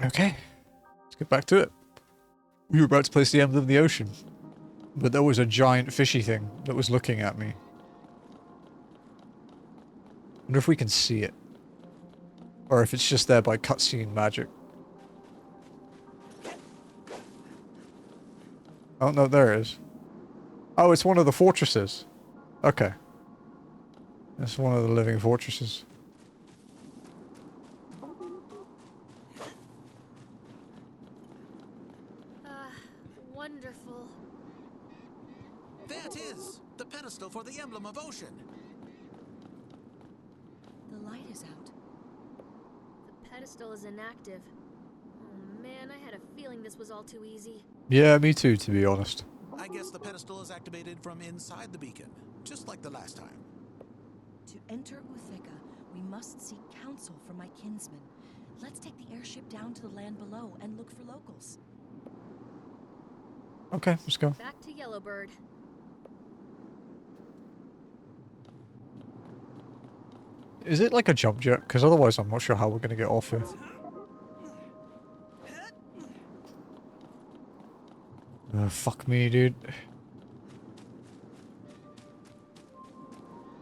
Okay, let's get back to it. We were about to place the emblem in the ocean, but there was a giant fishy thing that was looking at me. Wonder if we can see it. Or if it's just there by cutscene magic. Oh no, there it is. Oh, it's one of the fortresses. Okay. It's one of the living fortresses. Wonderful. There it is! The pedestal for the emblem of ocean! The light is out. The pedestal is inactive. Oh man, I had a feeling this was all too easy. Yeah, me too, to be honest. I guess the pedestal is activated from inside the beacon, just like the last time. To enter Uthika, we must seek counsel from my kinsman. Let's take the airship down to the land below and look for locals. Okay, let's go. Back to Yellowbird. Is it like a jump jet? Because otherwise I'm not sure how we're going to get off here. Fuck me, dude.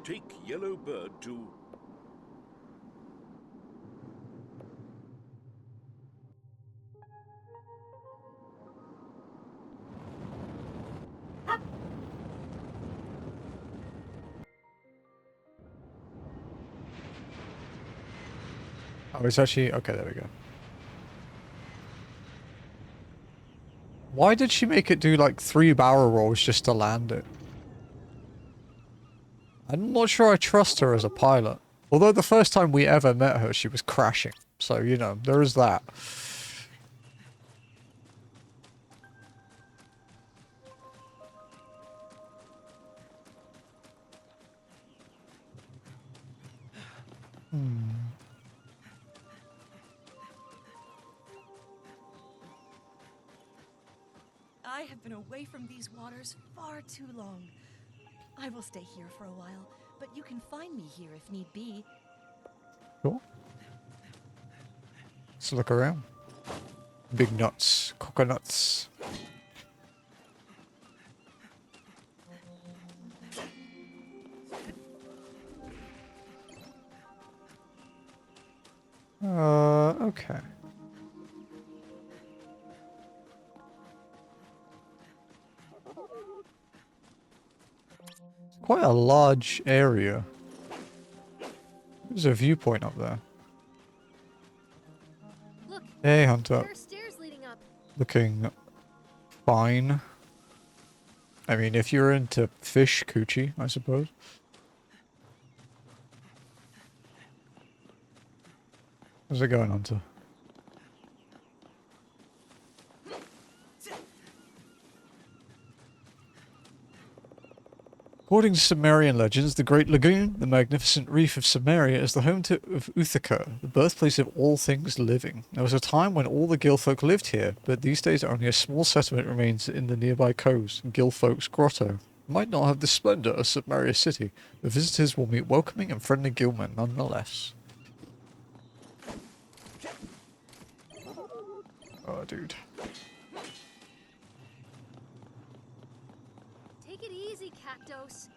Take Yellowbird to... Oh, it's actually... Okay, there we go. Why did she make it do like 3 barrel rolls just to land it? I'm not sure I trust her as a pilot. Although the first time we ever met her, she was crashing. So, you know, there is that. I have been away from these waters far too long. I will stay here for a while, but you can find me here if need be. Cool. Let's look around. Big nuts. Coconuts. Okay. Quite a large area. There's a viewpoint up there. Look, Hey, Hunter. there are stairs leading up. Looking fine. I mean, if you're into fish coochie, I suppose. How's it going, Hunter? According to Sumerian legends, the Great Lagoon, the magnificent reef of Submeria, is the home of Uthika, the birthplace of all things living. There was a time when all the Gilfolk lived here, but these days only a small settlement remains in the nearby coves, Gilfolk's Grotto. It might not have the splendor of Submeria City, but visitors will meet welcoming and friendly gillmen nonetheless. Oh, dude. Take it easy, Cactos.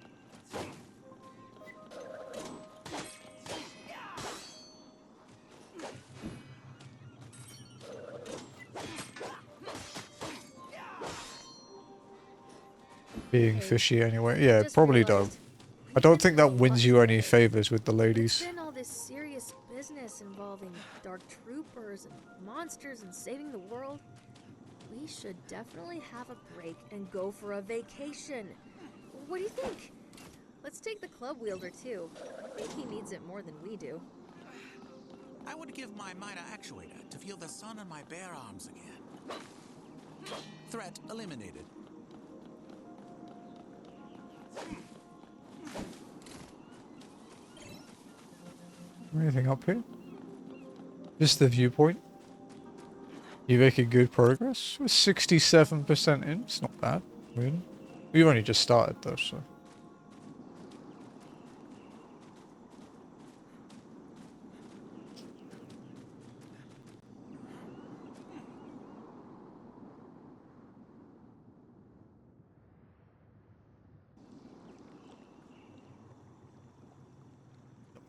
Being fishy anyway. Yeah, Just probably realized don't. we I don't didn't think that really wins watch you any today. favors with the There's ladies. been all this serious business involving dark troopers and monsters and saving the world. We should definitely have a break and go for a vacation. What do you think? Let's take the club wielder too. I think he needs it more than we do. I would give my Mida actuator to feel the sun on my bare arms again. Threat eliminated. Anything up here? Just the viewpoint. You're making good progress. We're 67% in. It's not bad, really. We've only just started though, so.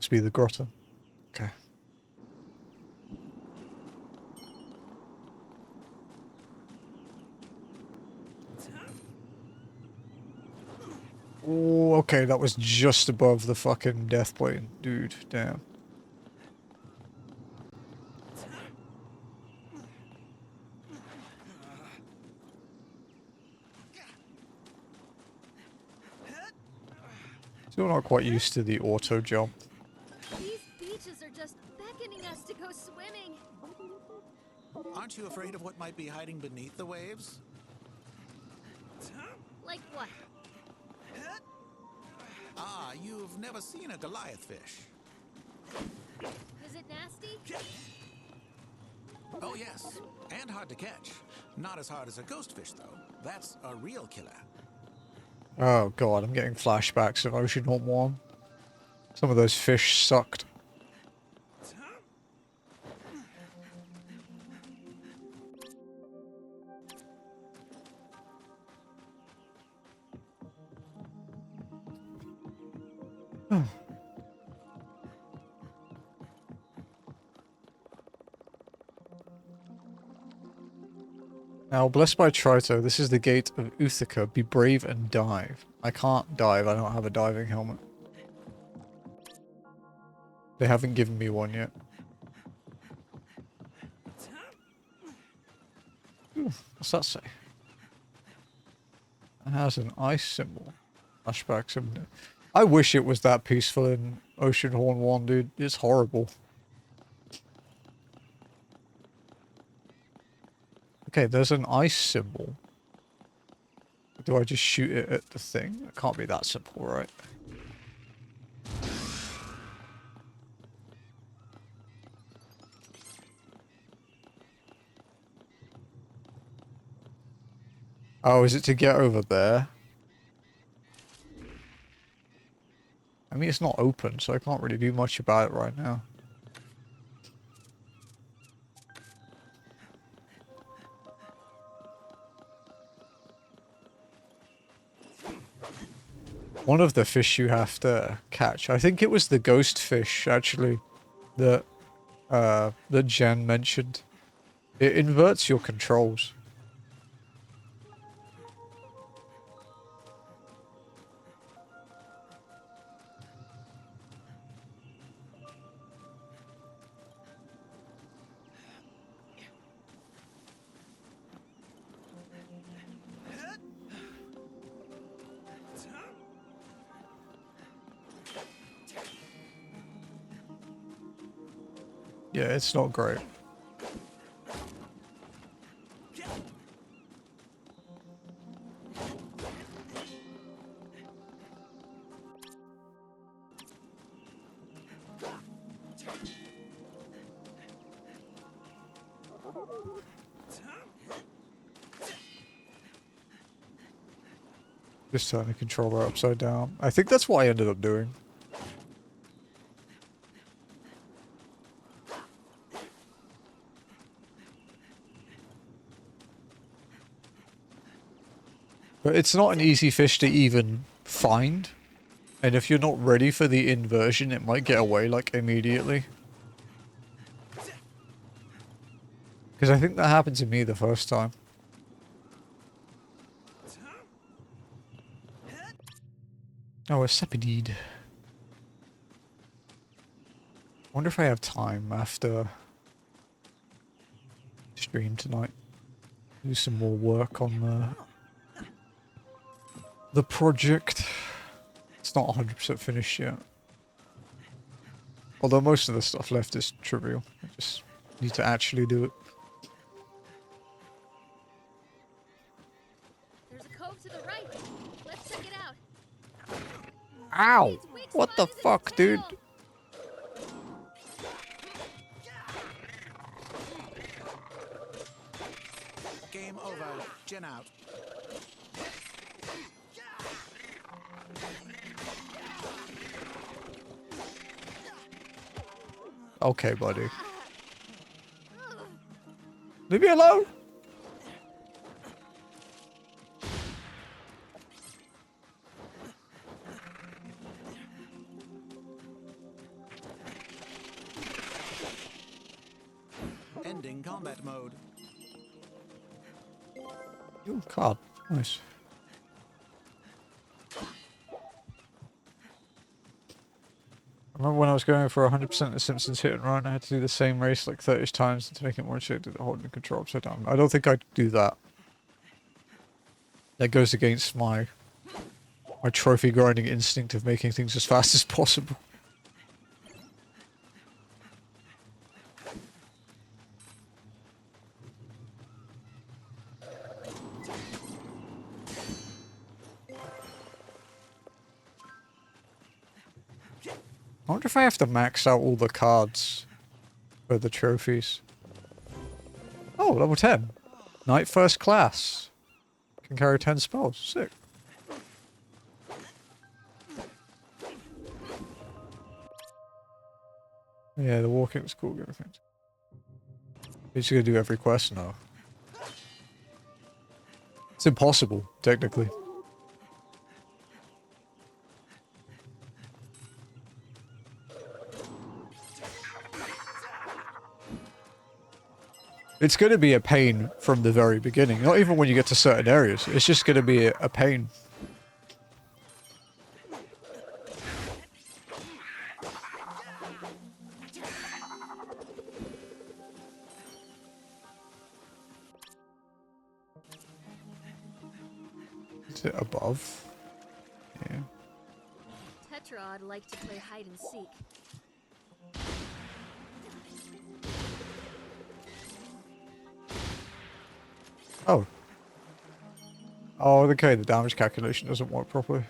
Must be the grotto. Okay. Oh, okay, that was just above the fucking death plane, dude. Damn. Still not quite used to the auto jump. These beaches are just beckoning us to go swimming. Aren't you afraid of what might be hiding beneath the waves? Like what? Ah, you've never seen a Goliath fish. Is it nasty? Oh yes, and hard to catch. Not as hard as a ghost fish though. That's a real killer. Oh god, I'm getting flashbacks of Oceanhorn 1. Some of those fish sucked. Now, blessed by Trito, this is the gate of Uthaka. Be brave and dive. I can't dive, I don't have a diving helmet. They haven't given me one yet. Ooh, what's that say? It has an ice symbol. Flashbacks. I wish it was that peaceful in Oceanhorn 1, dude. It's horrible. Okay, there's an ice symbol. Do I just shoot it at the thing? It can't be that simple, right? Oh, is it to get over there? I mean, it's not open, so I can't really do much about it right now. One of the fish you have to catch. I think it was the ghost fish, actually, that Jen mentioned. It inverts your controls. Yeah, it's not great. Just turn the controller upside down. I think that's what I ended up doing. But it's not an easy fish to even find. And if you're not ready for the inversion, it might get away, like, immediately. Because I think that happened to me the first time. Oh, a Sepidid. I wonder if I have time after stream tonight. Do some more work on the project. It's not 100% finished yet. Although most of the stuff left is trivial. I just need to actually do it. There's a cove to the right. Let's check it out. Ow! Its weak What the spot is its fuck, dude? tail. Game over. Jen out. Okay, buddy. Leave me alone! ending combat mode. Ooh, card. Nice. I remember when I was going for 100% of the Simpsons hit and run, I had to do the same race like 30 times to make it more interesting to hold the control upside down. I don't think I'd do that. That goes against my trophy grinding instinct of making things as fast as possible. I wonder if I have to max out all the cards for the trophies. Oh, level 10. Knight first class. Can carry 10 spells. Sick. Yeah, the walking was cool. Everything. You're just gonna do every quest now. It's impossible, technically. It's going to be a pain from the very beginning. Not even when you get to certain areas. It's just going to be a pain. Is it above? Yeah. Tetra'd like to play hide and seek. Oh. Oh, okay, the damage calculation doesn't work properly.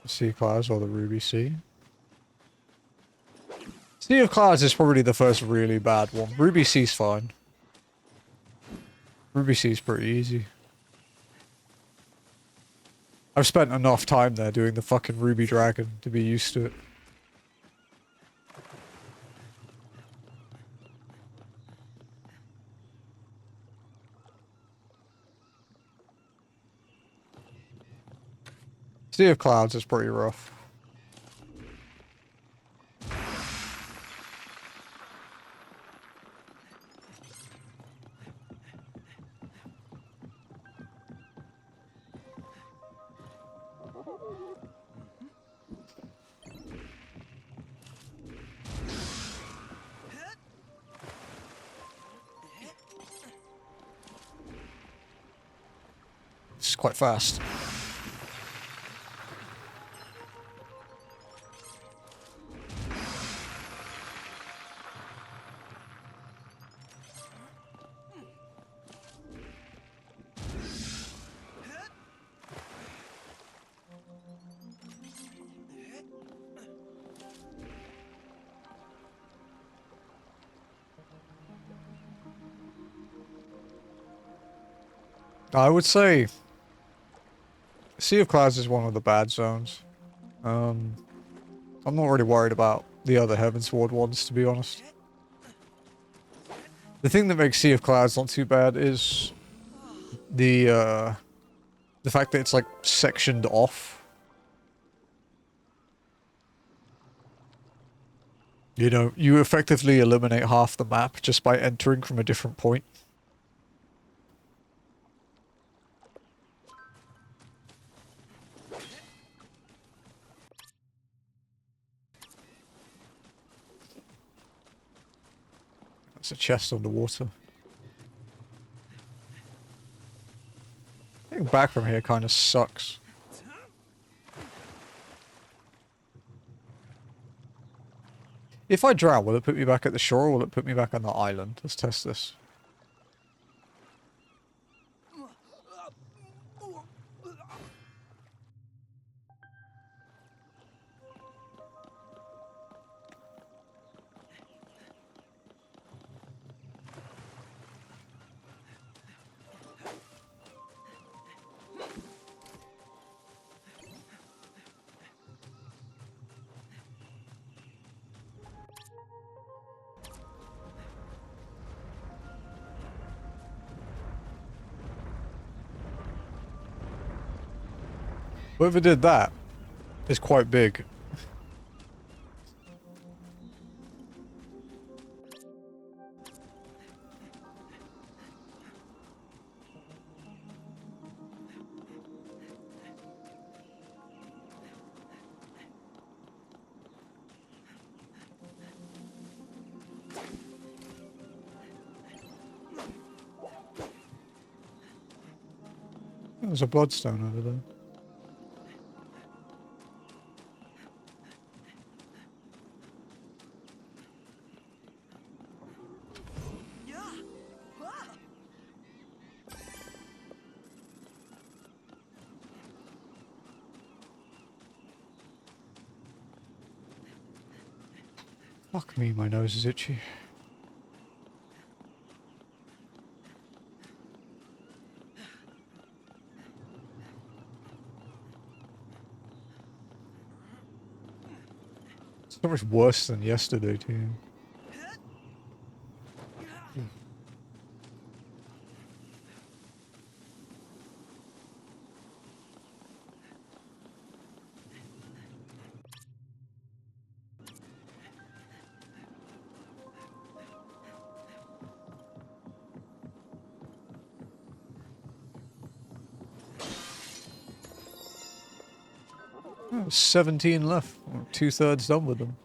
The Sea Clouds or the Ruby Sea? Sea of Clouds is probably the first really bad one. Ruby Sea's fine. Ruby Sea's pretty easy. I've spent enough time there doing the fucking Ruby Dragon to be used to it. Sea of Clouds is pretty rough. It's quite fast. I would say Sea of Clouds is one of the bad zones. I'm not really worried about the other Heavensward ones, to be honest. The thing that makes Sea of Clouds not too bad is the fact that it's like sectioned off. You know, you effectively eliminate half the map just by entering from a different point. It's a chest underwater. Getting back from here kind of sucks. If I drown, will it put me back at the shore or will it put me back on the island? Let's test this. Whoever did that is quite big. There's a bloodstone over there. Fuck me, my nose is itchy. So much worse than yesterday, too. Oh, 17 left. We're 2/3 done with them.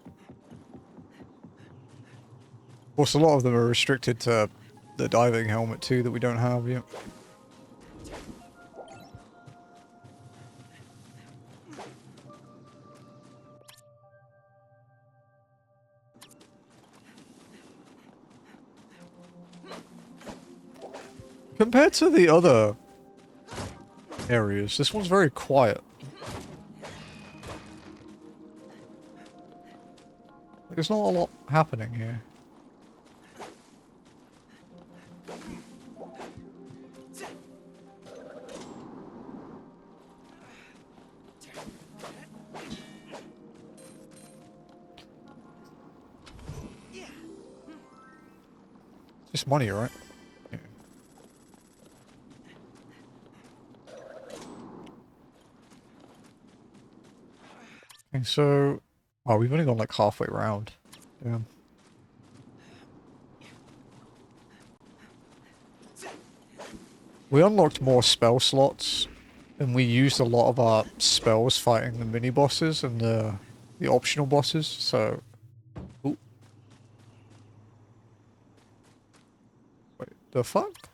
Of course, a lot of them are restricted to the diving helmet too that we don't have yet. Compared to the other areas, this one's very quiet. There's not a lot happening here. It's just money, right? Yeah. Okay, so... Oh, we've only gone like halfway round. Damn. We unlocked more spell slots, and we used a lot of our spells fighting the mini-bosses and the optional bosses, so... Ooh. Wait, the fuck?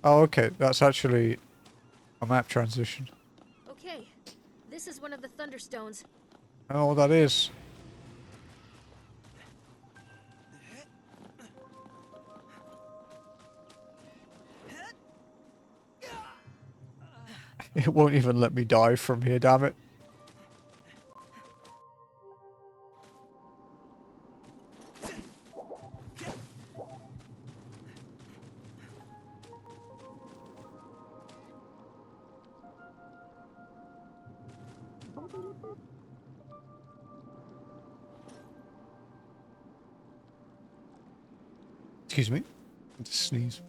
Oh, okay, that's actually a map transition. Okay, this is one of the Thunderstones. I don't know what that is. It won't even let me dive from here, damn it. Excuse me. I had to sneeze.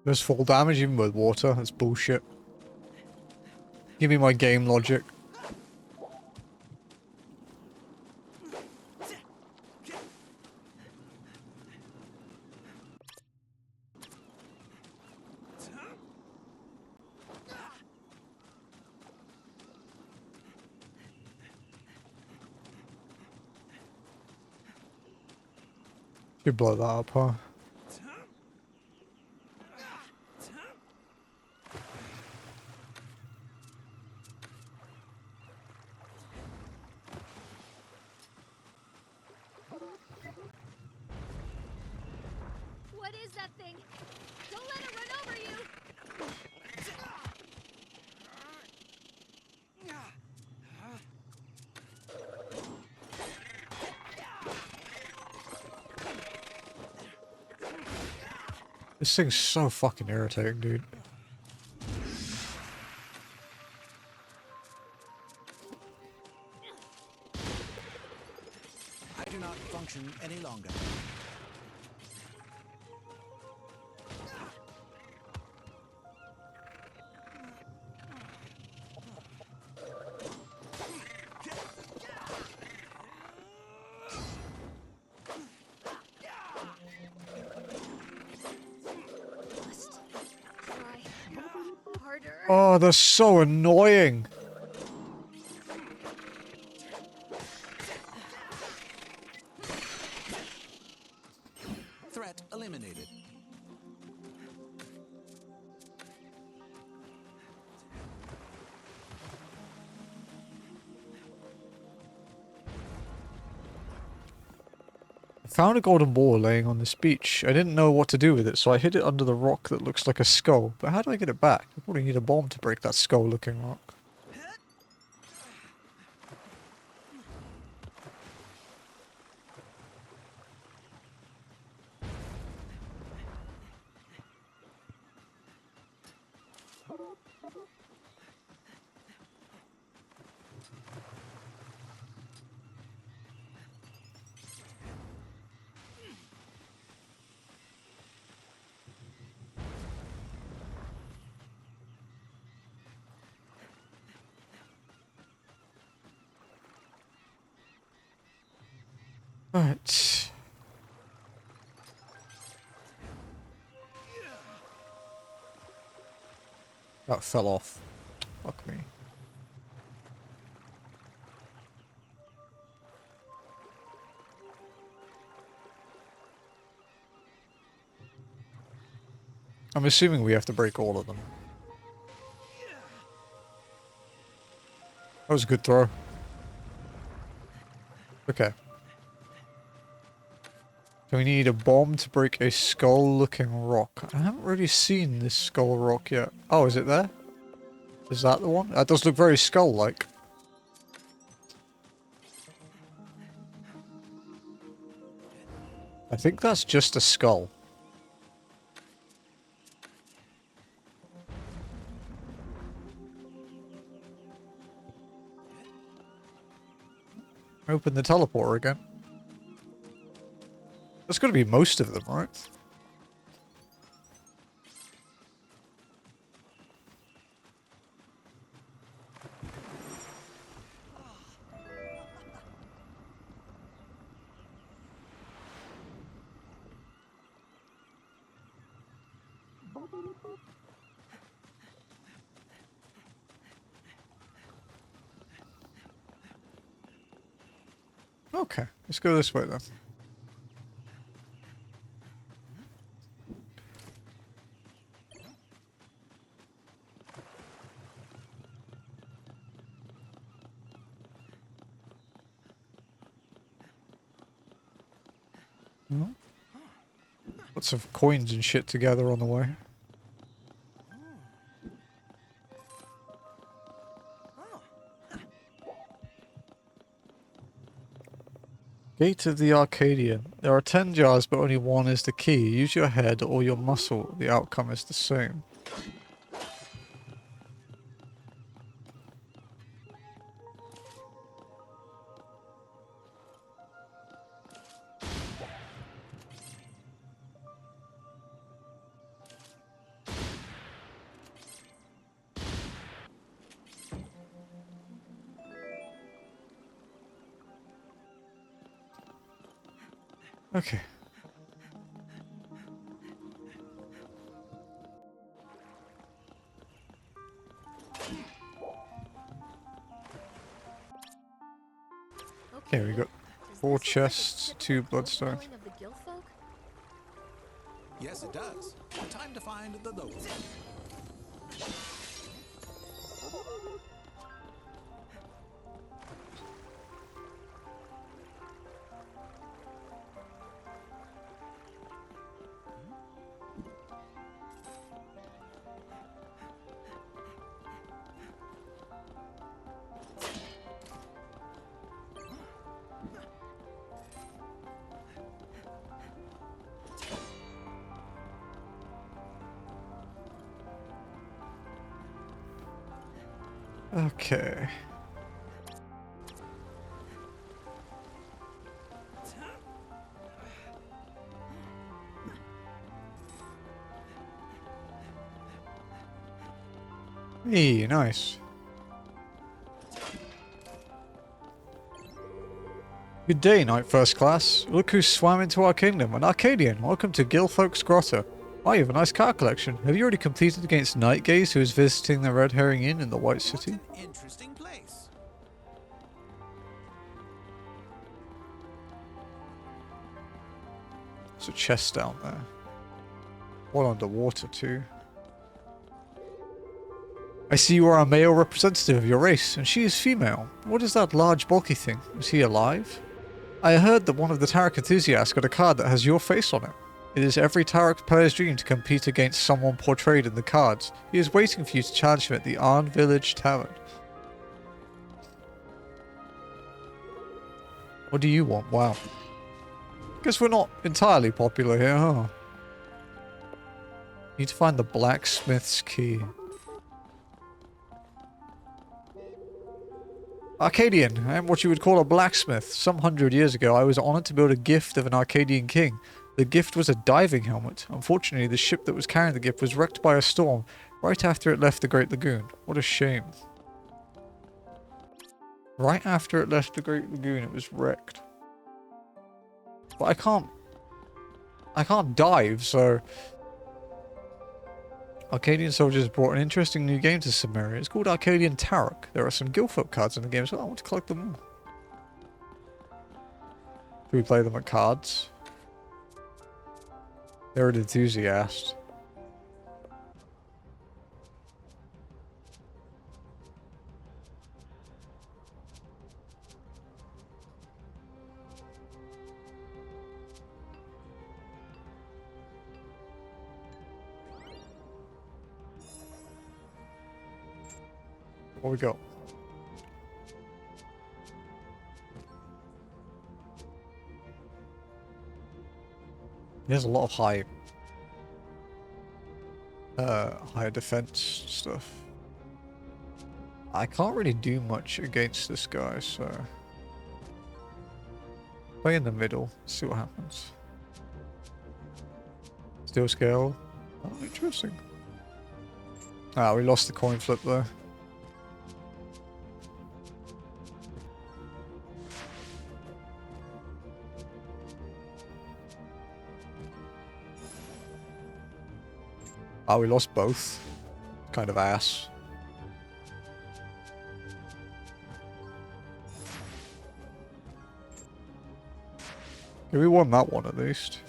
There's full damage even with water. That's bullshit. Give me my game logic. Should blow that up, huh? What is that thing? Don't let it run over you! This thing's so fucking irritating, dude. I do not function any longer. Must try harder. Oh, they're so annoying. Threat eliminated. I found a golden ball laying on this beach. I didn't know what to do with it, so I hid it under the rock that looks like a skull. But how do I get it back? I probably need a bomb to break that skull-looking rock. Right. That fell off. Fuck me. I'm assuming we have to break all of them. That was a good throw. Okay. So we need a bomb to break a skull-looking rock. I haven't really seen this skull rock yet. Oh, is it there? Is that the one? That does look very skull-like. I think that's just a skull. Open the teleporter again. That's got to be most of them, right? Okay, let's go this way then. Hmm? Lots of coins and shit together on the way. Gate of the Arcadian. There are 10 jars, but only one is the key. Use your head or your muscle. The outcome is the same. Okay. Okay. Here we go. Does 4 this look like a chests, typical 2 guild bloodstone. dwelling of the guild folk? Yes, it does. Time to find the local. Okay. Hey, nice. Good day, Knight First Class. Look who swam into our kingdom, an Arcadian. Welcome to Gilfolk's Grotto. Oh, you have a nice car collection. Have you already competed against Nightgaze, who is visiting the Red Herring Inn in the White City? What an interesting place. There's a chest down there. One underwater, too. I see you are a male representative of your race, and she is female. What is that large, bulky thing? Is he alive? I heard that one of the Tarek enthusiasts got a card that has your face on it. It is every Tarek player's dream to compete against someone portrayed in the cards. He is waiting for you to challenge him at the Arn Village Tavern. What do you want? Wow. Guess we're not entirely popular here, huh? Need to find the blacksmith's key. Arcadian, I am what you would call a blacksmith. Some 100 years ago, I was honored to build a gift of an Arcadian king. The gift was a diving helmet. Unfortunately, the ship that was carrying the gift was wrecked by a storm right after it left the Great Lagoon. What a shame. Right after it left the Great Lagoon, it was wrecked. But I can't dive, so... Arcadian soldiers brought an interesting new game to Submeria. It's called Arcadian Tarok. There are some Guildfolk cards in the game as well. I want to collect them all. Do we play them at cards? They're an enthusiast. What we got? There's a lot of higher defense stuff. I can't really do much against this guy, so play in the middle, see what happens. Steel scale. Oh, interesting. Ah, we lost the coin flip though. Oh, we lost both. Kind of ass. Okay, we won that one at least.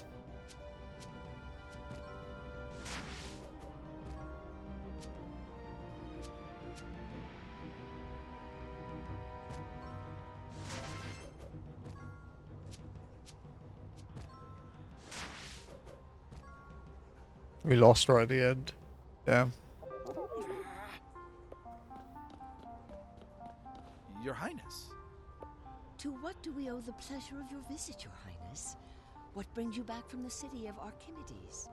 We lost right at the end. Damn. Your Highness. To what do we owe the pleasure of your visit, Your Highness? What brings you back from the city of Archimedes?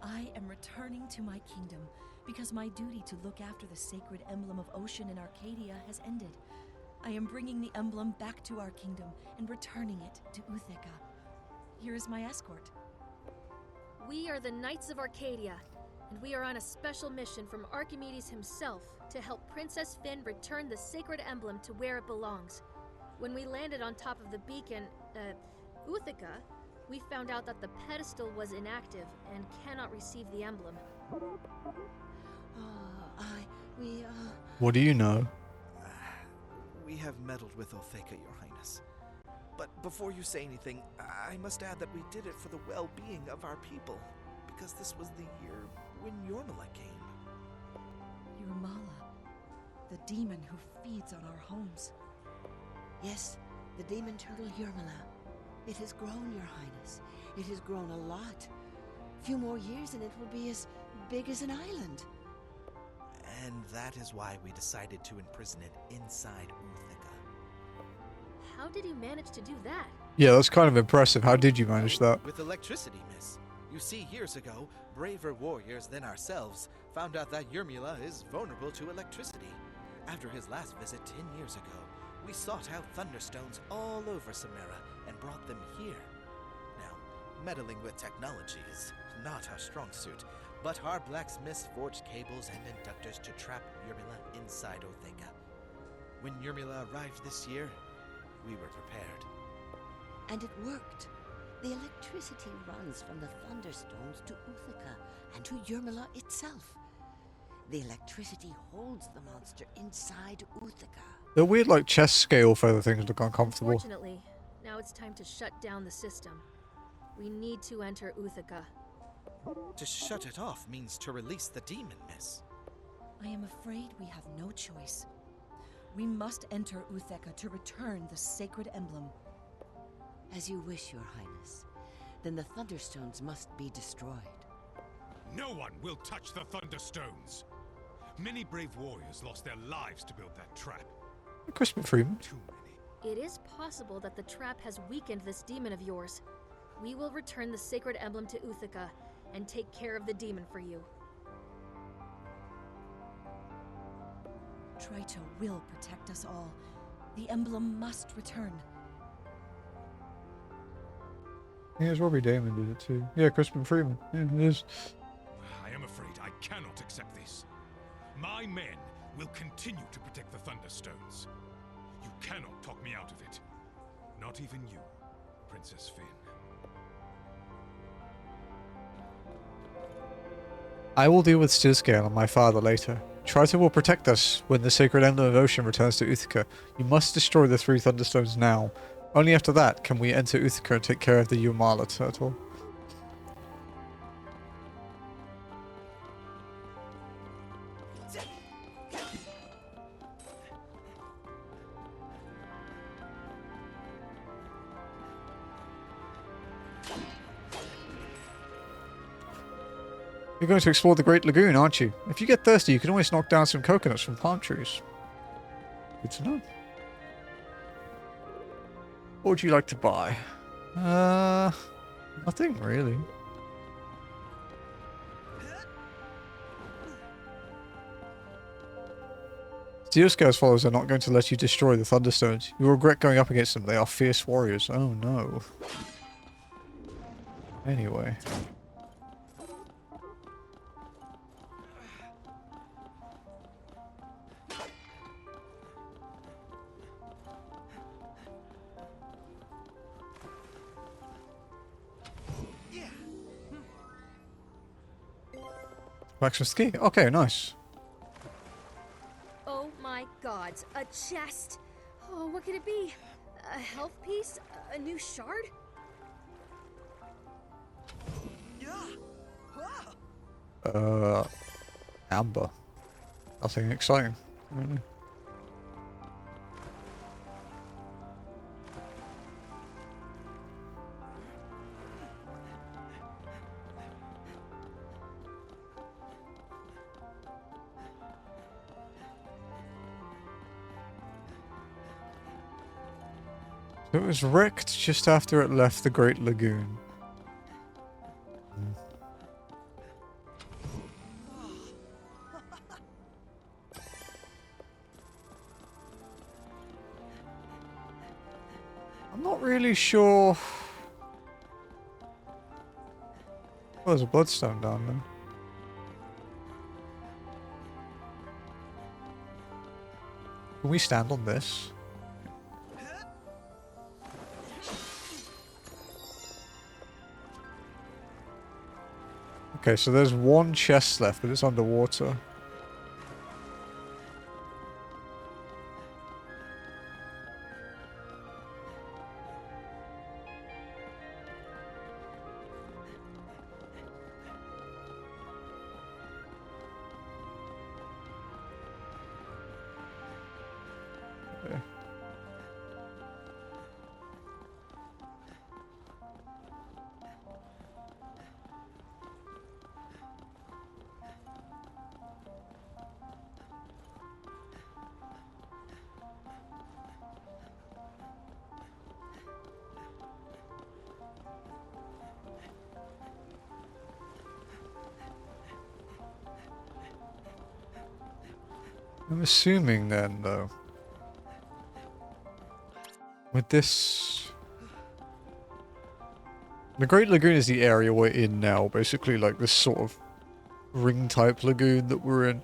I am returning to my kingdom because my duty to look after the sacred emblem of Ocean in Arcadia has ended. I am bringing the emblem back to our kingdom and returning it to Uthika. Here is my escort. We are the Knights of Arcadia, and we are on a special mission from Archimedes himself to help Princess Finn return the sacred emblem to where it belongs. When we landed on top of the beacon, Uthika, we found out that the pedestal was inactive and cannot receive the emblem. What do you know? We have meddled with Uthika, Your Highness. But before you say anything, I must add that we did it for the well-being of our people, because this was the year when Yormala came. Yormala, the demon who feeds on our homes. Yes, the demon turtle Yormala. It has grown, Your Highness. It has grown a lot. Few more years and it will be as big as an island. And that is why we decided to imprison it inside Uthika. How did you manage to do that? Yeah, that's kind of impressive. How did you manage that? With electricity, miss. You see, years ago, braver warriors than ourselves found out that Yormala is vulnerable to electricity. After his last visit 10 years ago, we sought out thunderstones all over Submeria and brought them here. Now, meddling with technology is not our strong suit, but our blacksmiths forged cables and inductors to trap Yrmila inside Otheka. When Yrmila arrived this year, we were prepared. And it worked. The electricity runs from the thunderstones to Uthaka and to Yrmila itself. The electricity holds the monster inside Uthaka. The weird, like, chest scale feather things look uncomfortable. Unfortunately, now it's time to shut down the system. We need to enter Uthaka. To shut it off means to release the demon, miss. I am afraid we have no choice. We must enter Utheka to return the sacred emblem. As you wish, Your Highness. Then the thunderstones must be destroyed. No one will touch the Thunderstones. Many brave warriors lost their lives to build that trap. Crispin Freeman. Too many. It is possible that the trap has weakened this demon of yours. We will return the sacred emblem to Uthaka and take care of the demon for you. Trito will protect us all. The emblem must return. Yeah, it's Robbie Damon did it too. Yeah, Crispin Freeman. Yeah, it is. I am afraid I cannot accept this. My men will continue to protect the Thunderstones. You cannot talk me out of it. Not even you, Princess Finn. I will deal with Stillscale and my father later. Trito will protect us when the sacred emblem of ocean returns to Uthaka. You must destroy the 3 thunderstones now. Only after that can we enter Uthaka and take care of the Yrmila turtle. You're going to explore the Great Lagoon, aren't you? If you get thirsty, you can always knock down some coconuts from palm trees. Good to know. What would you like to buy? Nothing really. Steelscale's followers are not going to let you destroy the Thunderstones. You will regret going up against them. They are fierce warriors. Oh no. Anyway. Blacksmith's key. Okay, nice. Oh my gods, a chest! Oh, what could it be? A health piece? A new shard? Amber. Nothing exciting, really. It was wrecked just after it left the Great Lagoon. I'm not really sure. Oh, there's a bloodstone down there. Can we stand on this? Okay, so there's one chest left, but it's underwater. Okay. I'm assuming then, though, with this... The Great Lagoon is the area we're in now, basically like this sort of ring-type lagoon that we're in.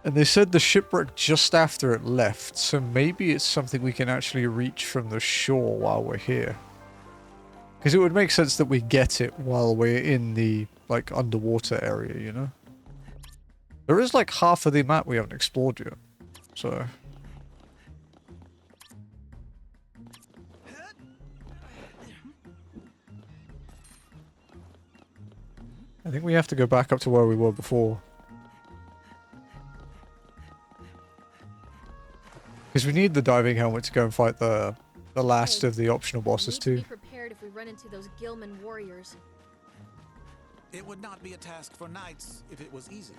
And they said the shipwreck just after it left, so maybe it's something we can actually reach from the shore while we're here. Because it would make sense that we get it while we're in the, like, underwater area, you know? There is like half of the map we haven't explored yet, so... I think we have to go back up to where we were before. Because we need the diving helmet to go and fight the last of the optional bosses we need too. to be prepared if we run into those Gilman warriors. It would not be a task for knights if it was easy.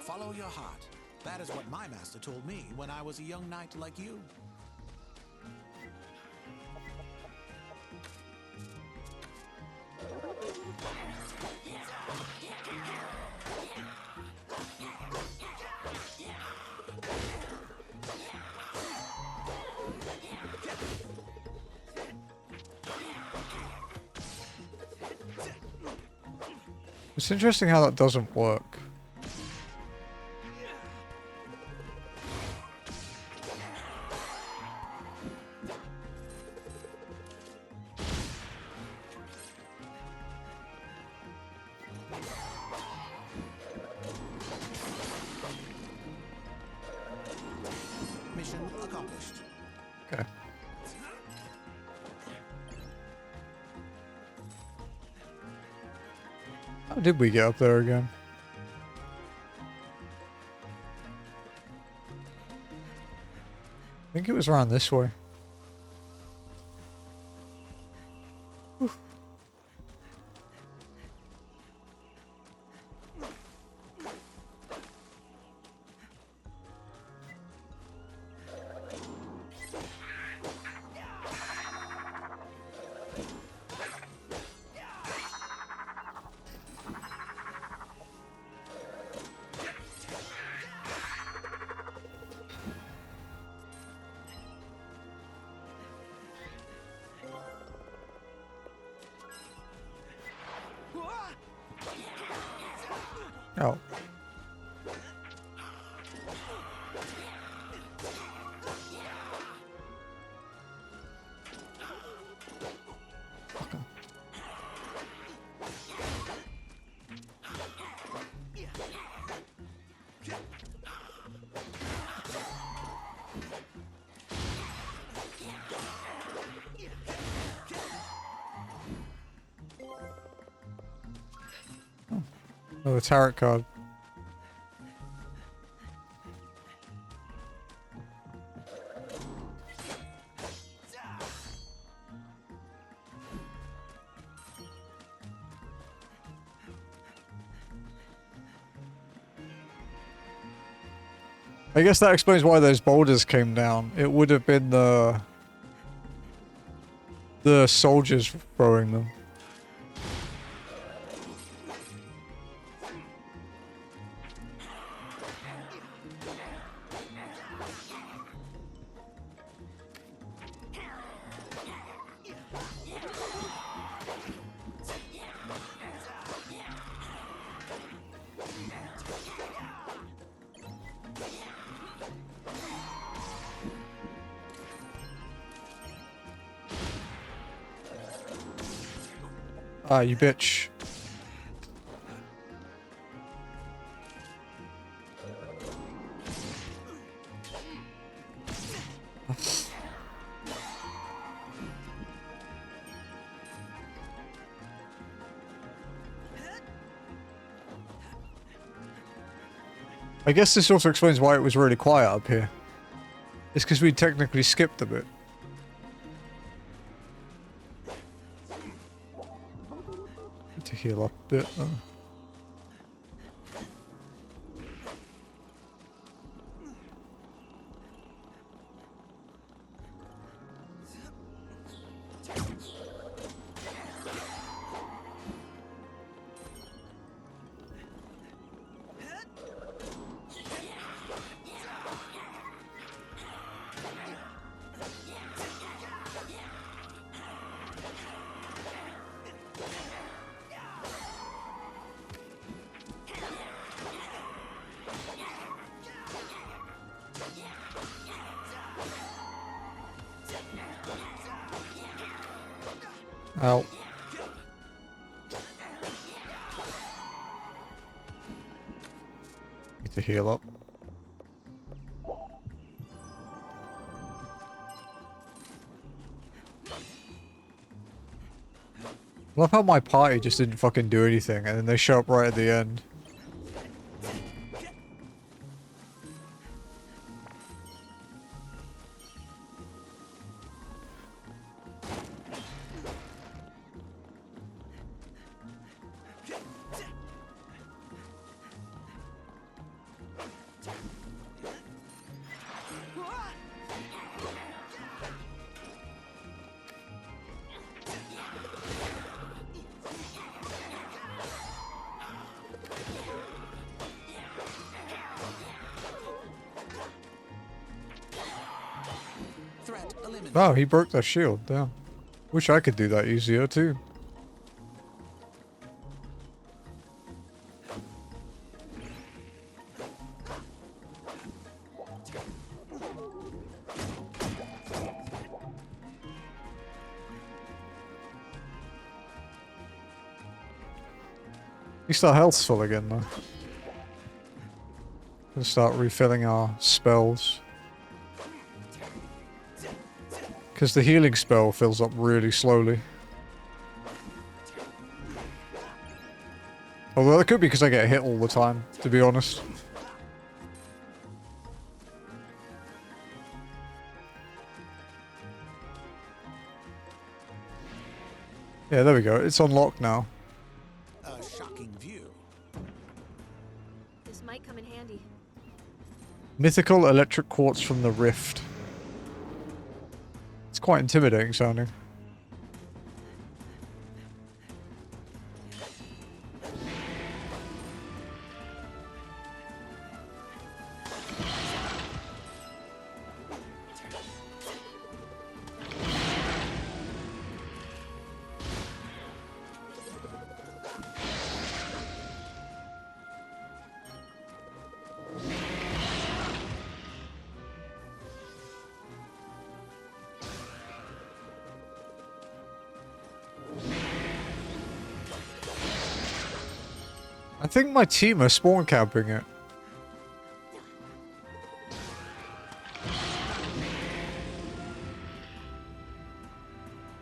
Follow your heart. That is what my master told me when I was a young knight like you. It's interesting how that doesn't work. Mission accomplished. Okay. How did we get up there again? I think it was around this way. Whew. Oh. Oh, the tarot card. I guess that explains why those boulders came down. It would have been the soldiers throwing them. Ah, you bitch. I guess this also explains why it was really quiet up here. It's because we technically skipped a bit. Need to heal up a bit though. Ow. Need to heal up. Love how my party just didn't fucking do anything and then they show up right at the end. Threat eliminated. Oh, he broke that shield. Damn. Wish I could do that easier too. At least our health's full again though. Gonna start refilling our spells. Because the healing spell fills up really slowly. Although that could be because I get hit all the time, to be honest. Yeah, there we go. It's unlocked now. A shocking view. This might come in handy. Mythical electric quartz from the rift. It's quite intimidating sounding. I think my team are spawn camping it.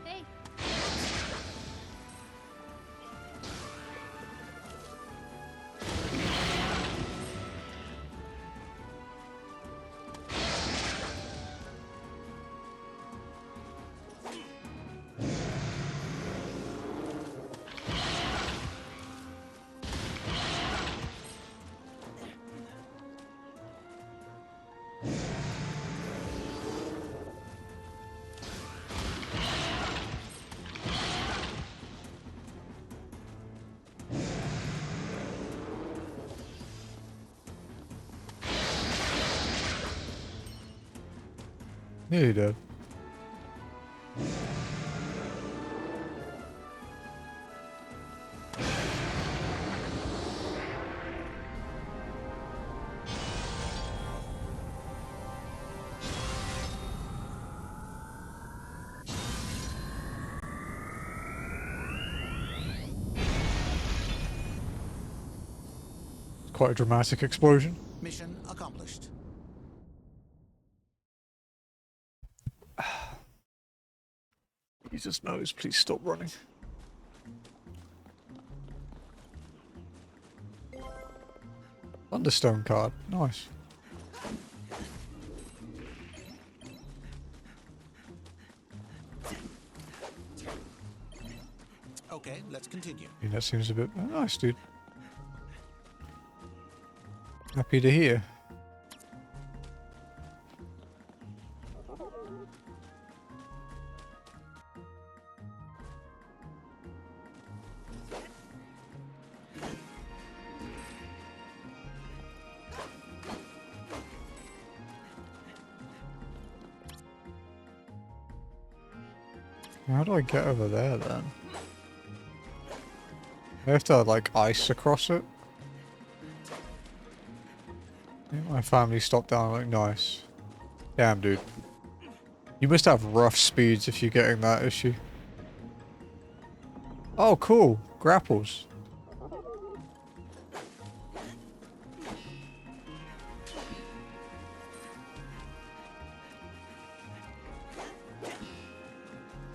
Hey, Nearly dead. Quite a dramatic explosion. Mission accomplished. Jesus knows, please stop running. Thunderstone card, nice. Okay, let's continue. I mean, that seems a bit nice, dude. Happy to hear. How do I get over there then? I have to like ice across it. My family stopped down like nice. Damn dude. You must have rough speeds if you're getting that issue. Oh, cool. Grapples.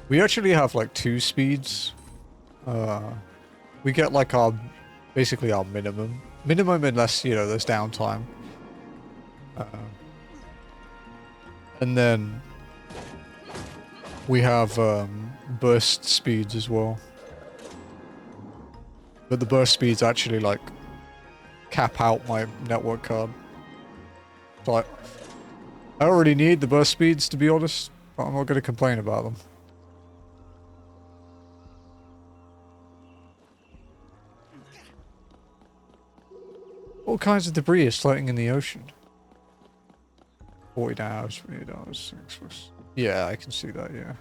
We actually have like 2 speeds. We get like our, basically our minimum. Minimum unless, you know, there's downtime. And then we have burst speeds as well. But the burst speeds actually like cap out my network card. So I already need the burst speeds, to be honest, but I'm not going to complain about them. All kinds of debris is floating in the ocean. 40 hours, 8 hours, 6 hours. Yeah, I can see that, yeah.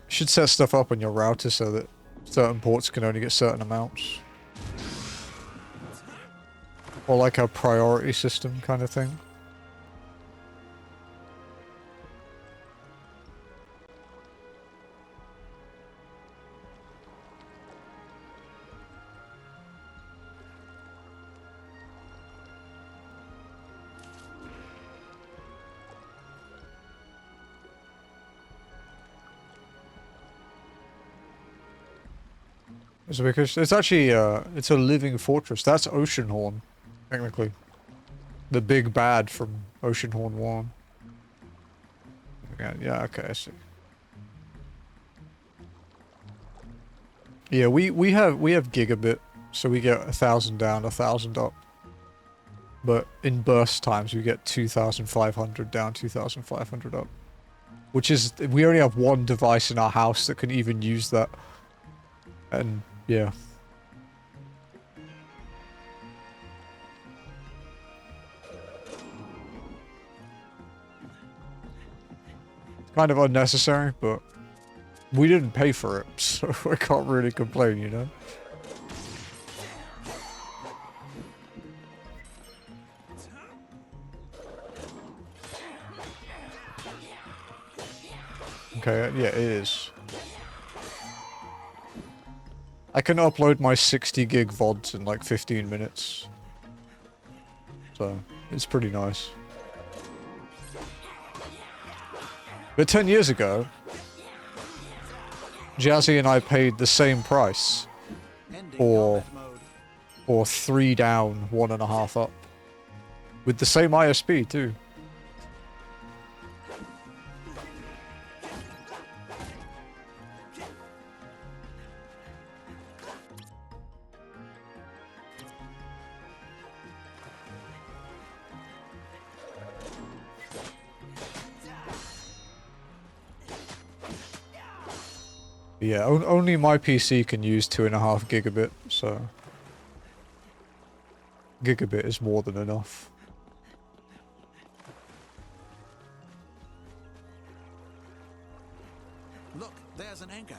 Should set stuff up on your router so that certain ports can only get certain amounts. Or like a priority system kind of thing. It's because it's actually it's a living fortress. That's Oceanhorn, technically. The big bad from Oceanhorn 1. Yeah, okay, I see. Yeah, we have gigabit, so we get 1,000 down, 1,000 up. But in burst times we get 2,500 down, 2,500 up. Which is, we only have 1 device in our house that can even use that. And yeah. It's kind of unnecessary, but we didn't pay for it, so I can't really complain, you know? Okay, yeah, it is. I can upload my 60 gig VODs in like 15 minutes. So, it's pretty nice. But 10 years ago, Jazzy and I paid the same price for 3 down, 1.5 up. With the same ISP too. Yeah, only my PC can use 2.5 gigabit, so gigabit is more than enough. Look, there's an anchor.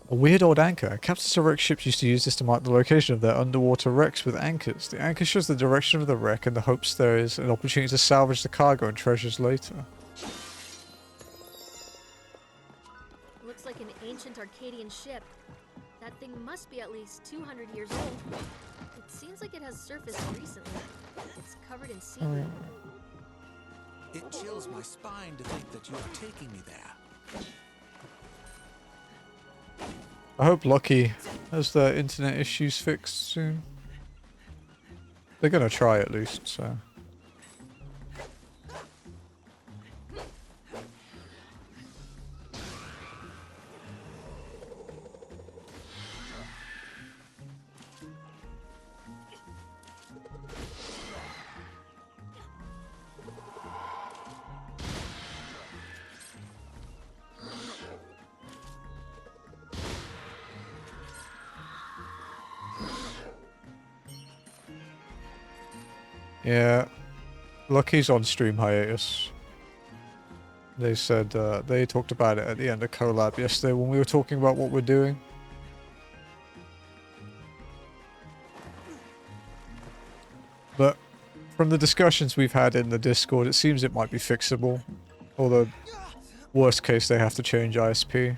A weird old anchor. Captains of wrecked ships used to use this to mark the location of their underwater wrecks with anchors. The anchor shows the direction of the wreck in the hopes there is an opportunity to salvage the cargo and treasures later. Looks like an ancient Arcadian ship. That thing must be at least 200 years old. It seems like it has surfaced recently. It's covered in seaweed. It chills my spine to think that you're taking me there. I hope Lucky has their internet issues fixed soon. They're gonna try at least, so. Yeah, Lucky's on stream hiatus. They said, they talked about it at the end of collab yesterday when we were talking about what we're doing. But from the discussions we've had in the Discord, it seems it might be fixable. Although, worst case, they have to change ISP.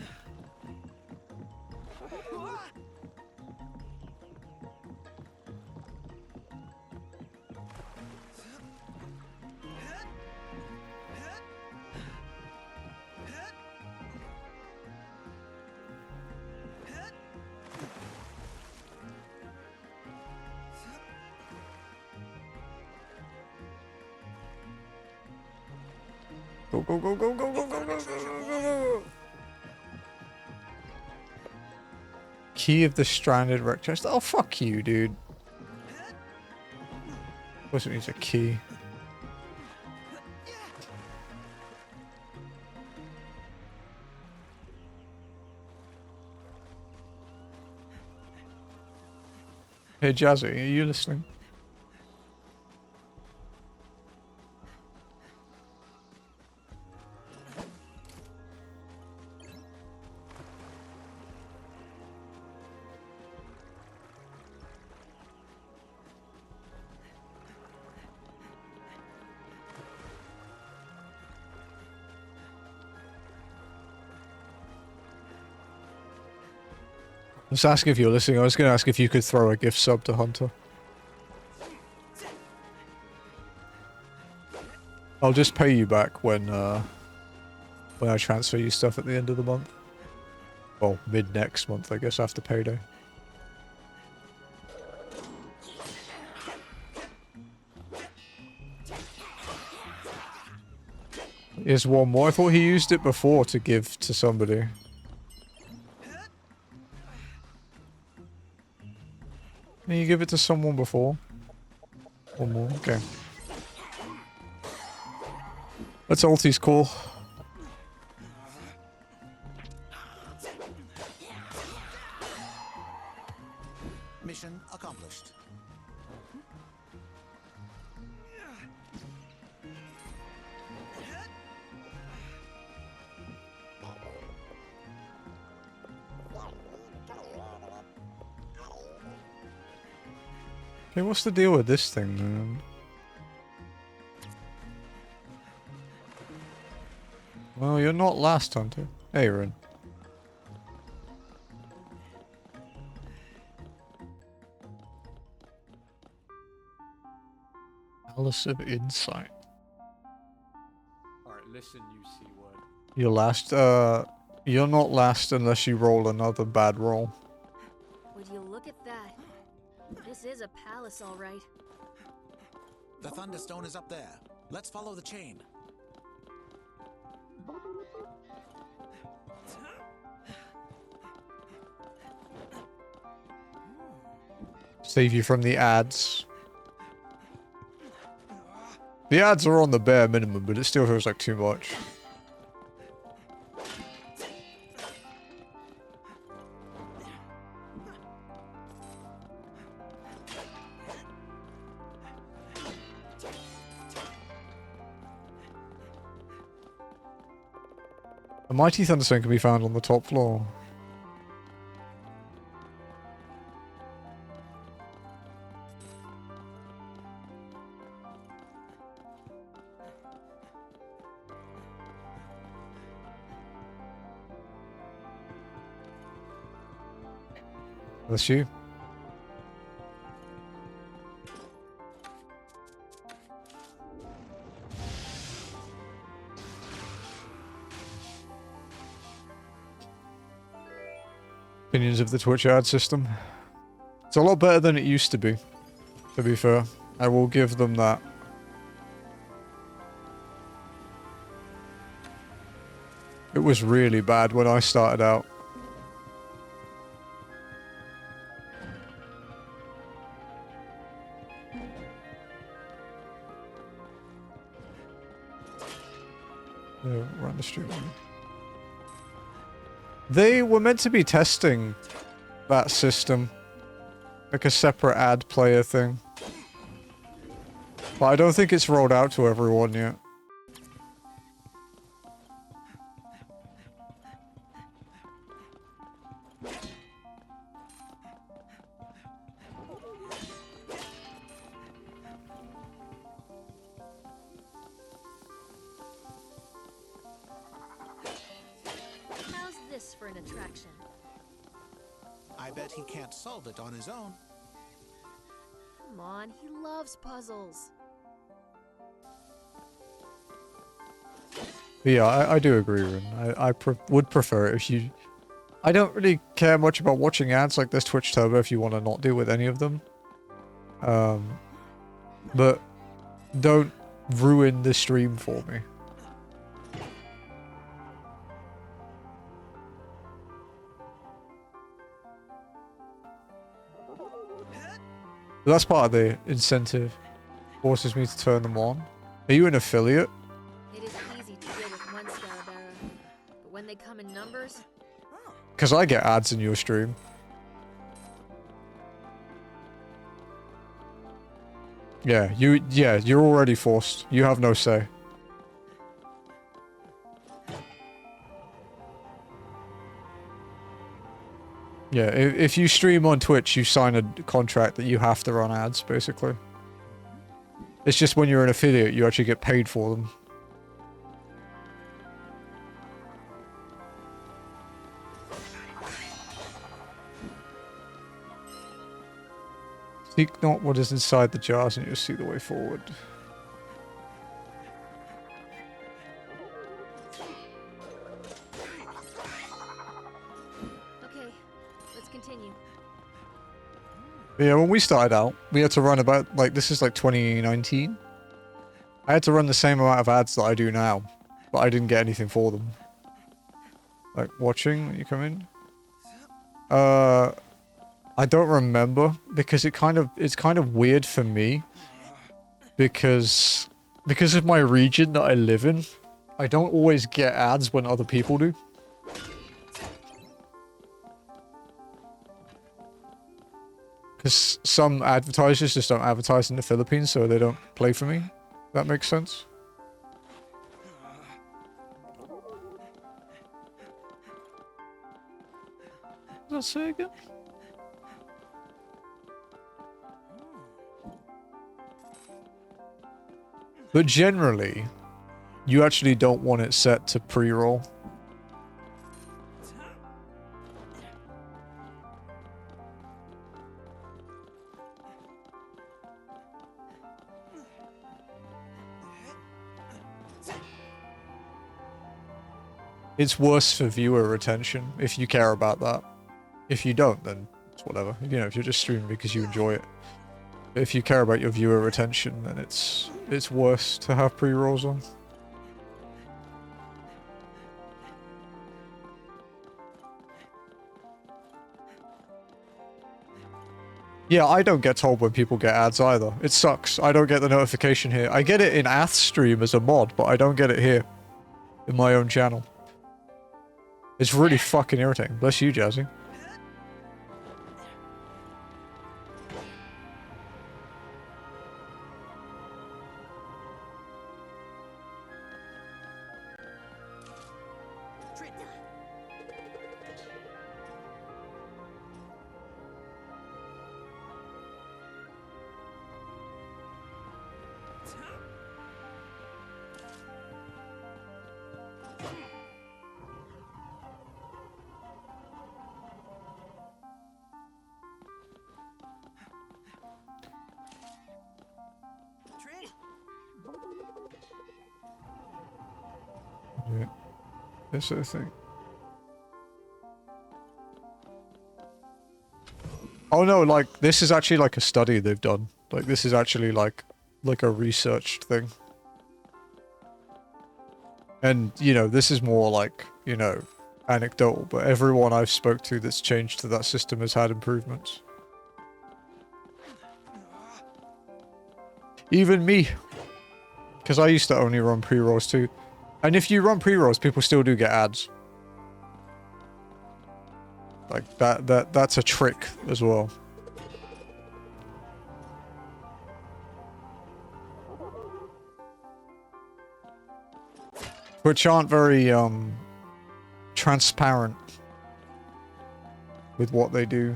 Go, go, go, go, go, go, go, go, go, go, go. Key of the stranded wreck chest. Oh, fuck you, dude. Of course it needs a key. Hey, Jazzy, are you listening? Just ask if you're listening. I was going to ask if you could throw a gift sub to Hunter. I'll just pay you back when I transfer you stuff at the end of the month. Well, mid next month, I guess, after payday. Here's one more. I thought he used it before to give to somebody. Can you give it to someone before? One more, okay. That's ulti's cool. Mission accomplished. Okay, what's the deal with this thing, man? Well, you're not last, Hunter. Aaron. Palace of Insight. Alright, listen, you C-word. You're last, you're not last unless you roll another bad roll. Would you look at that? This is a palace, all right. The Thunderstone is up there. Let's follow the chain. Save you from the ads. The ads are on the bare minimum, but it still feels like too much. A mighty thunderstone can be found on the top floor. That's you. Opinions of the Twitch ad system. It's a lot better than it used to be fair. I will give them that. It was really bad when I started out. Run the street. They were meant to be testing that system. Like a separate ad player thing. But I don't think it's rolled out to everyone yet. this for an attraction. I bet he can't solve it on his own. Come on, he loves puzzles. Yeah, I do agree, Rin. I would prefer it if you... I don't really care much about watching ads like this Twitch Turbo if you want to not deal with any of them. But don't ruin the stream for me. That's part of the incentive. Forces me to turn them on. Are you an affiliate? It is easy to deal with one Scarabara, but when they come in numbers... Because I get ads in your stream. Yeah, you're already forced. You have no say. Yeah, if you stream on Twitch, you sign a contract that you have to run ads, basically. It's just when you're an affiliate, you actually get paid for them. Seek not what is inside the jars and you'll see the way forward. Okay, let's continue. Yeah, when we started out, we had to run about, like, this is like 2019. I had to run the same amount of ads that I do now, but I didn't get anything for them. Like, watching when you come in? I don't remember, because it's kind of weird for me, because of my region that I live in, I don't always get ads when other people do. Because some advertisers just don't advertise in the Philippines, so they don't play for me. That makes sense. What did I say again? But generally, you actually don't want it set to pre-roll. It's worse for viewer retention, if you care about that. If you don't, then it's whatever. You know, if you're just streaming because you enjoy it. But if you care about your viewer retention, then it's worse to have pre-rolls on. Yeah, I don't get told when people get ads either. It sucks. I don't get the notification here. I get it in Ath's stream as a mod, but I don't get it here. In my own channel. It's really fucking irritating. Bless you, Jazzy. Yeah. This sort of thing. Oh no, like, this is actually like a study they've done. Like, this is actually like a researched thing. And, you know, this is more like, you know, anecdotal, but everyone I've spoke to that's changed to that system has had improvements. Even me. Because I used to only run pre-rolls too. And if you run pre-rolls, people still do get ads. Like, that's a trick as well. Which aren't very, transparent with what they do.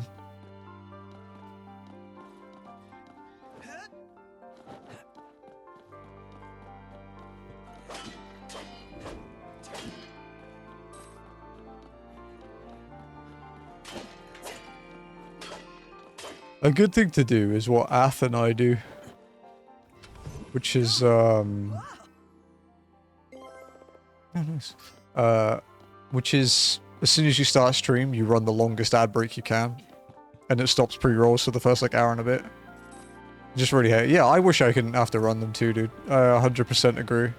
A good thing to do is what Ath and I do. Which is, oh, nice. Which is, as soon as you start stream, you run the longest ad break you can. And it stops pre-rolls for the first, like, hour and a bit. Just really hate it. Yeah, I wish I couldn't have to run them too, dude. I 100% agree.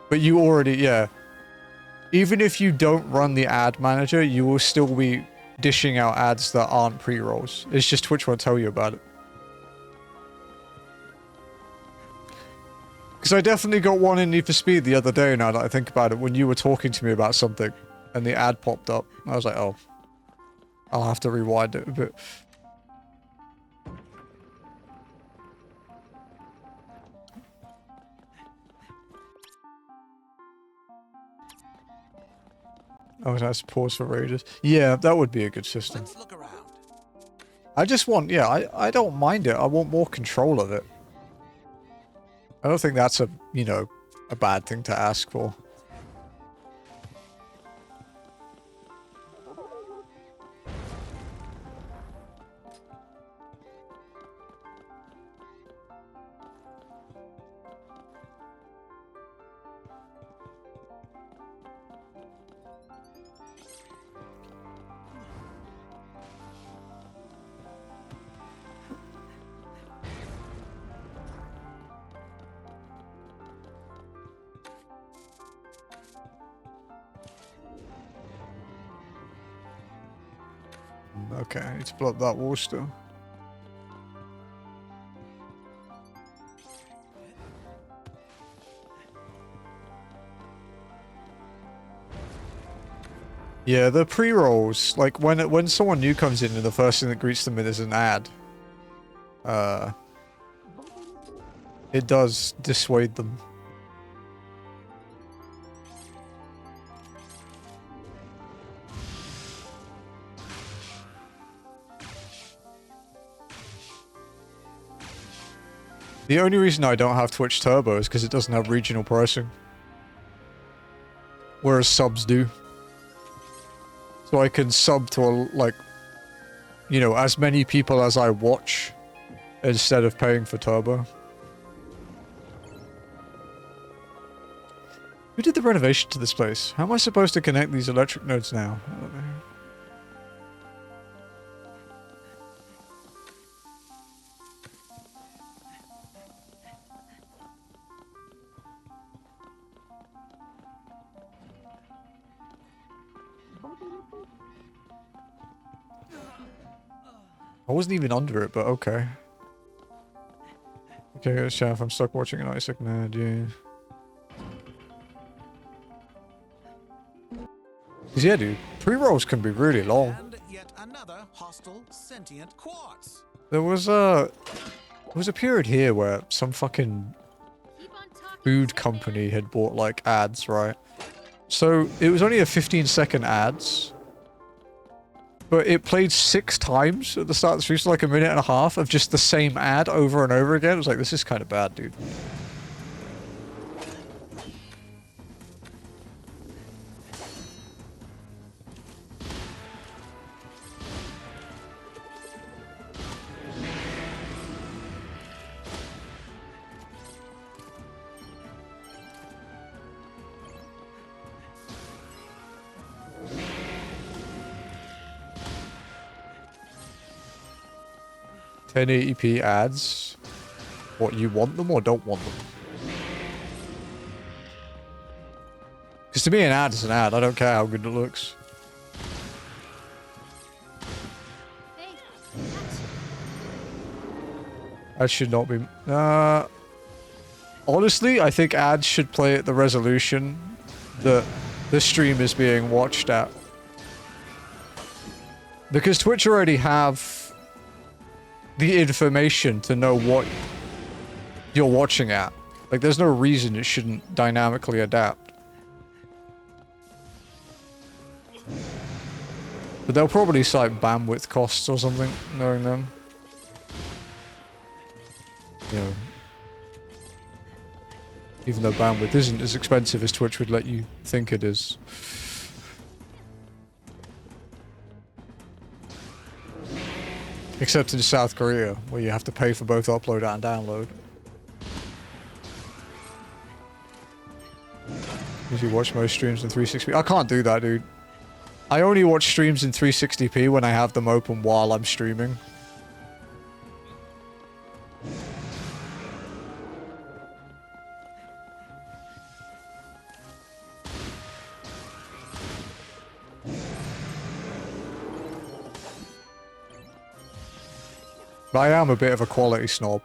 But you already, yeah. Even if you don't run the ad manager, you will still be dishing out ads that aren't pre-rolls. It's just Twitch won't tell you about it. Because I definitely got one in Need for Speed the other day now that I think about it, when you were talking to me about something and the ad popped up. I was like, oh. I'll have to rewind it a bit. Oh, that's pause for raiders. Yeah, that would be a good system. Let's look around. I just want, yeah, I don't mind it. I want more control of it. I don't think that's a, you know, a bad thing to ask for. Okay, I need to blow up that wall still. Yeah, the pre-rolls, like when someone new comes in and the first thing that greets them is an ad, it does dissuade them. The only reason I don't have Twitch Turbo is because it doesn't have regional pricing. Whereas subs do. So I can sub to, like, you know, as many people as I watch instead of paying for Turbo. Who did the renovation to this place? How am I supposed to connect these electric nodes now? I don't know. I wasn't even under it, but okay. Okay, chef, I'm stuck watching an Isaac Ned, yeah. Cause yeah, dude, pre-rolls can be really long. And yet another hostile sentient quartz. There was a period here where some fucking food company had bought like ads, right? So it was only a 15-second ads. But it played 6 times at the start of the stream, so like a minute and a half of just the same ad over and over again. It was like, this is kind of bad, dude. .1080p ads. What, you want them or don't want them? Because to me an ad is an ad. I don't care how good it looks. That should not be... honestly, I think ads should play at the resolution that the stream is being watched at. Because Twitch already have the information to know what you're watching at. Like, there's no reason it shouldn't dynamically adapt. But they'll probably cite bandwidth costs or something, knowing them. You know. Even though bandwidth isn't as expensive as Twitch would let you think it is. Except in South Korea, where you have to pay for both upload and download. Usually watch most streams in 360p. I can't do that, dude. I only watch streams in 360p when I have them open while I'm streaming. But I am a bit of a quality snob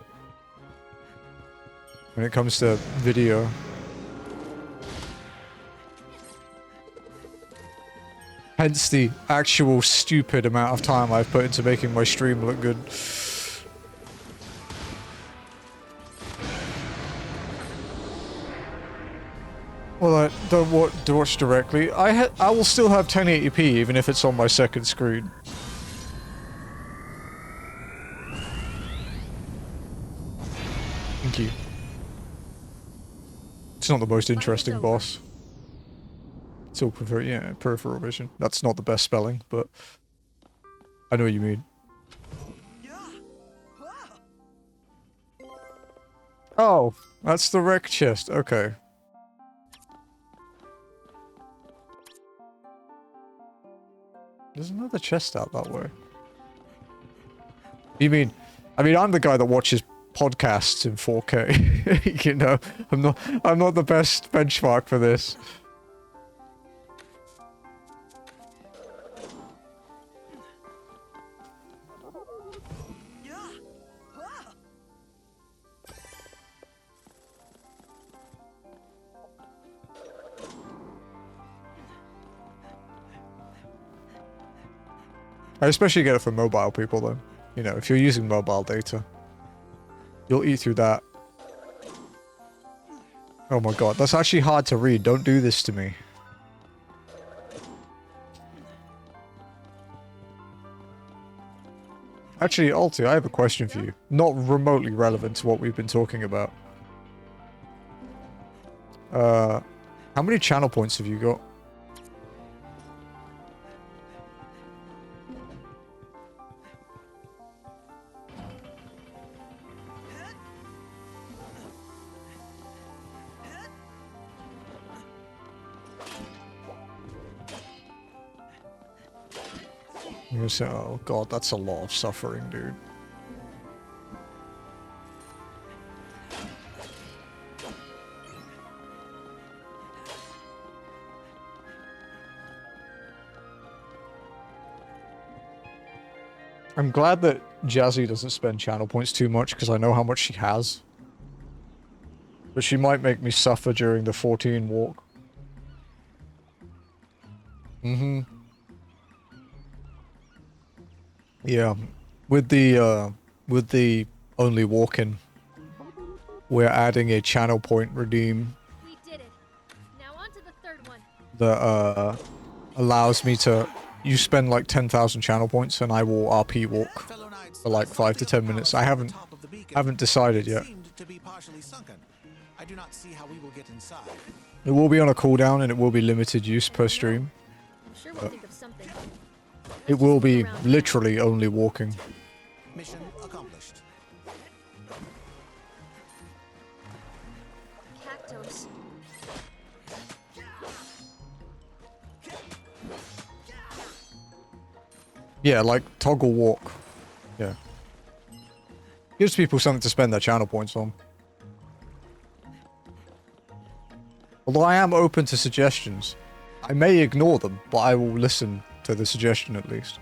when it comes to video. Hence the actual stupid amount of time I've put into making my stream look good. Well, I don't watch directly. I will still have 1080p even if it's on my second screen. Thank you. It's not the most interesting boss. It's all peripheral vision. That's not the best spelling, but I know what you mean. Oh, that's the wreck chest. Okay. There's another chest out that way. You mean? I mean, I'm the guy that watches podcasts in 4K. You know, I'm not the best benchmark for this. I especially get it for mobile people though. You know, if you're using mobile data, you'll eat through that. Oh my god, that's actually hard to read. Don't do this to me. Actually, Alti, I have a question for you. Not remotely relevant to what we've been talking about. How many channel points have you got? I'm gonna say, oh god, that's a lot of suffering, dude. I'm glad that Jazzy doesn't spend channel points too much, because I know how much she has. But she might make me suffer during the 14 walk. Mm-hmm. Yeah, with the only walking, we're adding a channel point redeem. We did it. Now on to the third one. That allows me to. You spend like 10,000 channel points, and I will RP walk for like 5 to 10 minutes. I haven't decided yet. I do not see how we will get inside. It will be on a cooldown, and it will be limited use per stream. I'm sure we'll think of something. It will be literally only walking. Mission accomplished. Cactos. Yeah, like toggle walk. Yeah. Gives people something to spend their channel points on. Although I am open to suggestions. I may ignore them, but I will listen to the suggestion at least.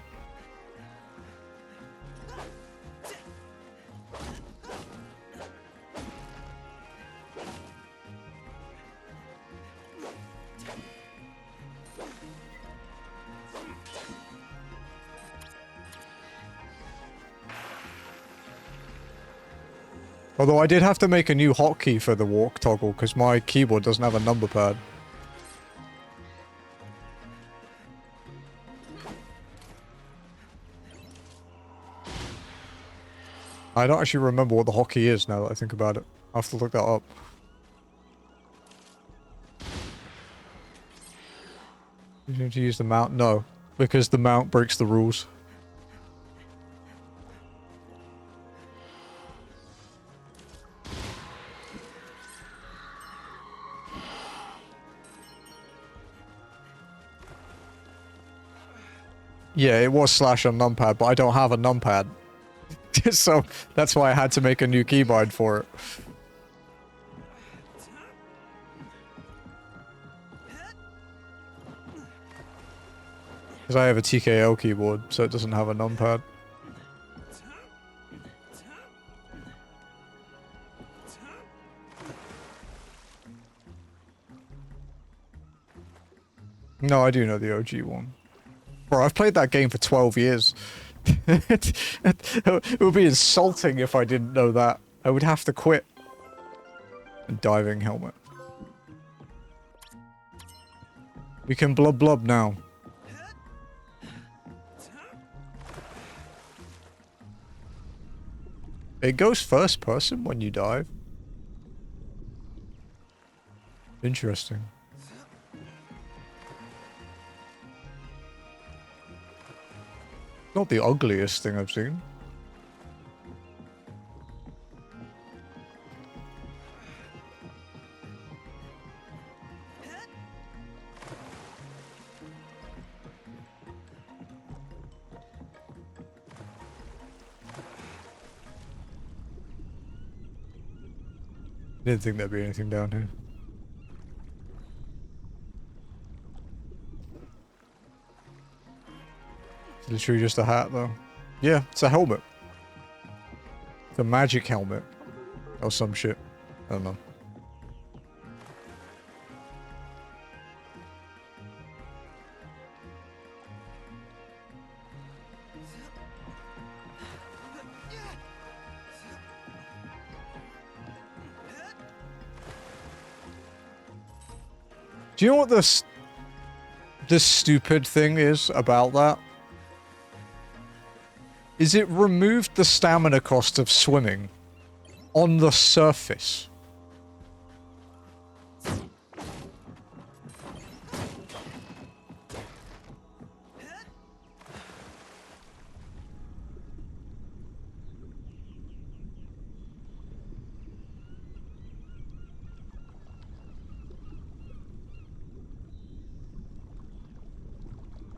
Although I did have to make a new hotkey for the walk toggle because my keyboard doesn't have a number pad. I don't actually remember what the hotkey is now that I think about it. I'll have to look that up. You need to use the mount? No, because the mount breaks the rules. Yeah, it was slash on numpad, but I don't have a numpad. So that's why I had to make a new keybind for it. Because I have a TKL keyboard, so it doesn't have a numpad. No, I do know the OG one. Bro, I've played that game for 12 years. It would be insulting if I didn't know that. I would have to quit. A diving helmet. We can blub blub now. It goes first person when you dive. Interesting. Not the ugliest thing I've seen. Didn't think there'd be anything down here. It's literally just a hat, though. Yeah, it's a helmet. The magic helmet. Or some shit. I don't know. Do you know what this stupid thing is about that? Is it removed the stamina cost of swimming on the surface.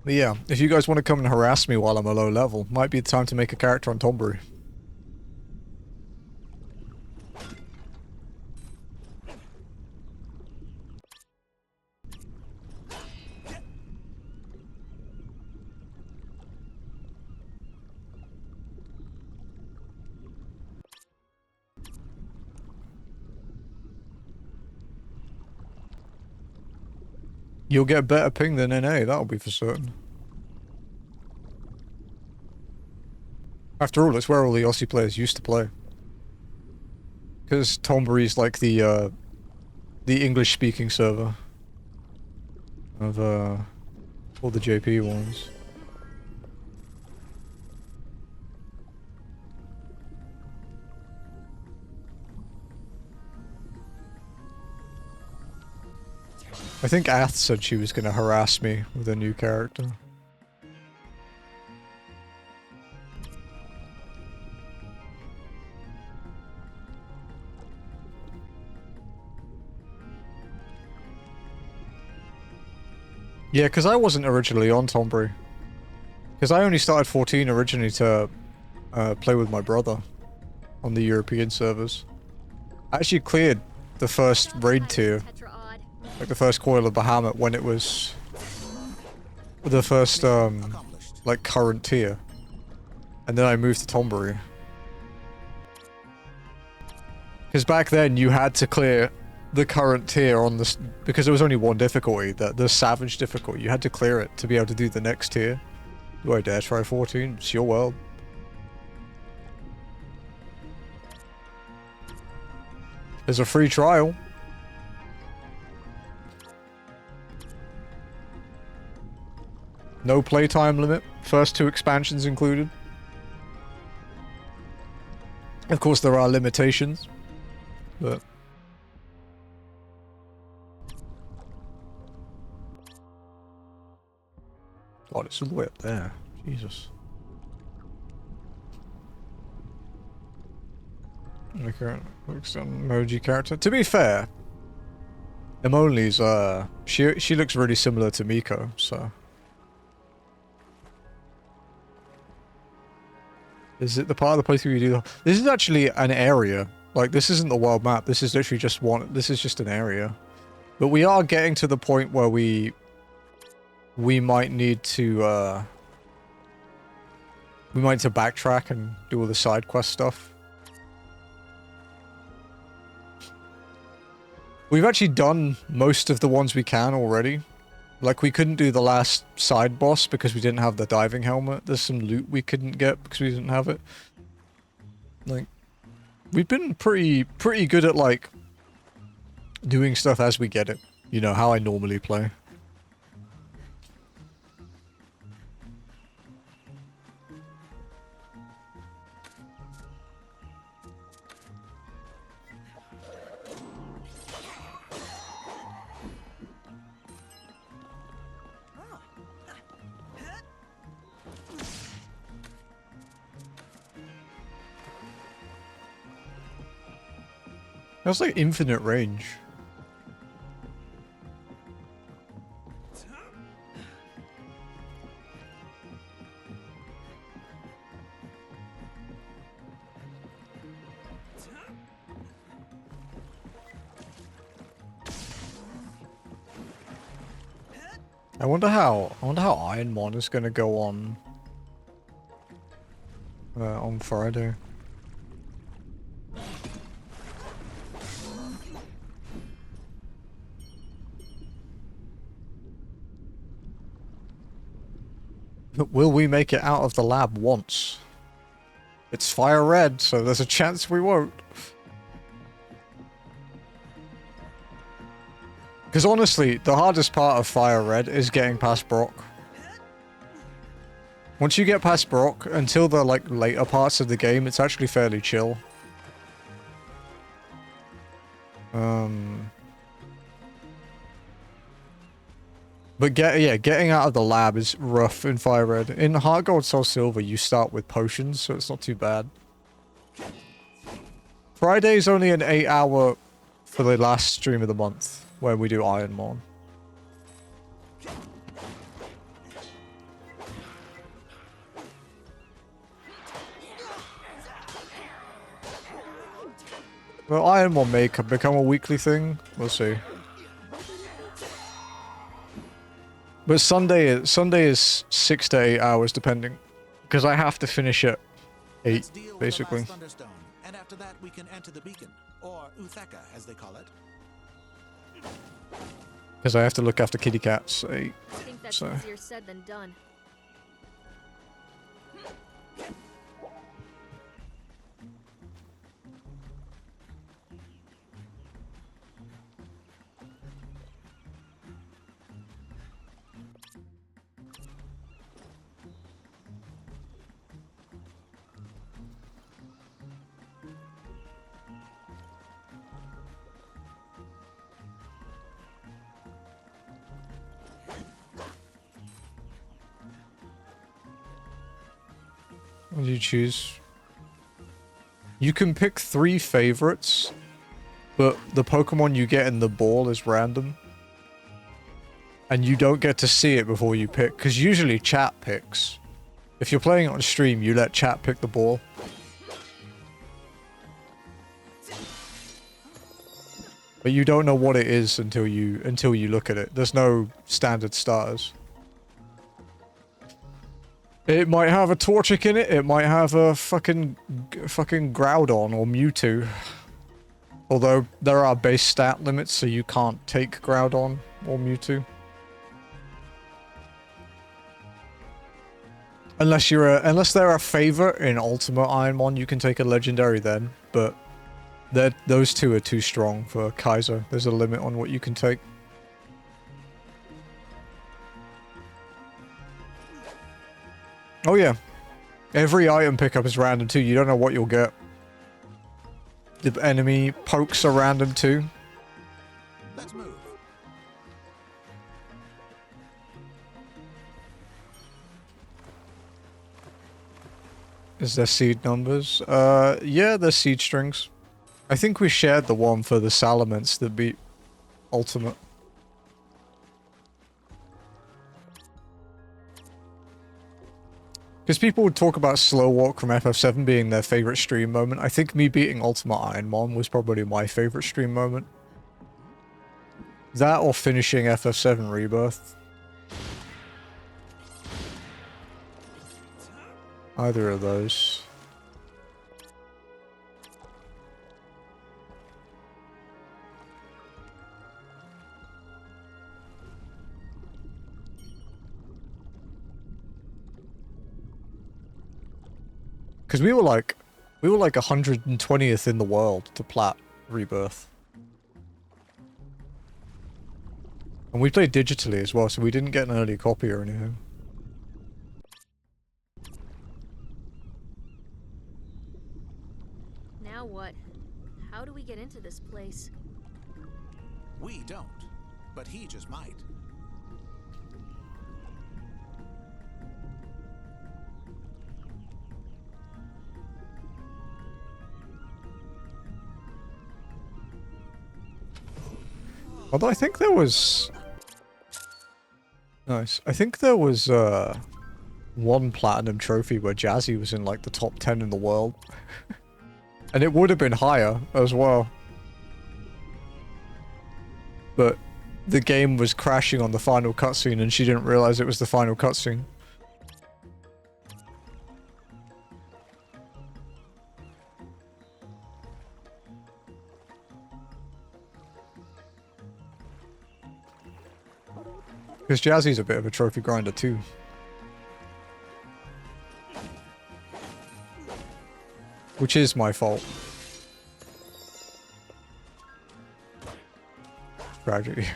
But yeah, if you guys want to come and harass me while I'm a low level, might be the time to make a character on Tombury. You'll get better ping than NA, that'll be for certain. After all, it's where all the Aussie players used to play. Because Tombury's like the English-speaking server of all the JP ones. I think Ath said she was going to harass me with a new character. Yeah, because I wasn't originally on Tombury. Because I only started 14 originally to play with my brother on the European servers. I actually cleared the first raid tier. Like the first Coil of Bahamut when it was the first like current tier, and then I moved to Tombury. Because back then you had to clear the current tier on this because there was only one difficulty, the Savage difficulty. You had to clear it to be able to do the next tier. Do I dare try 14? It's your world. There's a free trial. No playtime limit. First 2 expansions included. Of course, there are limitations, but God, it's all the way up there. Jesus. Okay, looks emoji character. To be fair, Emoli's she looks really similar to Miko, so. Is it the part of the playthrough you do? This is actually an area. Like, this isn't the world map. This is literally just one. This is just an area. But we are getting to the point where we might need to, we might need to backtrack and do all the side quest stuff. We've actually done most of the ones we can already. Like, we couldn't do the last side boss because we didn't have the diving helmet. There's some loot we couldn't get because we didn't have it. Like, we've been pretty good at, like, doing stuff as we get it. You know, how I normally play. That's like infinite range. I wonder how Ironmon is gonna go on Friday. Will we make it out of the lab once? It's fire red, so there's a chance we won't. Because honestly, the hardest part of fire red is getting past Brock. Once you get past Brock, until the like later parts of the game, it's actually fairly chill. But getting out of the lab is rough in Fire Red. In Heart Gold Soul Silver, you start with potions, so it's not too bad. Friday's only an 8-hour for the last stream of the month, where we do Ironmon. Well, Ironmon may become a weekly thing. We'll see. But Sunday is 6 to 8 hours, depending, because I have to finish at 8, basically. And after that, we can enter the beacon, or Utheka, as they call it. Because I have to look after kitty cats at 8. I think that's So. easier said than done. What do you choose? You can pick 3 favorites, but the Pokemon you get in the ball is random. And you don't get to see it before you pick, because usually chat picks. If you're playing it on stream, you let chat pick the ball. But you don't know what it is until you look at it. There's no standard starters. It might have a Torchic in it. It might have a fucking Groudon or Mewtwo. Although there are base stat limits, so you can't take Groudon or Mewtwo. Unless they're a favorite in Ultimate Ironmon, you can take a legendary then. But those two are too strong for Kaiser. There's a limit on what you can take. Oh yeah. Every item pickup is random too. You don't know what you'll get. The enemy pokes are random too. Let's move. Is there seed numbers? Yeah, there's seed strings. I think we shared the one for the Salamence that beat Ultimate. Because people would talk about slow walk from FF7 being their favorite stream moment. I think me beating Ultimate Ironmon was probably my favorite stream moment. That or finishing FF7 Rebirth. Either of those. Because we were like 120th in the world to plat Rebirth. And we played digitally as well, so we didn't get an early copy or anything. Now what? How do we get into this place? We don't, but he just might. Although I think there was... Nice. I think there was, one platinum trophy where Jazzy was in, like, the top 10 in the world. And it would have been higher as well. But the game was crashing on the final cutscene and she didn't realize it was the final cutscene. Because Jazzy's a bit of a trophy grinder too. Which is my fault. Tragedy.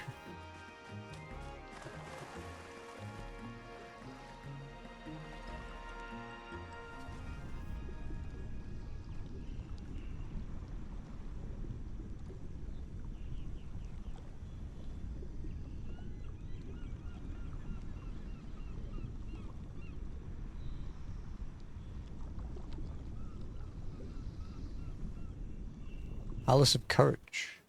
Palace of Courage.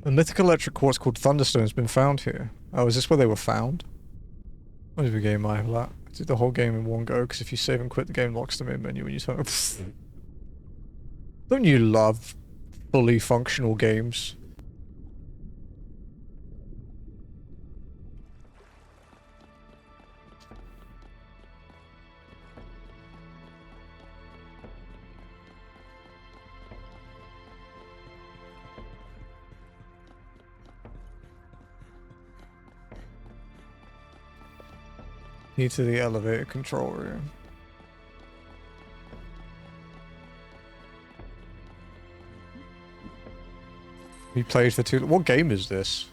A mythical electric quartz called Thunderstone has been found here. Oh, is this where they were found? What is the game I have that? I did the whole game in one go, because if you save and quit, the game locks the main menu when you turn. Don't you love fully functional games? Need to the elevator control room. We played for too. What game is this?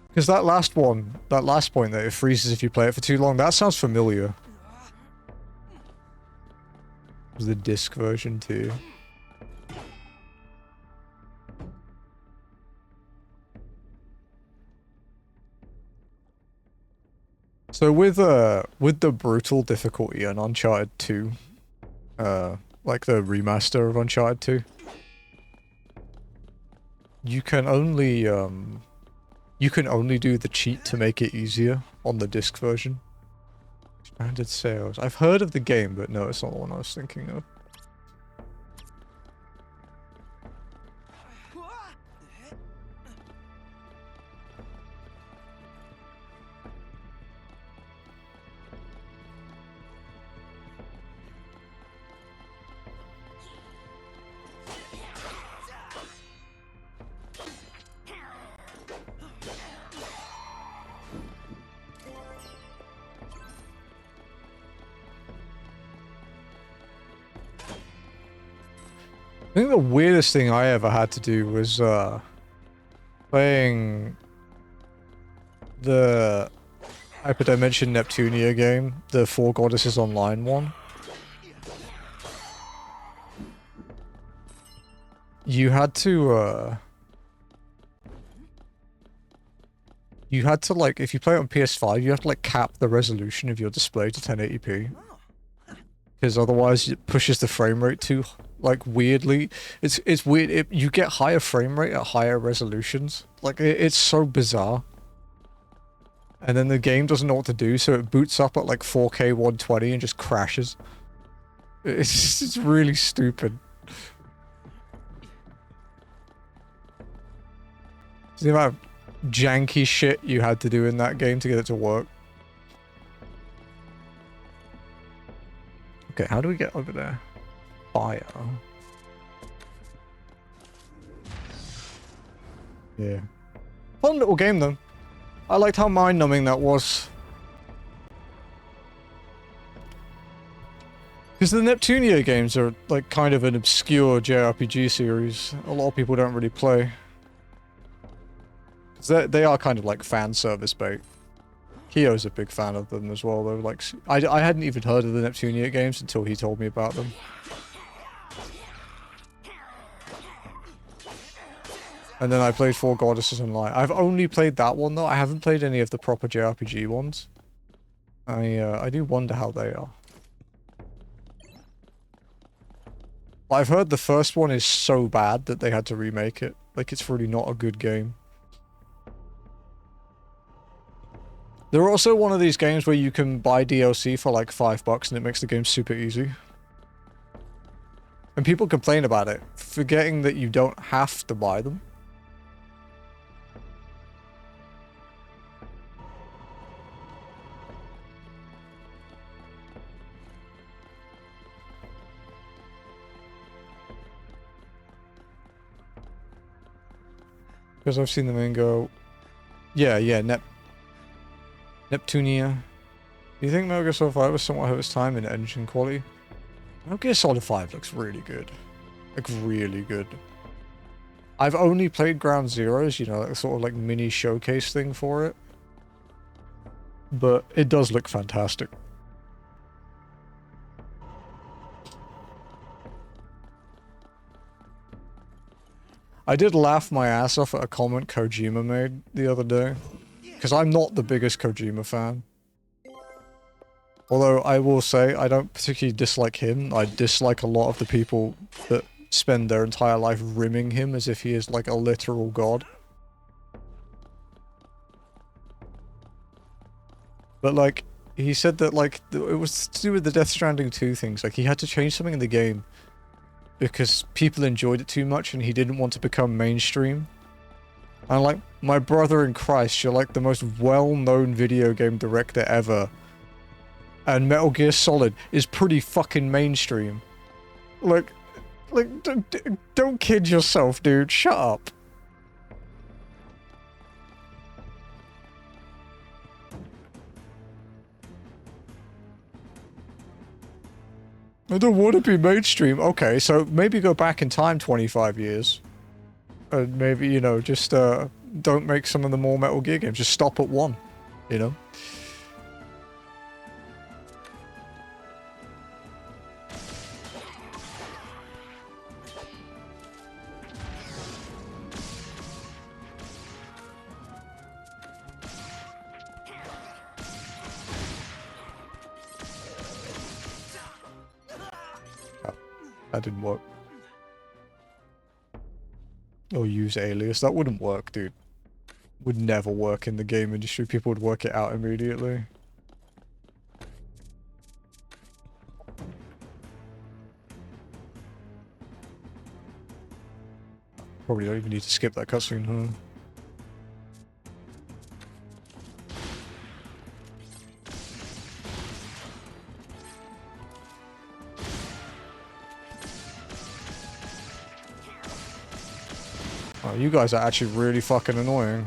Because that last one, that last point that it freezes if you play it for too long, that sounds familiar. It was the disc version too. So with the brutal difficulty on Uncharted 2, like the remaster of Uncharted 2, you can only do the cheat to make it easier on the disc version. Expanded sales. I've heard of the game, but no, it's not the one I was thinking of. I think the weirdest thing I ever had to do was playing the Hyperdimension Neptunia game, the Four Goddesses Online one. You had to like, if you play it on PS5, you have to like cap the resolution of your display to 1080p. Because otherwise it pushes the frame rate too like weirdly. It's weird. You get higher frame rate at higher resolutions. Like it's so bizarre. And then the game doesn't know what to do, so it boots up at like 4K 120 and just crashes. It's really stupid. The amount of janky shit you had to do in that game to get it to work. Okay, how do we get over there? Fire. Yeah. Fun little game though. I liked how mind-numbing that was. Because the Neptunia games are like kind of an obscure JRPG series. A lot of people don't really play. They are kind of like fan service bait. Kyo's a big fan of them as well though. Like I hadn't even heard of the Neptunia games until he told me about them. And then I played Four Goddesses Online. I've only played that one though. I haven't played any of the proper JRPG ones. I do wonder how they are. I've heard the first one is so bad that they had to remake it. Like it's really not a good game. They're also one of these games where you can buy DLC for like $5 and it makes the game super easy. And people complain about it, forgetting that you don't have to buy them. Because I've seen them and go, yeah, Neptunia. Do you think Metal Gear Solid 5 was somewhat ahead of its time in engine quality? Metal Gear Solid 5 looks really good. Like, really good. I've only played Ground Zeroes, you know, like, sort of like mini showcase thing for it. But it does look fantastic. I did laugh my ass off at a comment Kojima made the other day. Because I'm not the biggest Kojima fan. Although I will say, I don't particularly dislike him. I dislike a lot of the people that spend their entire life rimming him as if he is like a literal god. But like, he said that like, it was to do with the Death Stranding 2 things. Like, he had to change something in the game because people enjoyed it too much and he didn't want to become mainstream. And like, my brother in Christ, you're like the most well-known video game director ever. And Metal Gear Solid is pretty fucking mainstream. Like don't kid yourself, dude. Shut up. I don't want to be mainstream. Okay, so maybe go back in time 25 years. And maybe, you know, just don't make some of the more Metal Gear games. Just stop at 1, you know? That didn't work. Or use alias. That wouldn't work, dude. Would never work in the game industry. People would work it out immediately. Probably don't even need to skip that cutscene, huh? Oh, you guys are actually really fucking annoying.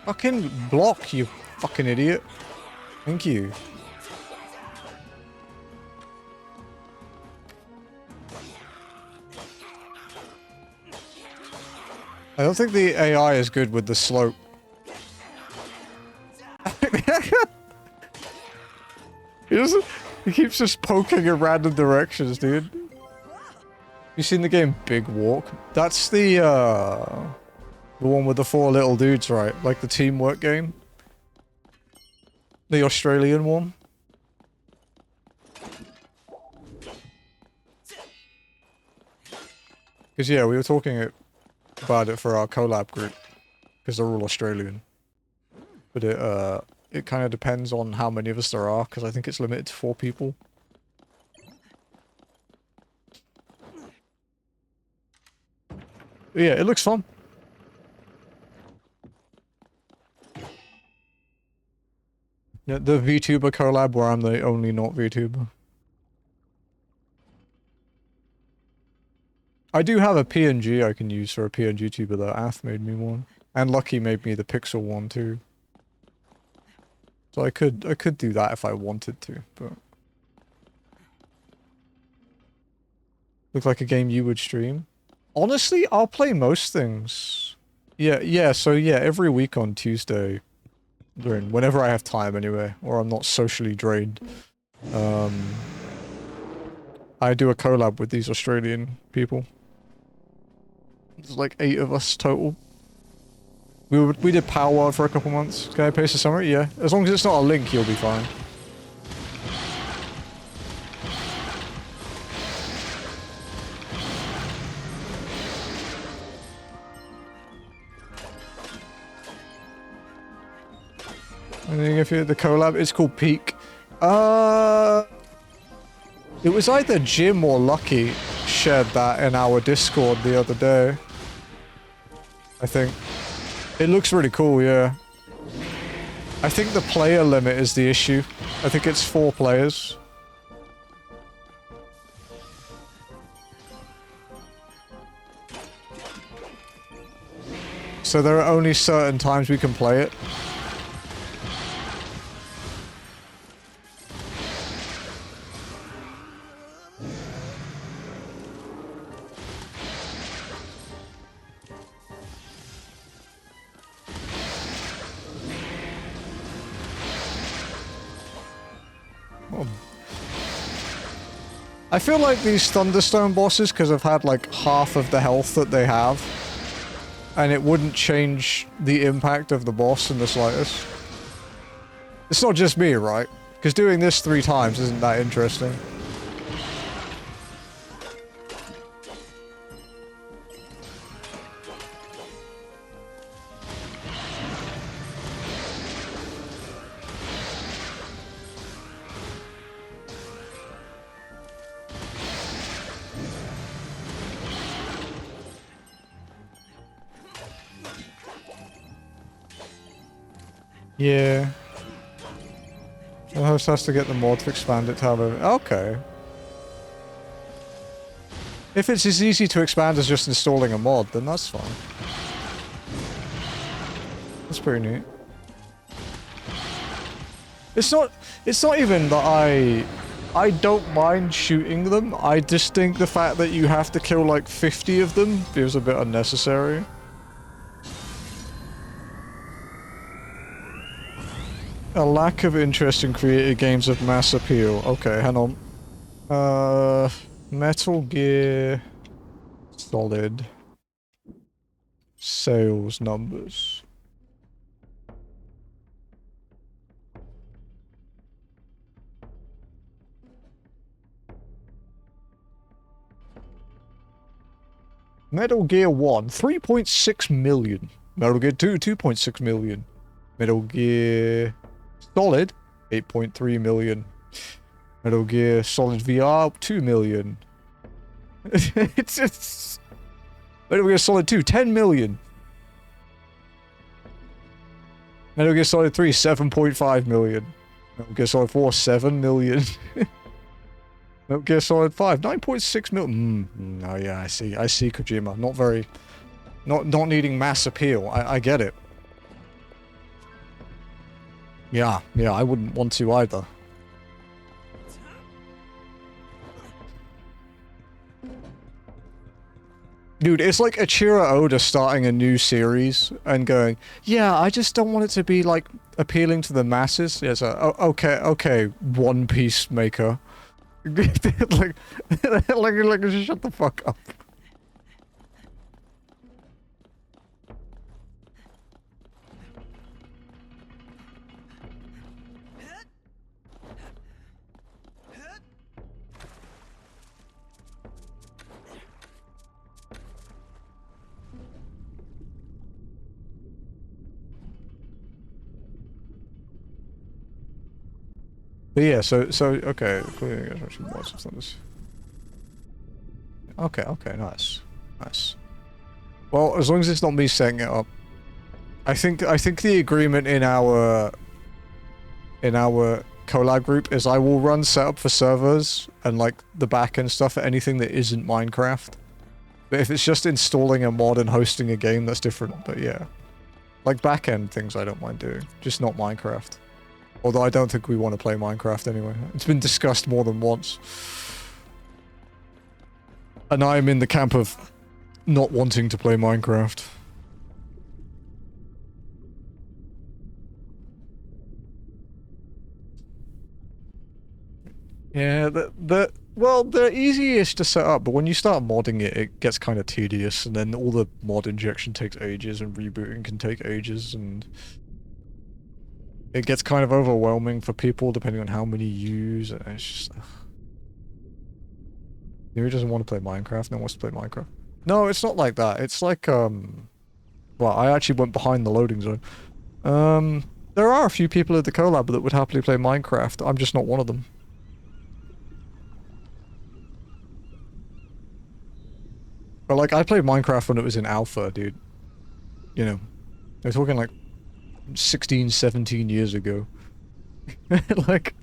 Fucking block, you fucking idiot. Thank you. I don't think the AI is good with the slope. He keeps just poking in random directions, dude. You seen the game Big Walk? That's the one with the 4 little dudes, right? Like the teamwork game. The Australian one. Because yeah, we were talking about it for our collab group. Because they're all Australian. But it kind of depends on how many of us there are, because I think it's limited to 4 people. But yeah, it looks fun. Yeah, the VTuber collab where I'm the only not VTuber. I do have a PNG I can use for a PNG tuber though. Ath made me one. And Lucky made me the Pixel one too. So I could do that if I wanted to, but... Look like a game you would stream? Honestly, I'll play most things. Yeah, so yeah, every week on Tuesday, whenever I have time anyway, or I'm not socially drained, I do a collab with these Australian people. There's like 8 of us total. We did Power World for a couple months. Can I paste a summary? Yeah. As long as it's not a link, you'll be fine. I think if you're the collab, it's called Peak. It was either Jim or Lucky shared that in our Discord the other day. I think. It looks really cool, yeah. I think the player limit is the issue. I think it's 4 players. So there are only certain times we can play it. I feel like these Thunderstone bosses, because I've had like half of the health that they have, and it wouldn't change the impact of the boss in the slightest. It's not just me, right? Because doing this 3 times isn't that interesting. Yeah. The host has to get the mod to expand it to have a... Okay. If it's as easy to expand as just installing a mod, then that's fine. That's pretty neat. It's not even that I don't mind shooting them. I just think the fact that you have to kill like 50 of them feels a bit unnecessary. A lack of interest in creative games of mass appeal. Okay, hang on. Metal Gear Solid sales numbers. Metal Gear 1, 3.6 million. Metal Gear 2, 2.6 million. Metal Gear Solid, 8.3 million. Metal Gear Solid VR, 2 million. it's Metal Gear Solid 2, 10 million. Metal Gear Solid 3, 7.5 million. Metal Gear Solid 4, 7 million. Metal Gear Solid 5, 9.6 million. Oh yeah, I see Kojima. Not needing mass appeal. I get it. Yeah, I wouldn't want to either. Dude, it's like Achira Oda starting a new series and going, yeah, I just don't want it to be, like, appealing to the masses. Yeah, so, okay, One Piece maker. like, shut the fuck up. But yeah, okay, clearly actually was it's not this. Okay, nice. Well, as long as it's not me setting it up. I think the agreement in our collab group is I will run setup for servers and like the backend stuff for anything that isn't Minecraft. But if it's just installing a mod and hosting a game, that's different, but yeah. Like backend things I don't mind doing, just not Minecraft. Although I don't think we want to play Minecraft anyway. It's been discussed more than once. And I'm in the camp of not wanting to play Minecraft. Yeah, well, they're easiest to set up, but when you start modding it, it gets kind of tedious, and then all the mod injection takes ages, and rebooting can take ages, and it gets kind of overwhelming for people depending on how many you use, and it's just... Who doesn't want to play Minecraft? No one wants to play Minecraft. No, it's not like that. It's like, well, I actually went behind the loading zone. There are a few people at the collab that would happily play Minecraft. I'm just not one of them. But, like, I played Minecraft when it was in alpha, dude. You know, we're talking, like, 16, 17 years ago. Like,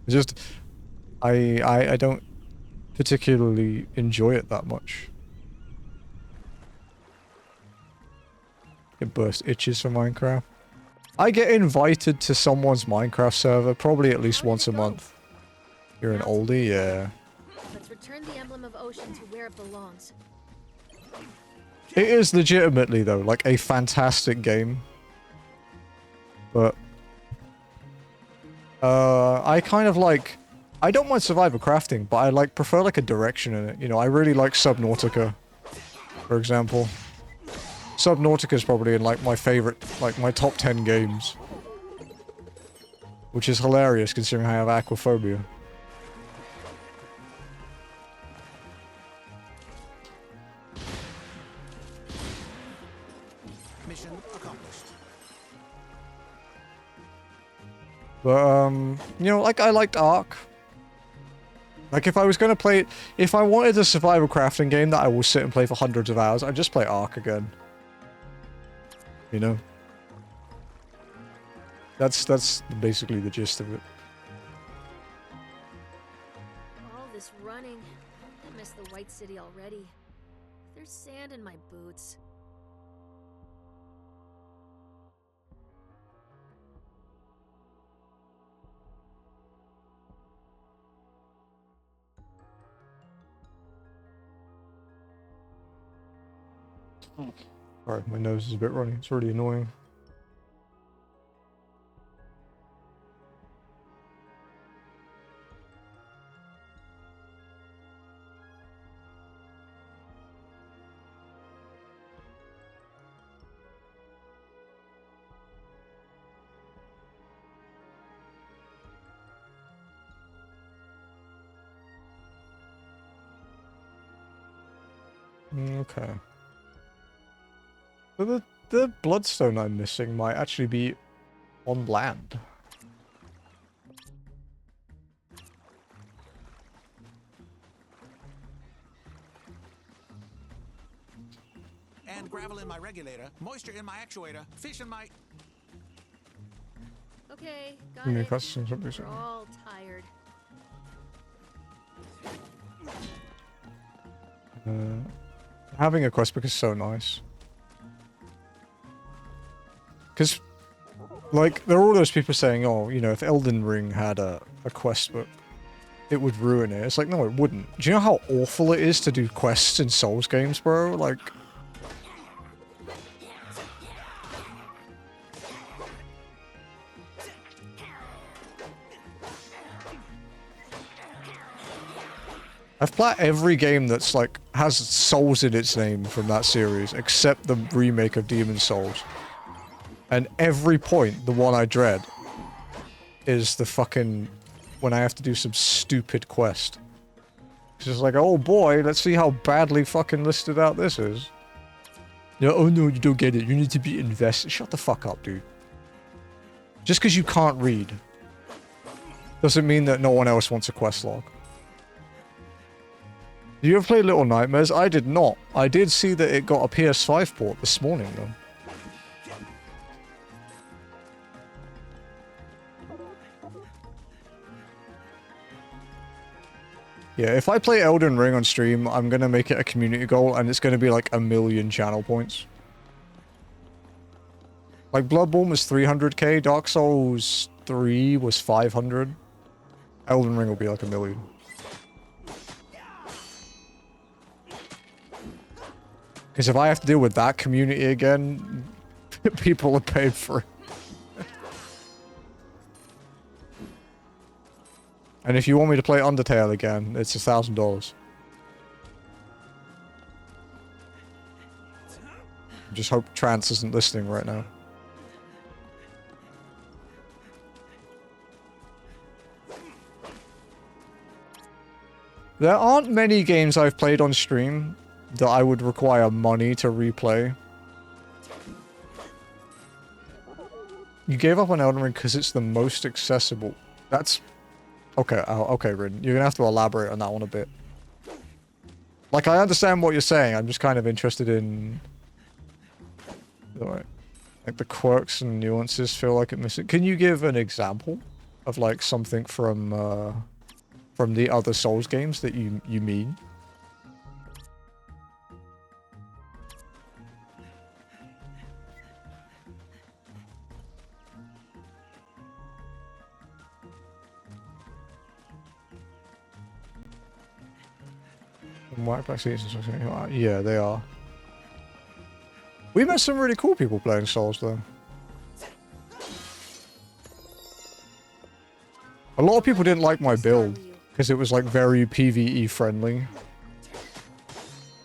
just... I don't particularly enjoy it that much. It burst itches for Minecraft. I get invited to someone's Minecraft server probably at least once a month. You're an oldie, yeah. Let's return the emblem of ocean to where it belongs. It is legitimately, though, like a fantastic game. But... I kind of like... I don't mind survival crafting, but I like prefer like a direction in it. You know, I really like Subnautica, for example. Subnautica is probably in like my favorite, like my top 10 games. Which is hilarious considering I have aquaphobia. Mission accomplished. But, you know, like I liked Ark. Like if I was going to play, if I wanted a survival crafting game that I will sit and play for hundreds of hours, I'd just play Ark again. You know? That's basically the gist of it. All this running. I miss the White City already. There's sand in my boots. Sorry, my nose is a bit runny. It's really annoying. Okay. So the bloodstone I'm missing might actually be on land. And gravel in my regulator, moisture in my actuator, fish in my... Okay, got Give me a it. cutscene, something. We're all tired. Having a quest book is so nice. Because, Like, there are all those people saying, oh, you know, if Elden Ring had a quest book, it would ruin it. It's like, no, it wouldn't. Do you know how awful it is to do quests in Souls games, bro? Like... I've played every game that's like, has Souls in its name from that series, except the remake of Demon's Souls. And every point, the one I dread, is the fucking... when I have to do some stupid quest. It's just like, oh boy, let's see how badly fucking listed out this is. No, oh no, you don't get it. You need to be invested. Shut the fuck up, dude. Just because you can't read doesn't mean that no one else wants a quest log. Did you ever play Little Nightmares? I did not. I did see that it got a PS5 port this morning, though. Yeah, if I play Elden Ring on stream, I'm gonna make it a community goal, and it's gonna be like 1,000,000 channel points. Like, Bloodborne was 300k, Dark Souls 3 was 500. Elden Ring will be like 1,000,000. Because if I have to deal with that community again, people are paid for it. And if you want me to play Undertale again, it's $1,000. Just hope Trance isn't listening right now. There aren't many games I've played on stream that I would require money to replay. You gave up on Elden Ring because it's the most accessible. That's... Okay, okay, Rin. You're gonna have to elaborate on that one a bit. Like, I understand what you're saying. I'm just kind of interested in... Like, the quirks and nuances feel like it misses... Can you give an example of, like, something from the other Souls games that you mean? Yeah, they are. We met some really cool people playing Souls, though. A lot of people didn't like my build, because it was, like, very PvE friendly.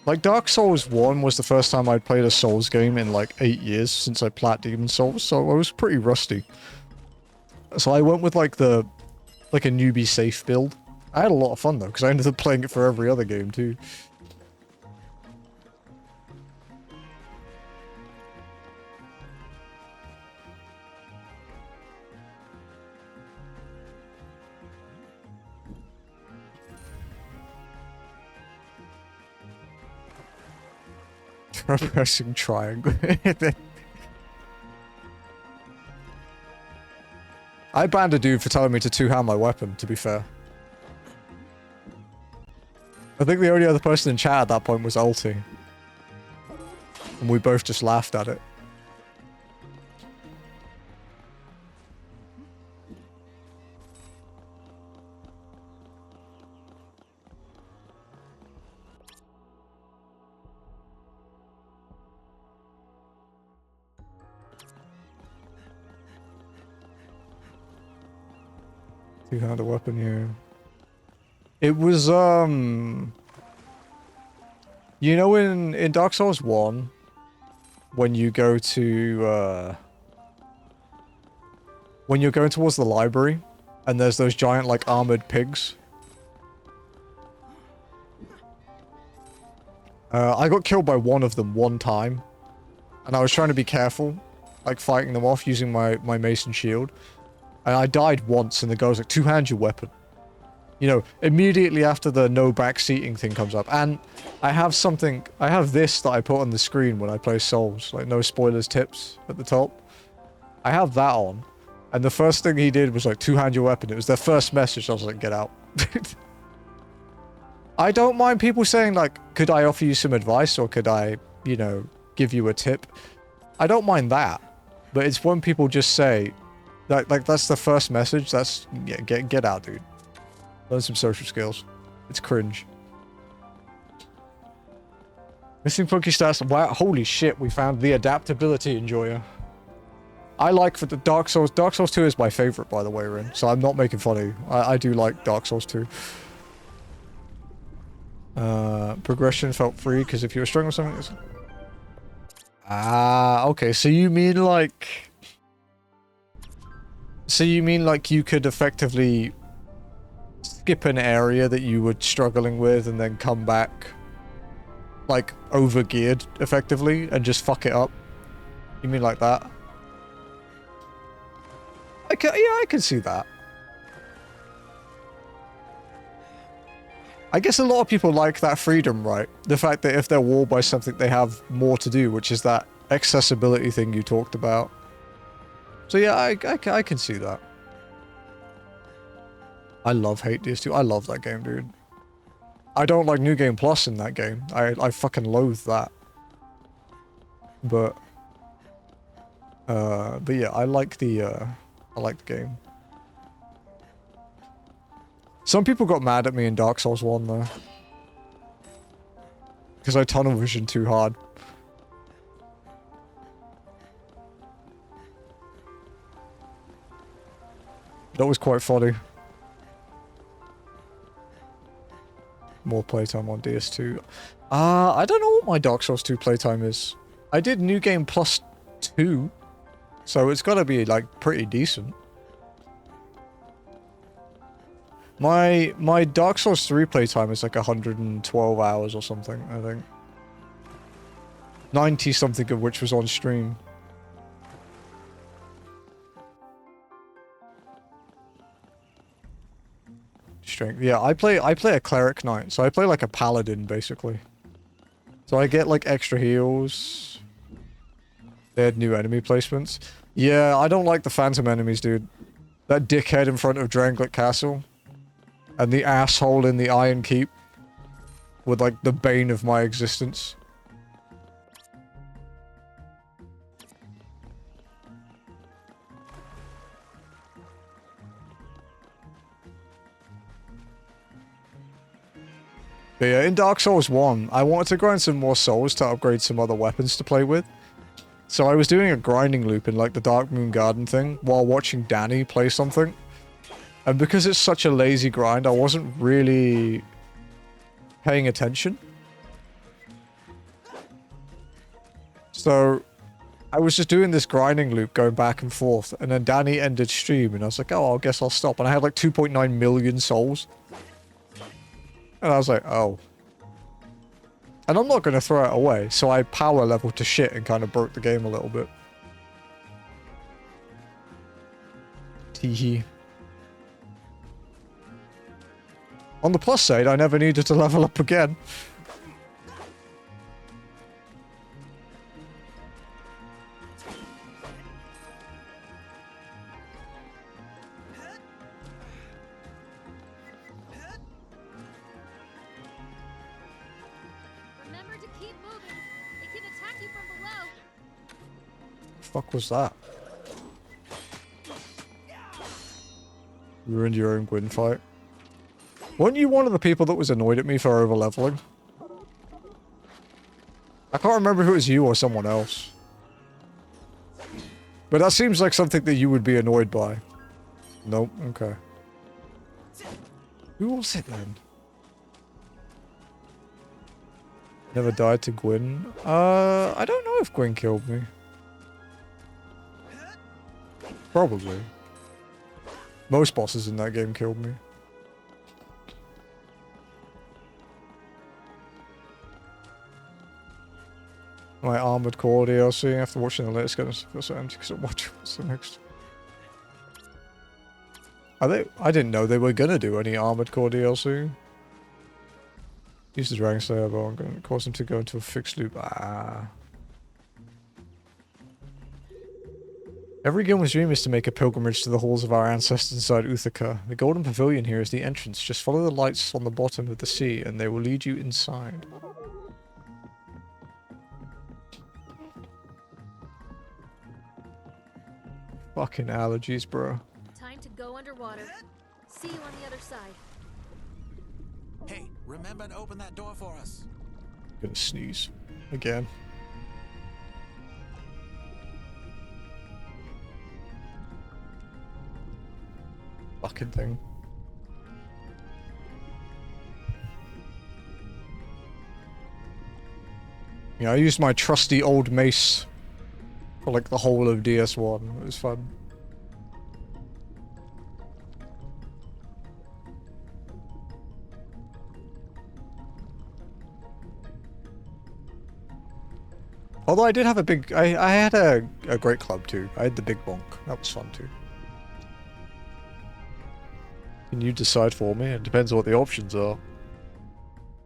Like, Dark Souls 1 was the first time I'd played a Souls game in, like, 8 years since I plat Demon's Souls, so I was pretty rusty. So I went with, like, a newbie safe build. I had a lot of fun, though, because I ended up playing it for every other game, too. Pressing triangle. I banned a dude for telling me to two-hand my weapon, to be fair. I think the only other person in chat at that point was Ulti. And we both just laughed at it. Two-handed weapon here. It was, you know in Dark Souls 1, when you go to, when you're going towards the library, and there's those giant, like, armored pigs? I got killed by one of them one time, and I was trying to be careful, like, fighting them off using my mason shield. And I died once, and the guy was like, two-hand your weapon. You know, immediately after the no backseating thing comes up. And I have something, I have this that I put on the screen when I play Souls. Like, no spoilers tips at the top. I have that on. And the first thing he did was like, two-hand your weapon. It was their first message. I was like, get out. I don't mind people saying, like, could I offer you some advice? Or could I, you know, give you a tip? I don't mind that. But it's when people just say, like that's the first message. That's yeah, get out, dude. Learn some social skills. It's cringe. Missing Punky stats. Wow, holy shit! We found the adaptability enjoyer. I like for the Dark Souls. Dark Souls 2 is my favorite, by the way, Rin. So I'm not making fun of you. I do like Dark Souls 2. Progression felt free because if you were struggling with something. Ah, okay. So you mean like. So you mean like you could effectively skip an area that you were struggling with and then come back, like over-geared, effectively, and just fuck it up? You mean like that? Yeah, I can see that. I guess a lot of people like that freedom, right? The fact that if they're walled by something, they have more to do, which is that accessibility thing you talked about. So yeah, I can see that. I love Hate DS2. I love that game, dude. I don't like New Game Plus in that game. I fucking loathe that. But yeah, I like the game. Some people got mad at me in Dark Souls 1 though. Because I tunnel vision too hard. That was quite funny. More playtime on DS2. I don't know what my Dark Souls 2 playtime is. I did New Game Plus 2. So it's gotta be, like, pretty decent. My Dark Souls 3 playtime is like 112 hours or something, I think. 90 something of which was on stream. Strength. Yeah, I play a cleric knight, so I play like a paladin basically. So I get like extra heals. They had new enemy placements. Yeah, I don't like the phantom enemies, dude. That dickhead in front of Dranglet Castle. And the asshole in the Iron Keep. Were like the bane of my existence. But yeah, in Dark Souls 1, I wanted to grind some more souls to upgrade some other weapons to play with. So I was doing a grinding loop in like the Dark Moon Garden thing while watching Danny play something. And because it's such a lazy grind, I wasn't really paying attention. So I was just doing this grinding loop going back and forth, and then Danny ended stream and I was like, oh, I guess I'll stop. And I had like 2.9 million souls. And I was like, oh. And I'm not going to throw it away, so I power leveled to shit and kind of broke the game a little bit. Teehee. On the plus side, I never needed to level up again. Remember to keep moving. They can attack you from below. The fuck was that? Ruined your own Gwyn fight. Weren't you one of the people that was annoyed at me for over-leveling? I can't remember if it was you or someone else. But that seems like something that you would be annoyed by. Nope, okay. Who was it then? Never died to Gwyn. I don't know if Gwyn killed me. Probably. Most bosses in that game killed me. My Armored Core DLC after watching the latest guns feel so empty because I'm watching what's the next. Are they? I didn't know they were gonna do any Armored Core DLC. Use the Dragon Slayer, but I'm gonna cause them to go into a fixed loop. Ah. Every Gilman's dream is to make a pilgrimage to the halls of our ancestors inside Uthaka. The golden pavilion here is the entrance. Just follow the lights on the bottom of the sea and they will lead you inside. Fucking allergies, bro. Time to go underwater. See you on the other side. Hey, remember to open that door for us. Gonna sneeze. Again. Fucking thing. Yeah, I used my trusty old mace for like the whole of DS1. It was fun. Although I did have a big... I had a great club too. I had the big bonk. That was fun too. Can you decide for me? It depends on what the options are.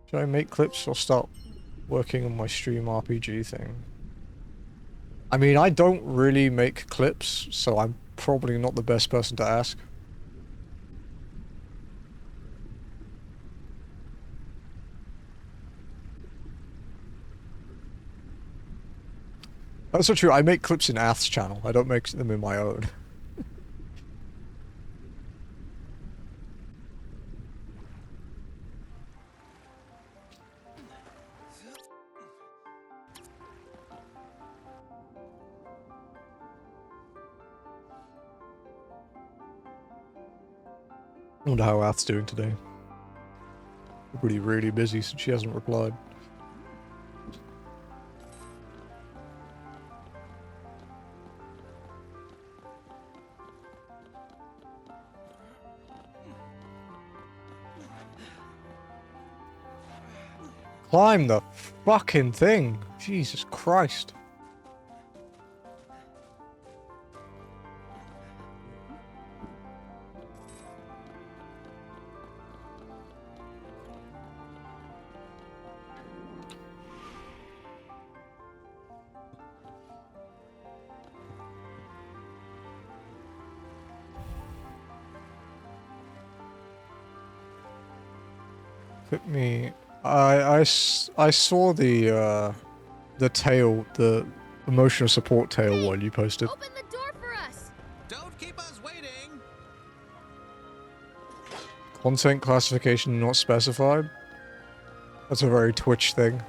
Should I make clips or start working on my stream RPG thing? I mean, I don't really make clips, so I'm probably not the best person to ask. That's not true. I make clips in Ath's channel. I don't make them in my own. I wonder how Ath's doing today. Probably really busy since she hasn't replied. Climb the fucking thing! Jesus Christ. Put me... I saw the tale, the emotional support tale one you posted. Open the door for us! Don't keep us waiting! Content classification not specified? That's a very Twitch thing.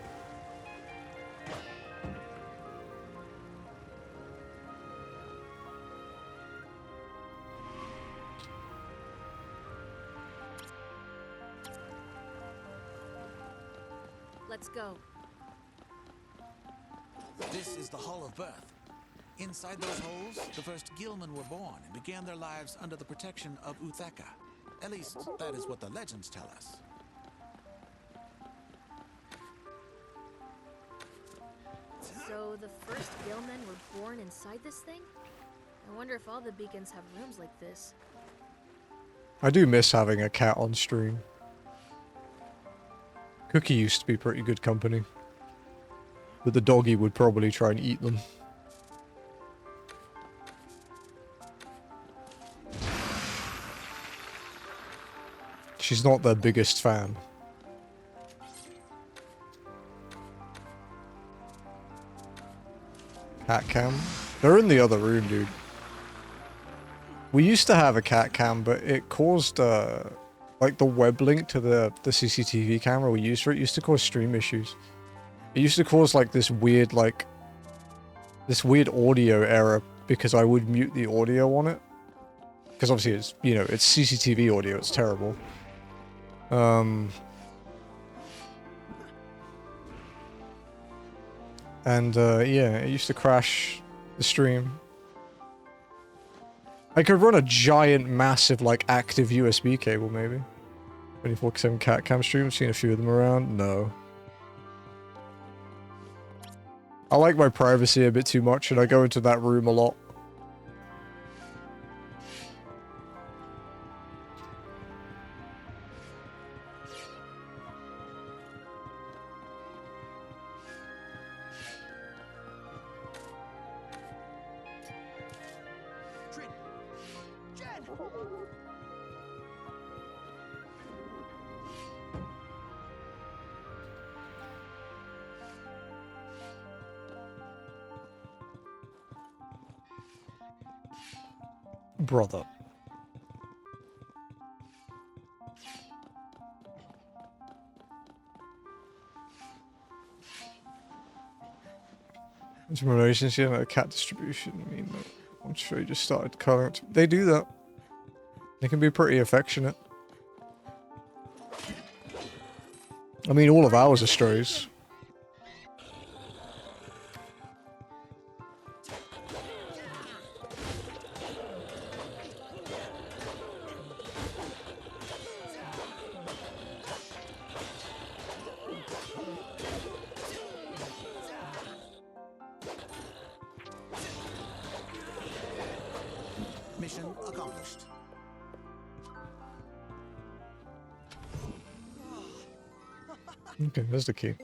Let's go. This is the Hall of Birth. Inside those holes, the first Gilman were born and began their lives under the protection of Utheka. At least, that is what the legends tell us. So the first Gilmen were born inside this thing? I wonder if all the beacons have rooms like this. I do miss having a cat on stream. Cookie used to be pretty good company. But the doggy would probably try and eat them. She's not their biggest fan. Cat cam? They're in the other room, dude. We used to have a cat cam, but it caused, like the web link to the CCTV camera we used for it used to cause stream issues. It used to cause like this weird audio error because I would mute the audio on it. Because obviously it's, you know, it's CCTV audio, it's terrible. Yeah, it used to crash the stream. I could run a giant, massive, like, active USB cable, maybe. 24/7 cat cam stream, seen a few of them around. No. I like my privacy a bit too much, and I go into that room a lot. Brother. It's a relationship and a cat distribution. I mean, I'm sure you just started calling it. They do that. They can be pretty affectionate. I mean, all of ours are strays. Mission accomplished. Okay, there's the key.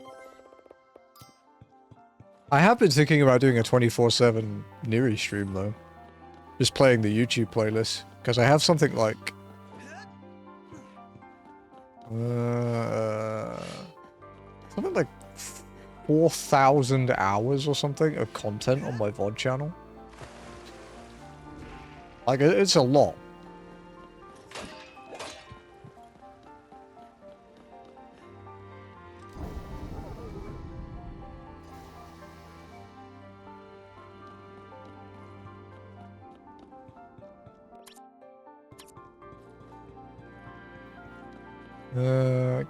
I have been thinking about doing a 24/7 Niri stream though. Just playing the YouTube playlist. Because I have something like... something like 4,000 hours or something of content on my VOD channel. Like, it's a lot.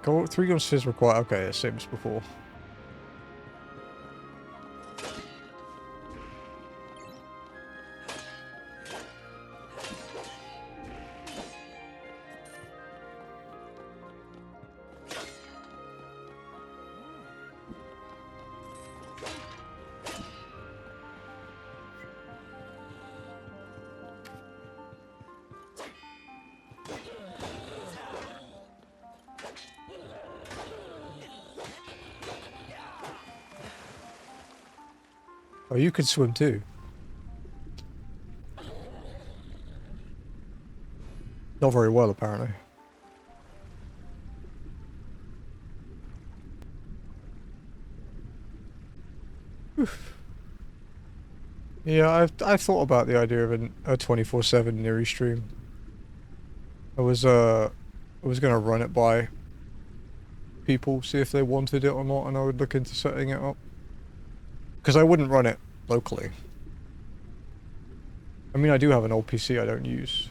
Go 3 guns fizz required. Okay, same as before. Oh, you can swim too. Not very well, apparently. Oof. Yeah, I've thought about the idea of a 24/7 Niri stream. I was gonna run it by people, see if they wanted it or not, and I would look into setting it up. Because I wouldn't run it locally. I mean, I do have an old PC I don't use.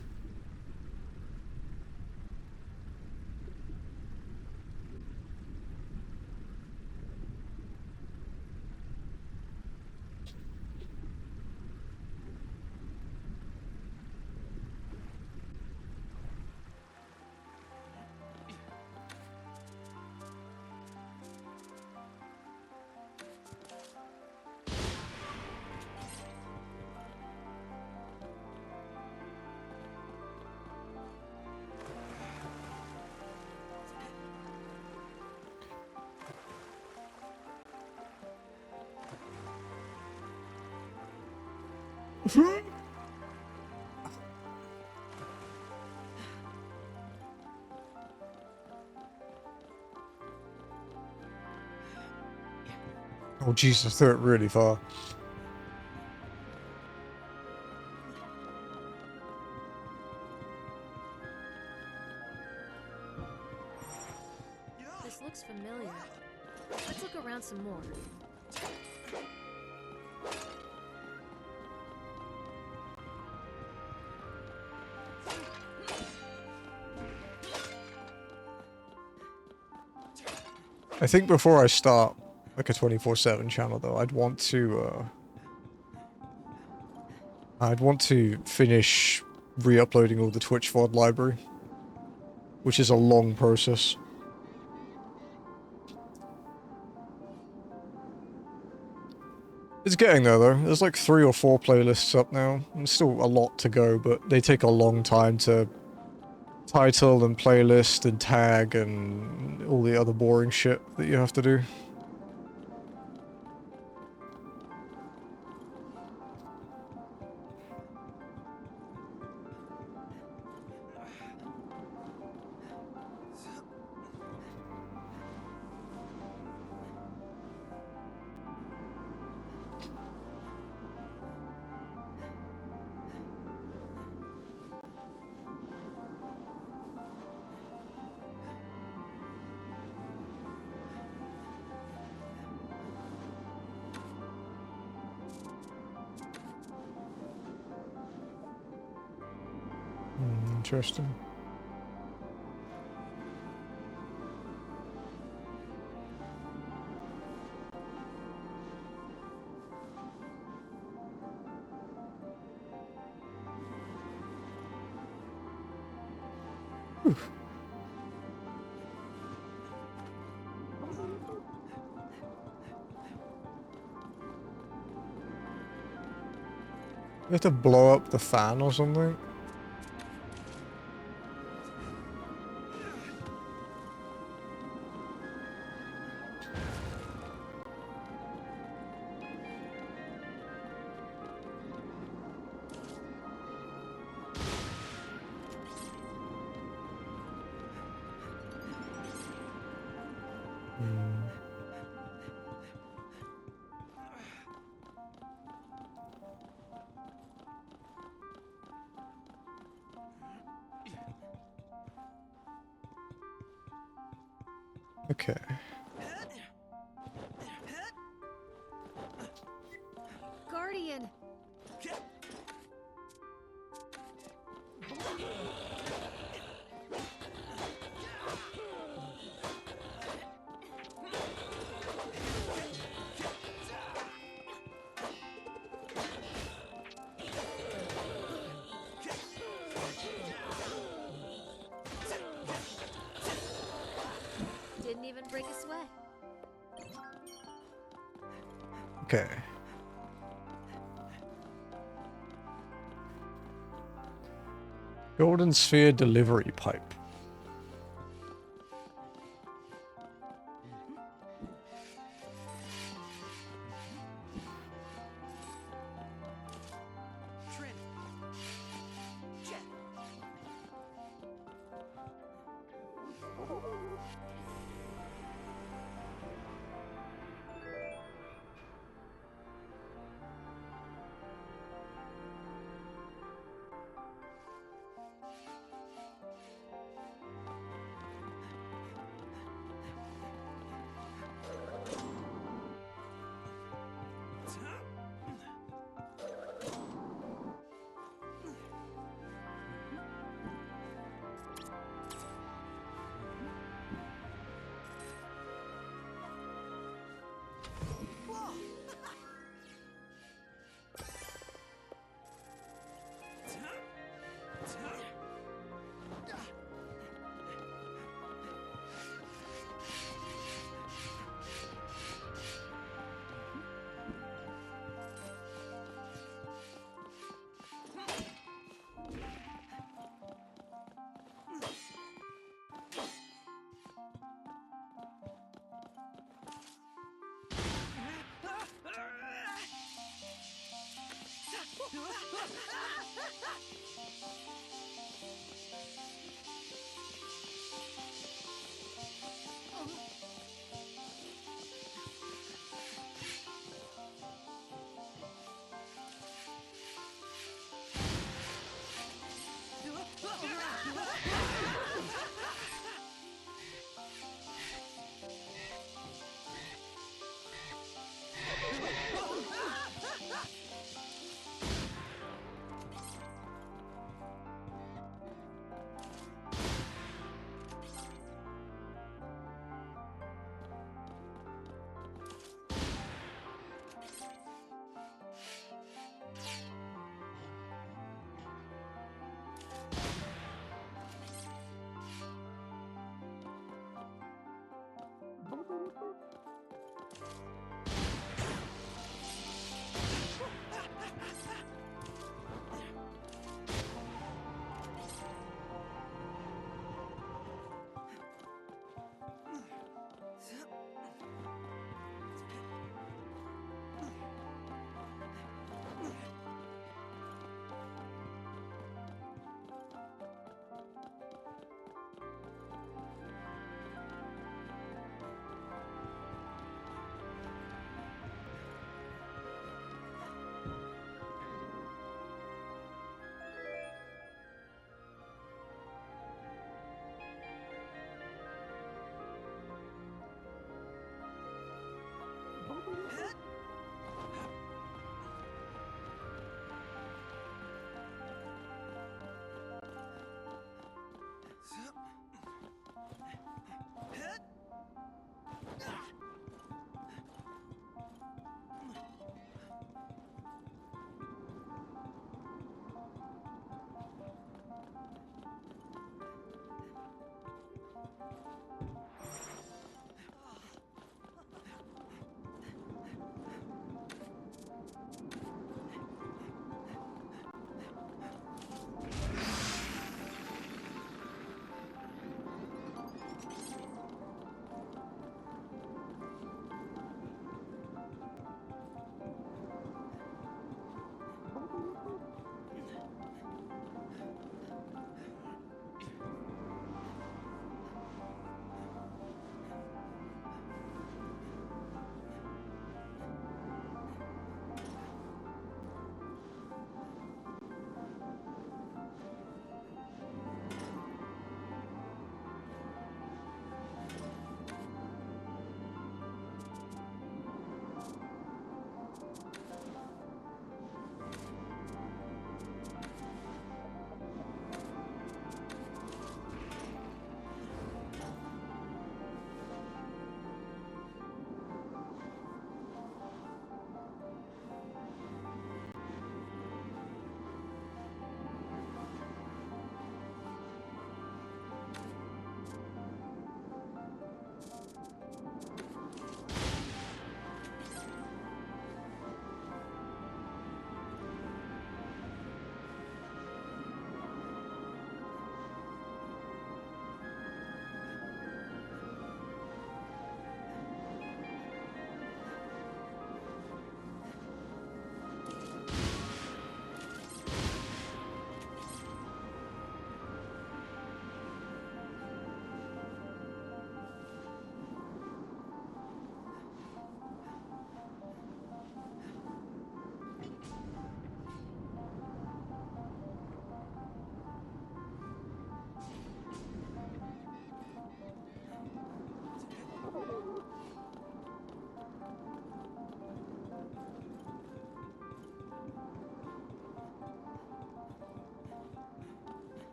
Oh Jesus, threw it really far. This looks familiar. Let's look around some more. I think before I start like a 24/7 channel though, I'd want to finish re-uploading all the Twitch VOD library, which is a long process. It's getting there though. There's like 3 or 4 playlists up now. There's still a lot to go, but they take a long time to title and playlist and tag and all the other boring shit that you have to do. Interesting. You have to blow up the fan or something? Okay. Guardian! Didn't even break a sweat. Okay. Golden Sphere delivery pipe. Trin. Jet.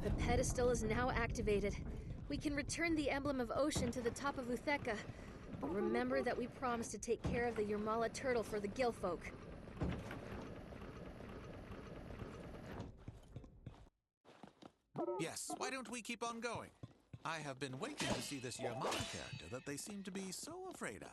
The pedestal is now activated. We can return the emblem of Ocean to the top of Utheka. But remember that we promised to take care of the Yermala turtle for the Gilfolk. Yes, why don't we keep on going? I have been waiting to see this Yermala character that they seem to be so afraid of.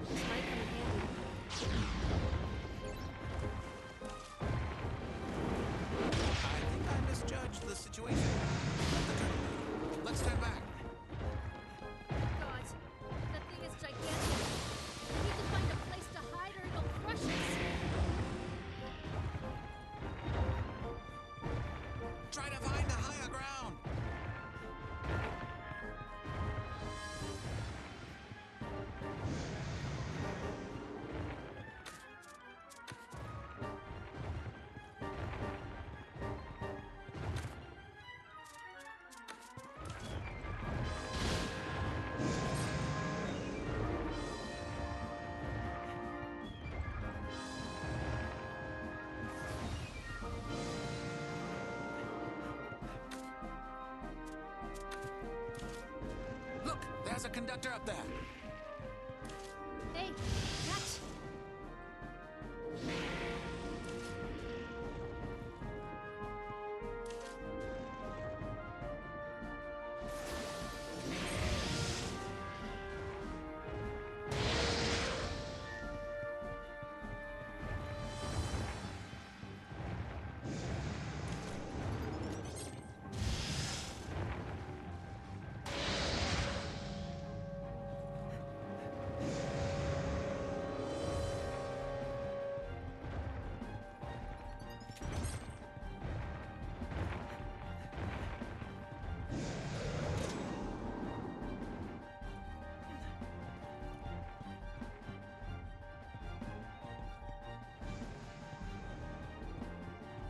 This might come in handy. I think I misjudged the situation. Let the turtle be. Let's turn back. God, that thing is gigantic. We need to find a place to hide or it'll crush us. Try to find a higher ground. Look, there's a conductor up there. Hey, catch!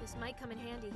This might come in handy.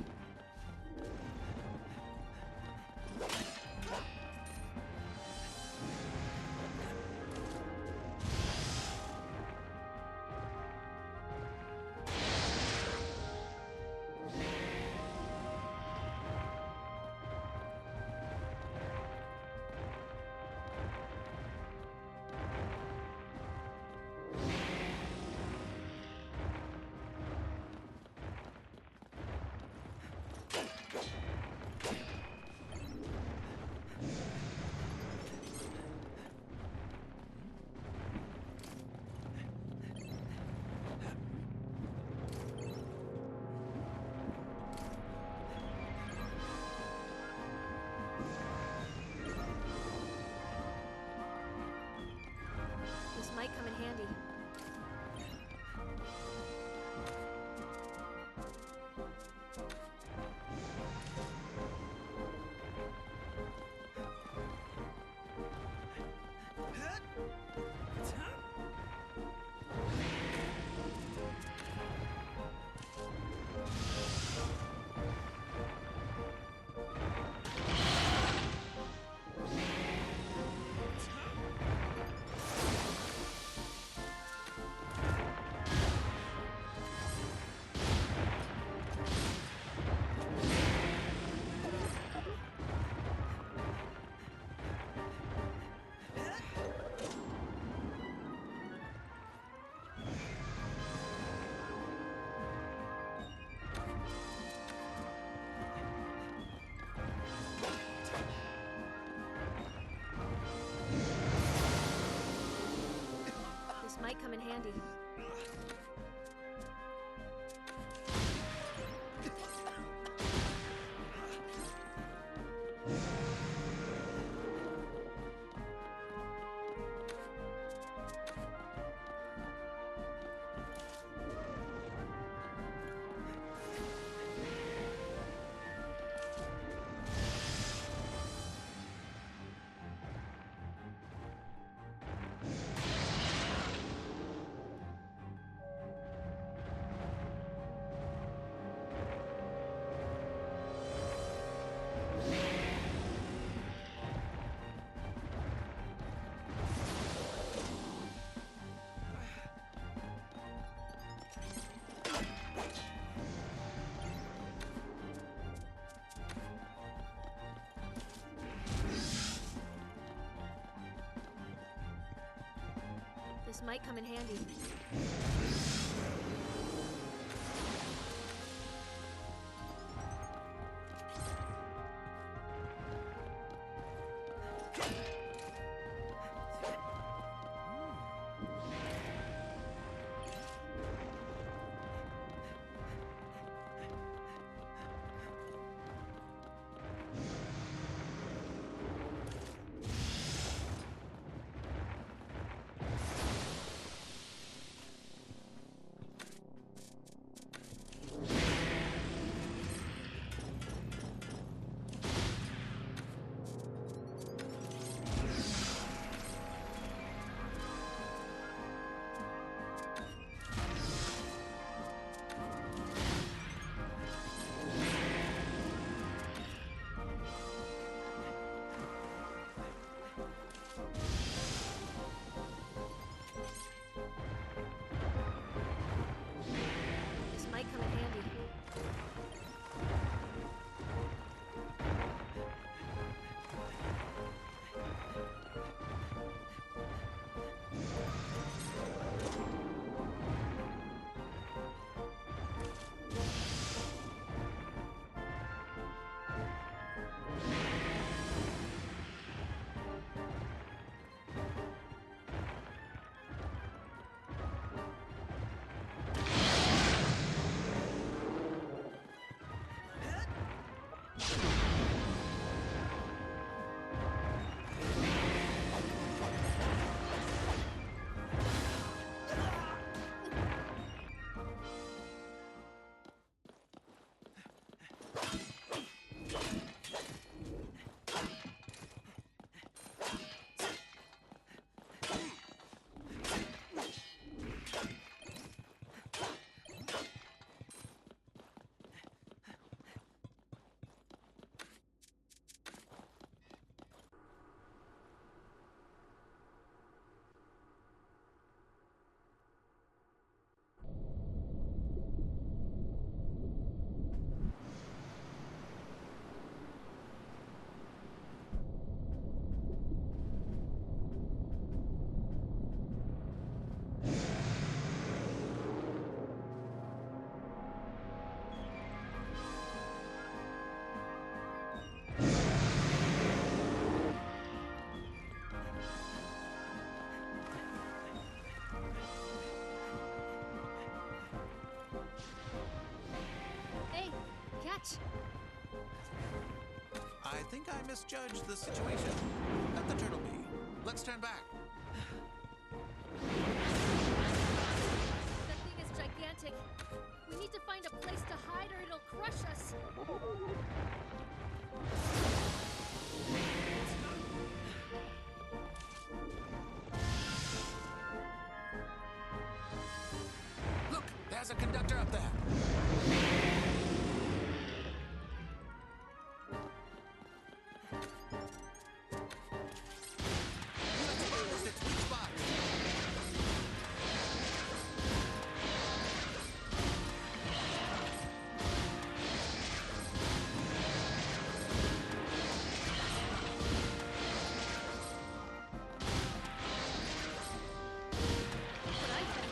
might come in handy. This might come in handy. This might come in handy. Hey, catch! I think I misjudged the situation. Let the turtle be. Let's turn back. That thing is gigantic. We need to find a place to hide or it'll crush us. Look, there's a conductor up there. You exposed its weak spot. What I found.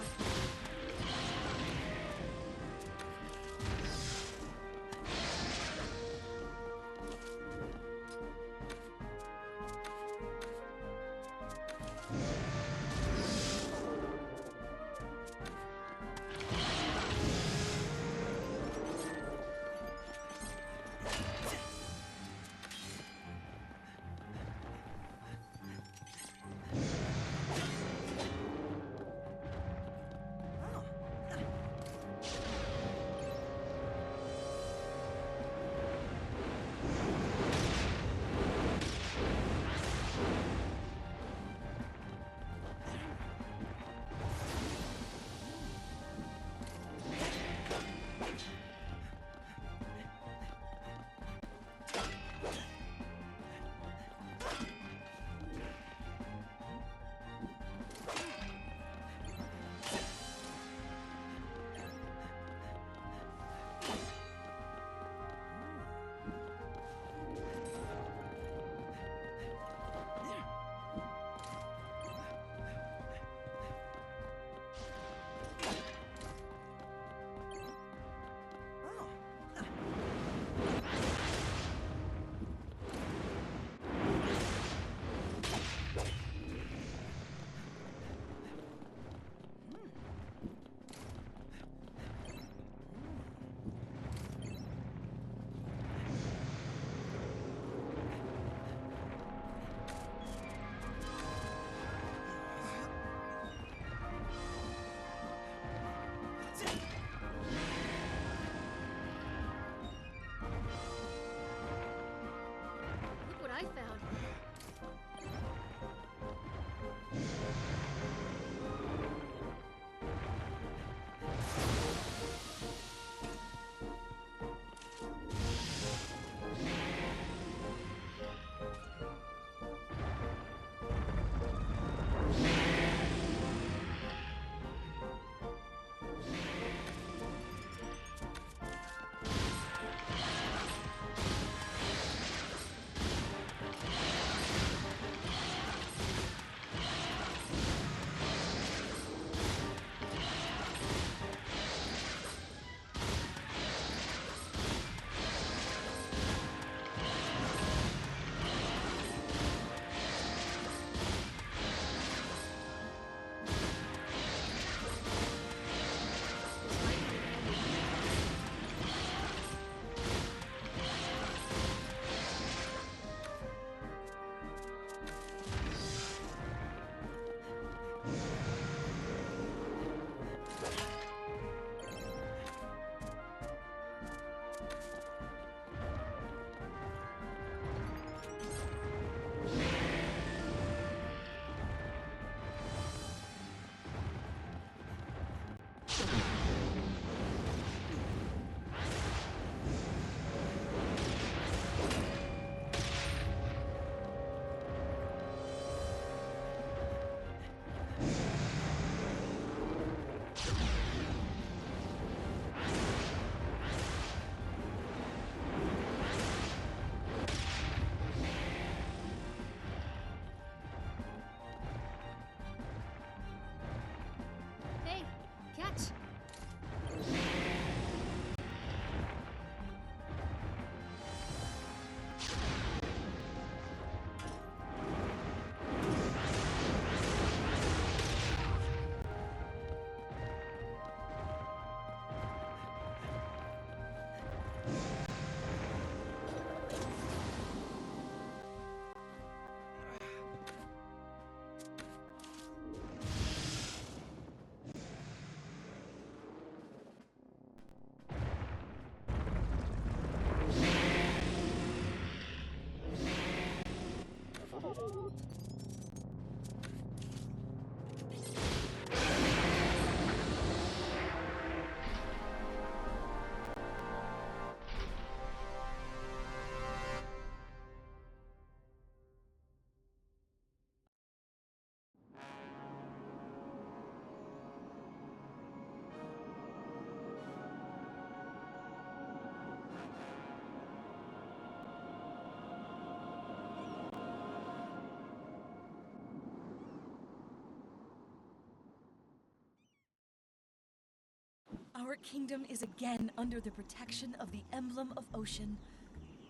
Our kingdom is again under the protection of the Emblem of Ocean.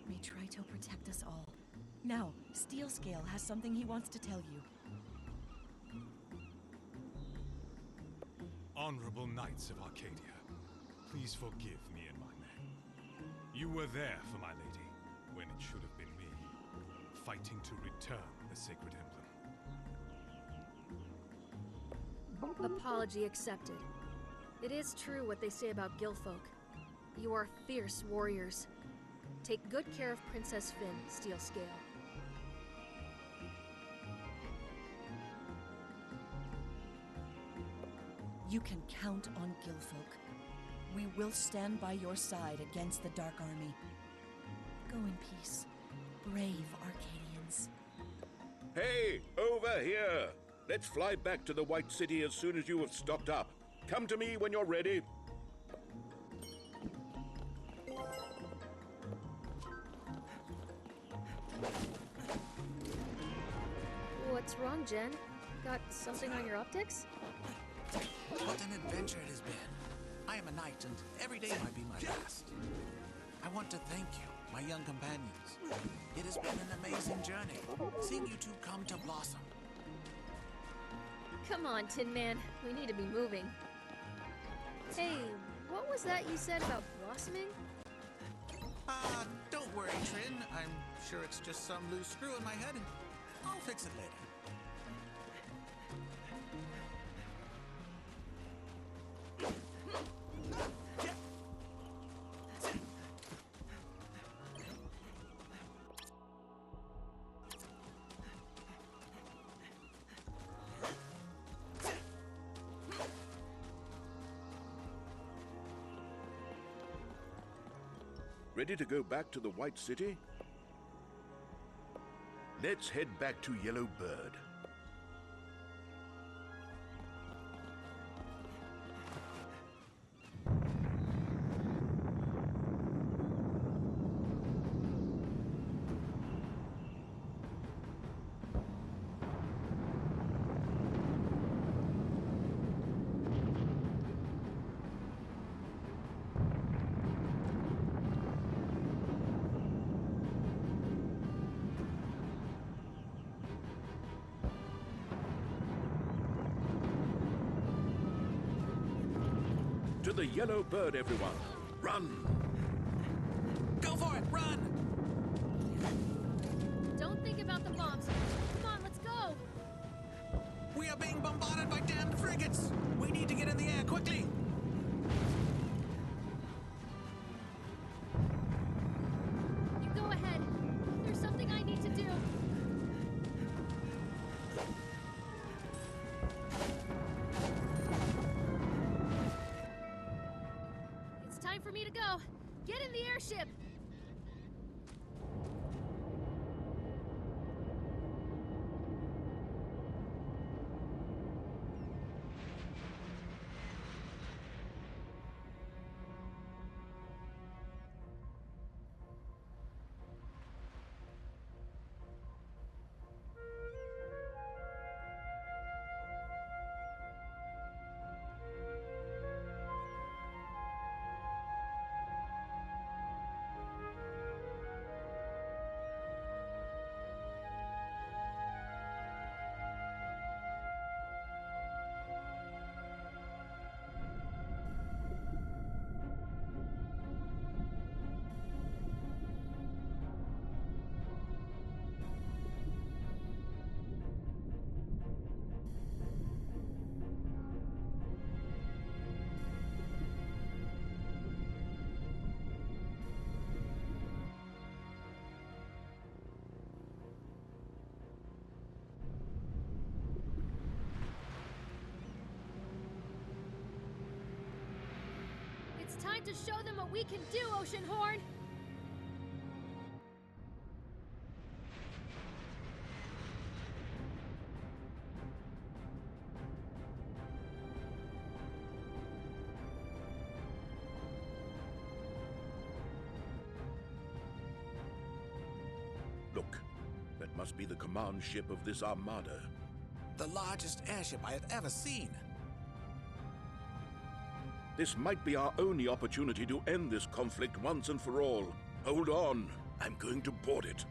May Trito protect us all. Now, Steelscale has something he wants to tell you. Honorable Knights of Arcadia, please forgive me and my men. You were there for my lady, when it should have been me, fighting to return the sacred emblem. Apology accepted. It is true what they say about Gilfolk. You are fierce warriors. Take good care of Princess Finn, Steelscale. You can count on Gilfolk. We will stand by your side against the Dark Army. Go in peace, brave Arcadians. Hey, over here! Let's fly back to the White City as soon as you have stocked up. Come to me when you're ready. What's wrong, Jen? Got something on your optics? What an adventure it has been. I am a knight, and every day might be my last. I want to thank you, my young companions. It has been an amazing journey, seeing you two come to blossom. Come on, Tin Man. We need to be moving. Hey, what was that you said about blossoming? Don't worry, Trin. I'm sure it's just some loose screw in my head, and I'll fix it later. Ready to go back to the White City? Let's head back to Yellow Bird. To the Yellow Bird, everyone! Run! Go for it! Run! Don't think about the bombs. Come on, let's go! We are being bombarded by damned frigates! We need to get in the air, quickly! You go ahead. There's something I need to do. It's time for me to go. Get in the airship! time to show them what we can do, Oceanhorn! Look, that must be the command ship of this armada. The largest airship I have ever seen. This might be our only opportunity to end this conflict once and for all. Hold on, I'm going to board it.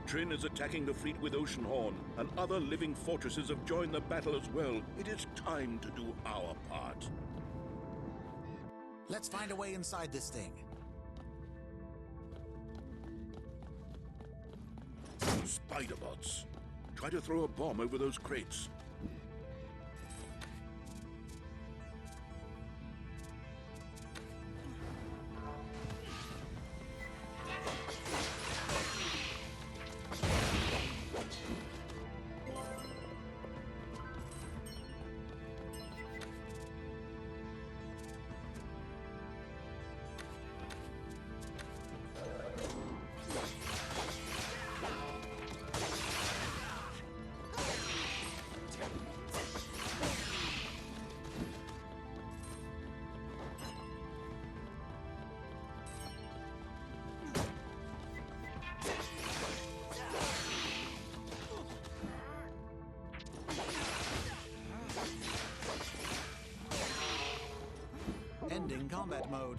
Trin is attacking the fleet with Oceanhorn, and other living fortresses have joined the battle as well. It is time to do our part. Let's find a way inside this thing. Spider bots. Try to throw a bomb over those crates. Ending combat mode.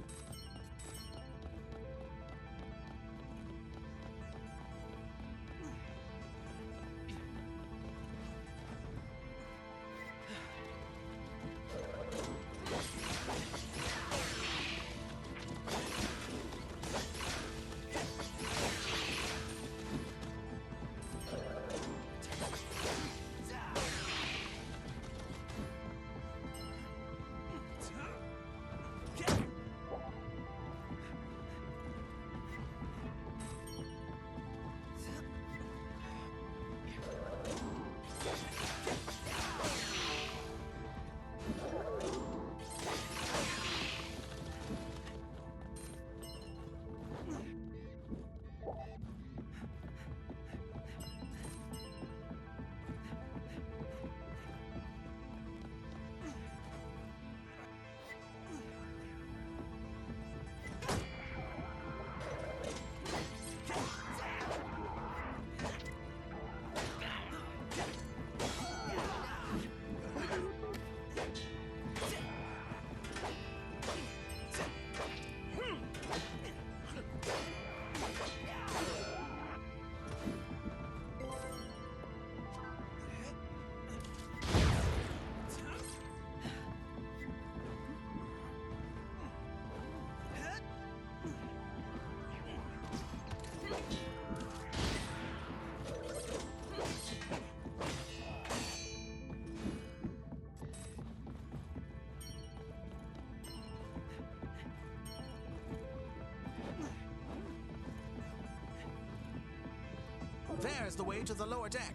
There's the way to the lower deck.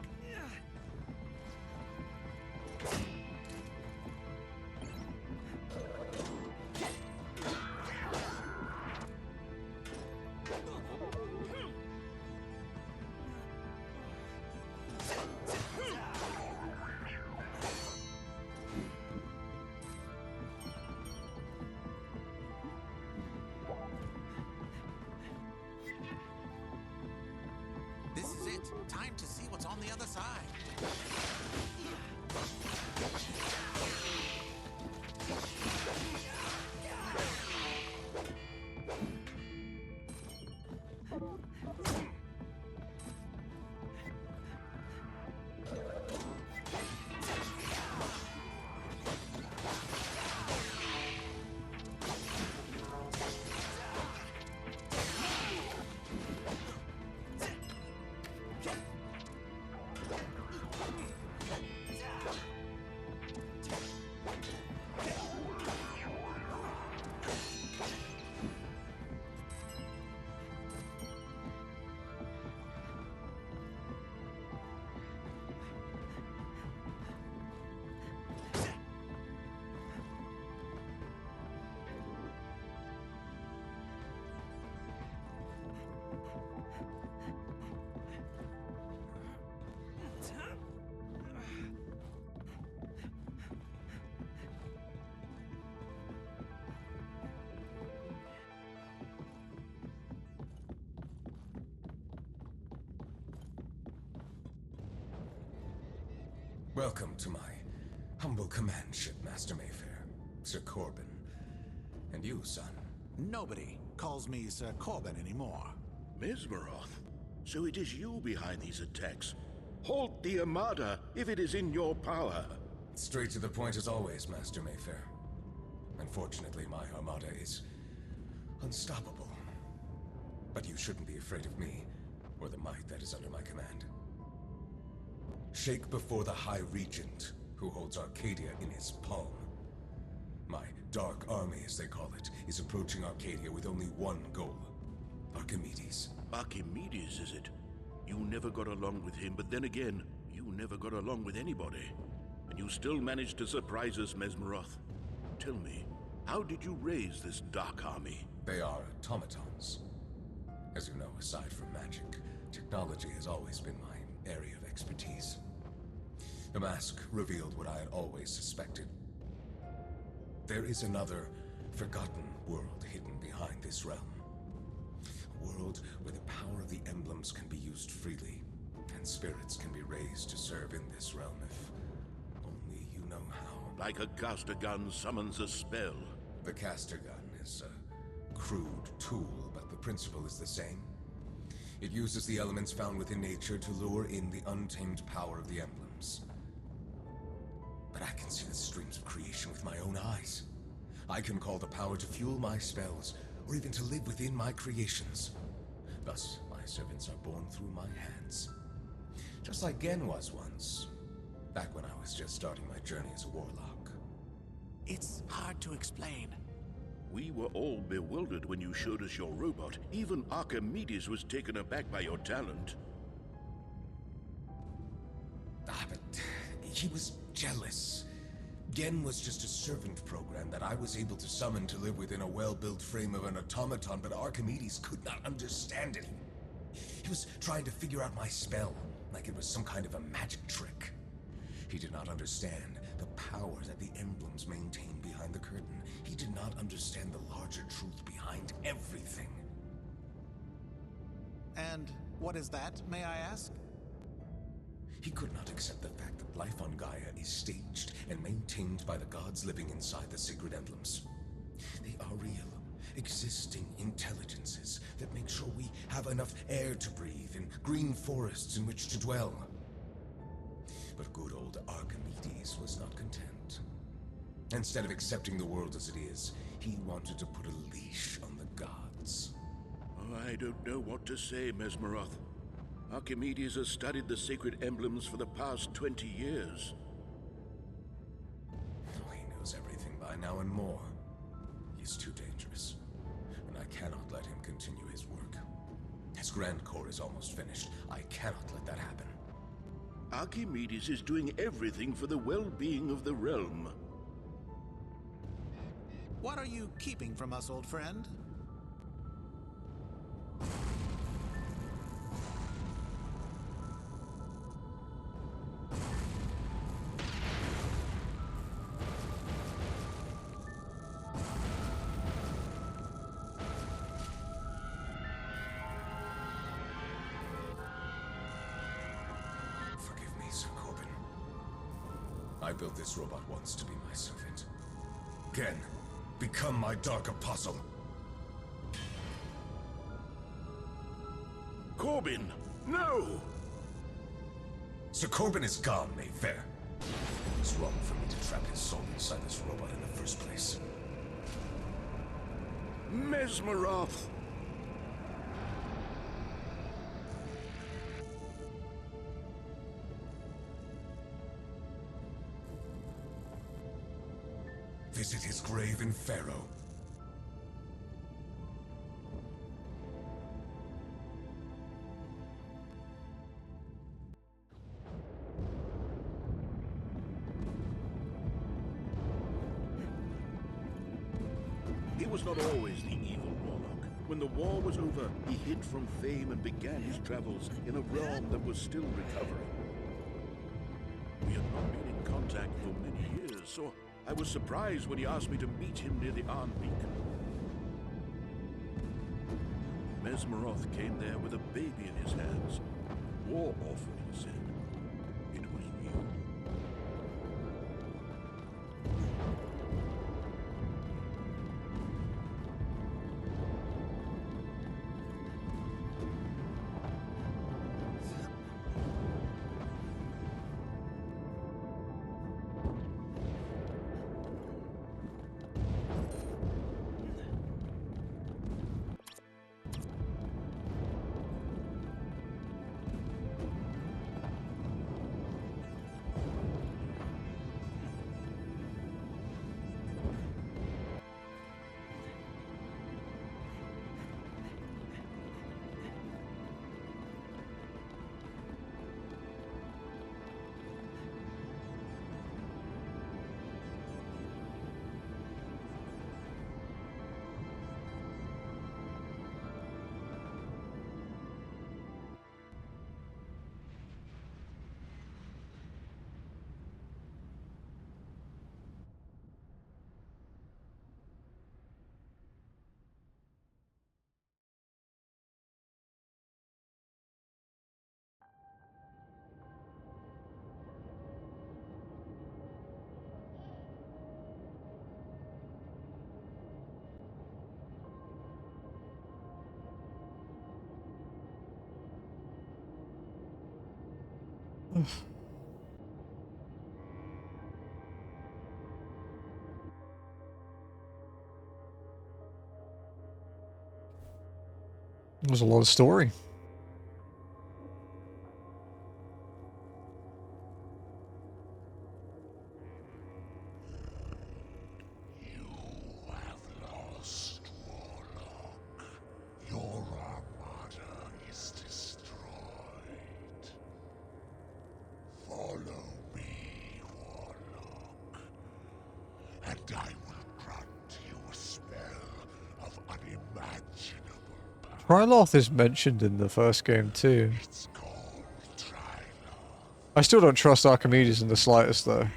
This is it. Time to see what's on the other side. Welcome to my humble command ship, Master Mayfair, Sir Corbin. And you, son. Nobody calls me Sir Corbin anymore. Mesmeroth, so it is you behind these attacks. Halt the Armada if it is in your power. Straight to the point as always, Master Mayfair. Unfortunately, my Armada is unstoppable. But you shouldn't be afraid of me, or the might that is under my command. Shake before the High Regent, who holds Arcadia in his palm. My Dark Army, as they call it, is approaching Arcadia with only one goal. Archimedes. Archimedes, is it? You never got along with him, but then again, you never got along with anybody. And you still managed to surprise us, Mesmeroth. Tell me, how did you raise this Dark Army? They are automatons. As you know, aside from magic, technology has always been my area of expertise. The mask revealed what I had always suspected. There is another forgotten world hidden behind this realm. A world where the power of the emblems can be used freely, and spirits can be raised to serve in this realm if only you know how. Like a caster gun summons a spell. The caster gun is a crude tool, but the principle is the same. It uses the elements found within nature to lure in the untamed power of the emblems. But I can see the streams of creation with my own eyes. I can call the power to fuel my spells, or even to live within my creations. Thus, my servants are born through my hands. Just like Gen was once, back when I was just starting my journey as a warlock. It's hard to explain. We were all bewildered when you showed us your robot. Even Archimedes was taken aback by your talent. But he was jealous. Gen was just a servant program that I was able to summon to live within a well-built frame of an automaton, but Archimedes could not understand it. He was trying to figure out my spell, like it was some kind of a magic trick. He did not understand the power that the emblems maintain behind the curtain. He did not understand the larger truth behind everything. And what is that, may I ask? He could not accept the fact that life on Gaia is staged and maintained by the gods living inside the sacred emblems. They are real, existing intelligences that make sure we have enough air to breathe and green forests in which to dwell. But good old Archimedes was not content. Instead of accepting the world as it is, he wanted to put a leash on the gods. I don't know what to say, Mesmeroth. Archimedes has studied the sacred emblems for the past 20 years. Oh, he knows everything by now and more. He's too dangerous, and I cannot let him continue his work. His Grand Core is almost finished. I cannot let that happen. Archimedes is doing everything for the well-being of the realm. What are you keeping from us, old friend? Forgive me, Sir Corbin. I built this robot once to be my servant. Again, become my dark apostle. Corbin, no! Sir Corbin is gone, Mayfair. It was wrong for me to trap his soul inside this robot in the first place. Mesmeroth! Visit his grave in Pharaoh. He was not always the evil warlock. When the war was over, he hid from fame and began his travels in a realm that was still recovering. We had not been in contact for many years, so I was surprised when he asked me to meet him near the Arn Beacon. Mesmeroth came there with a baby in his hands. War orphan, he said. It was you. There's a lot of story. You have lost, Warlock. Your armada is destroyed. Follow me, Warlock, and I will grant you a spell of unimaginable power. Tryloth is mentioned in the first game too. It's called Tryloth. I still don't trust Archimedes in the slightest though.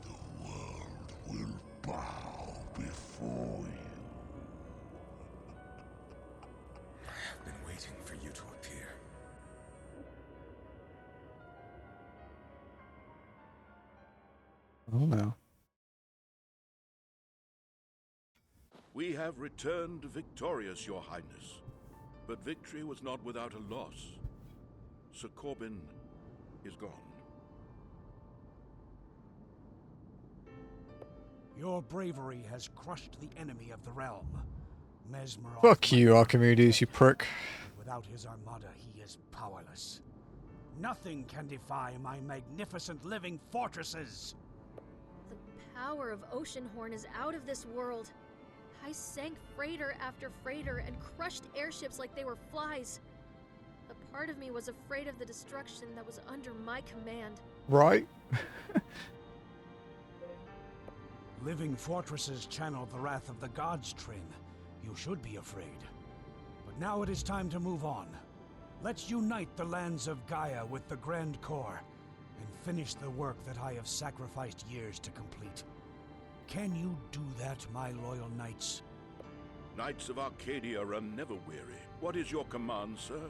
The world will bow before you. I have been waiting for you to appear. Oh no. We have returned victorious, Your Highness. But victory was not without a loss. Sir Corbin is gone. Your bravery has crushed the enemy of the realm. Mesmeroth. Fuck you, Archimedes, you prick. Without his armada, he is powerless. Nothing can defy my magnificent living fortresses. The power of Oceanhorn is out of this world. I sank freighter after freighter and crushed airships like they were flies. A part of me was afraid of the destruction that was under my command. Right? Living fortresses channel the wrath of the gods, Trin. You should be afraid. But now it is time to move on. Let's unite the lands of Gaia with the Grand Core and finish the work that I have sacrificed years to complete. Can you do that, my loyal knights? Knights of Arcadia are never weary. What is your command, sir?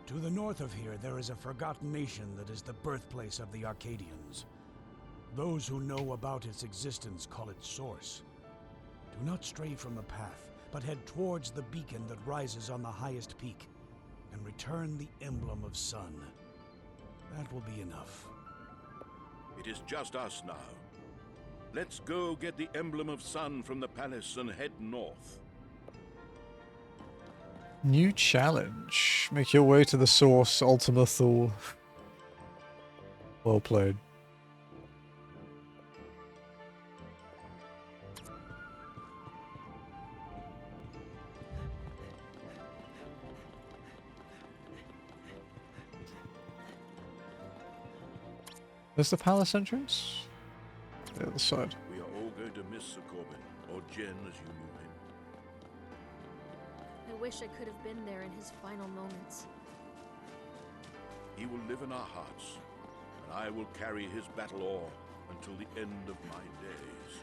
To the north of here, there is a forgotten nation that is the birthplace of the Arcadians. Those who know about its existence call it Source. Do not stray from the path, but head towards the beacon that rises on the highest peak, and return the emblem of sun. That will be enough. It is just us now. Let's go get the emblem of sun from the palace and head north. New challenge. Make your way to the source, Ultima Thule. Well played. There's the palace entrance? The other side. We are all going to miss Sir Corbin, or Jen as you knew him. I wish I could have been there in his final moments. He will live in our hearts, and I will carry his battle ore until the end of my days.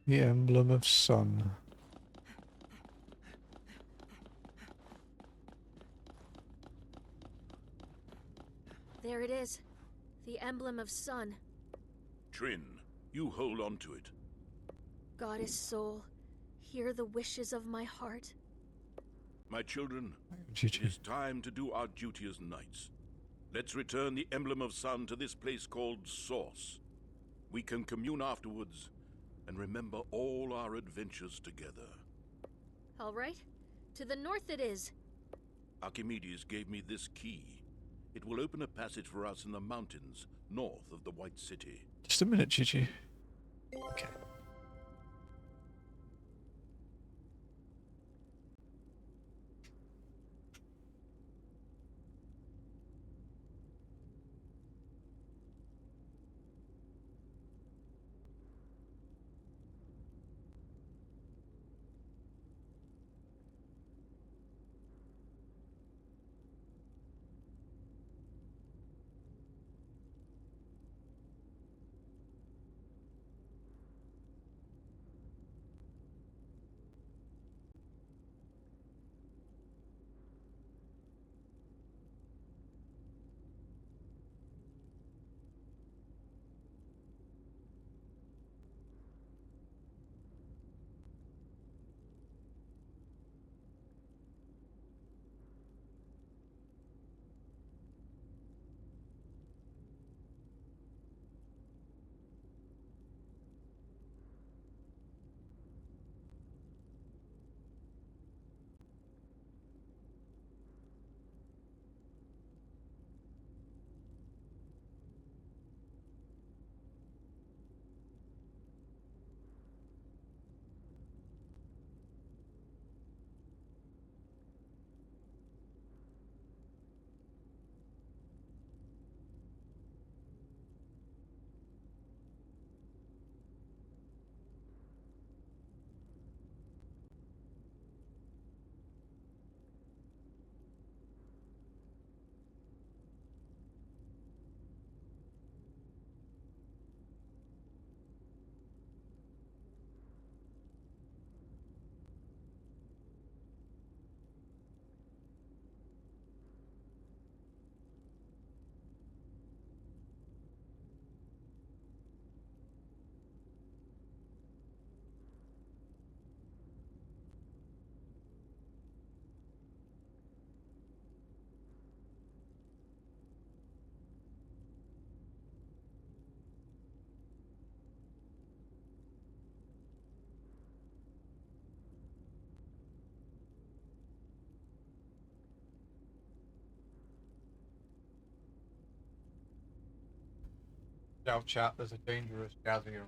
The emblem of sun. There it is. The emblem of sun. Trin, you hold on to it. Goddess soul, hear the wishes of my heart. My children, GG. it is time to do our duty as knights. Let's return the emblem of sun to this place called Source. We can commune afterwards and remember all our adventures together. All right. To the north it is. Archimedes gave me this key. It will open a passage for us in the mountains north of the White City. Just a minute, GG. Okay. Out chat, there's a dangerous gathering.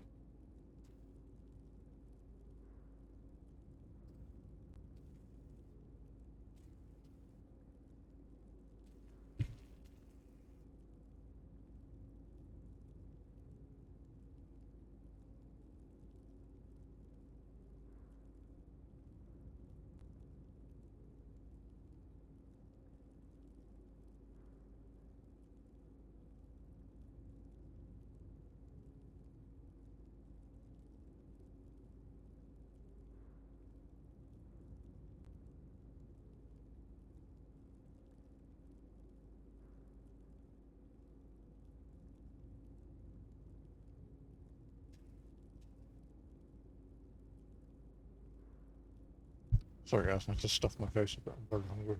Sorry guys, I just stuffed my face a bit. I'm very hungry.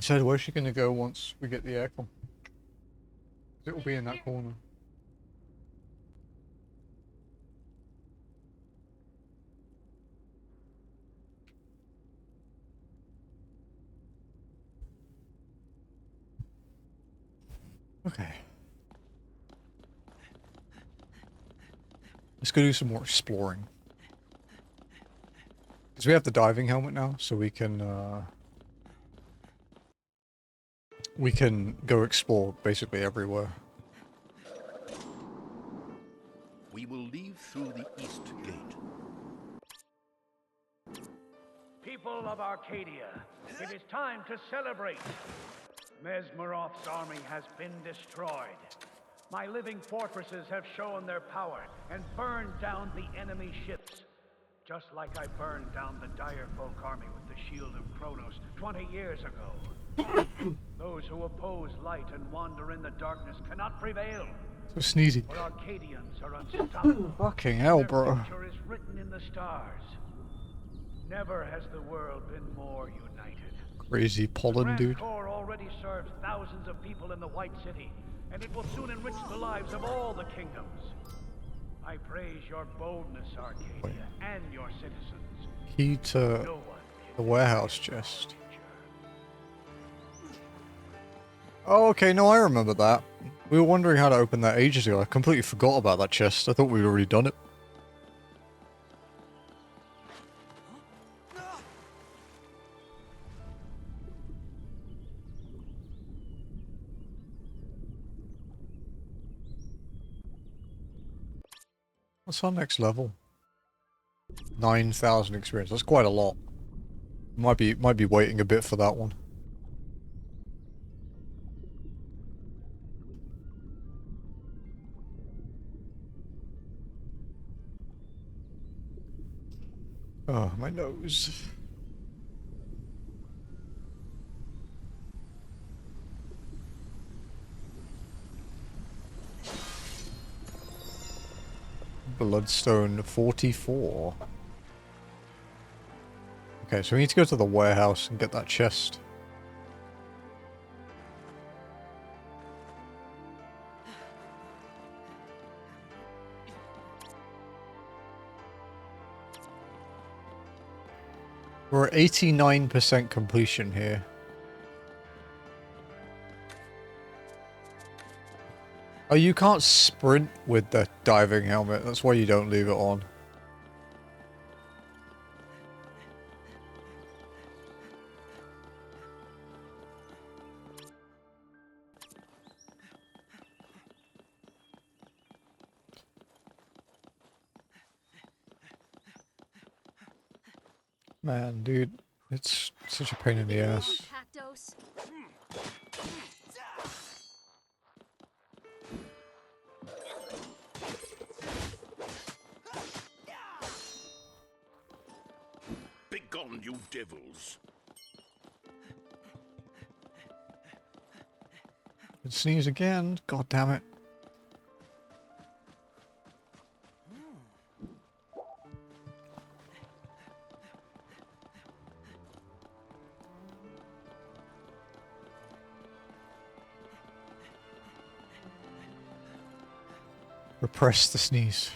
So where's she gonna go once we get the aircon? It'll be in that corner. Okay. Let's go do some more exploring. Because we have the diving helmet now, so we can go explore basically everywhere. We will leave through the east gate. People of Arcadia, it is time to celebrate. Mesmeroth's army has been destroyed. My living fortresses have shown their power and burned down the enemy ships. Just like I burned down the Direfolk army with the Shield of Kronos 20 years ago. Those who oppose light and wander in the darkness cannot prevail. So sneezy. For Arcadians are unstoppable. Fucking hell, bro. Their future is written in the stars. Never has the world been more united. Crazy pollen, dude. The Grand Corps already serves thousands of people in the White City, and it will soon enrich the lives of all the kingdoms. I praise your boldness, Arcadia, and your citizens. Key to the warehouse chest. Oh, okay, no, I remember that. We were wondering how to open that ages ago. I completely forgot about that chest. I thought we'd already done it. What's our next level? 9,000 experience. That's quite a lot. Might be waiting a bit for that one. Oh, my nose. Bloodstone 44. Okay, so we need to go to the warehouse and get that chest. We're at 89% completion here. Oh, you can't sprint with the diving helmet. That's why you don't leave it on. Man, dude, it's such a pain in the ass. Begone, you devils! Could sneeze again. God damn it. Repress the sneeze.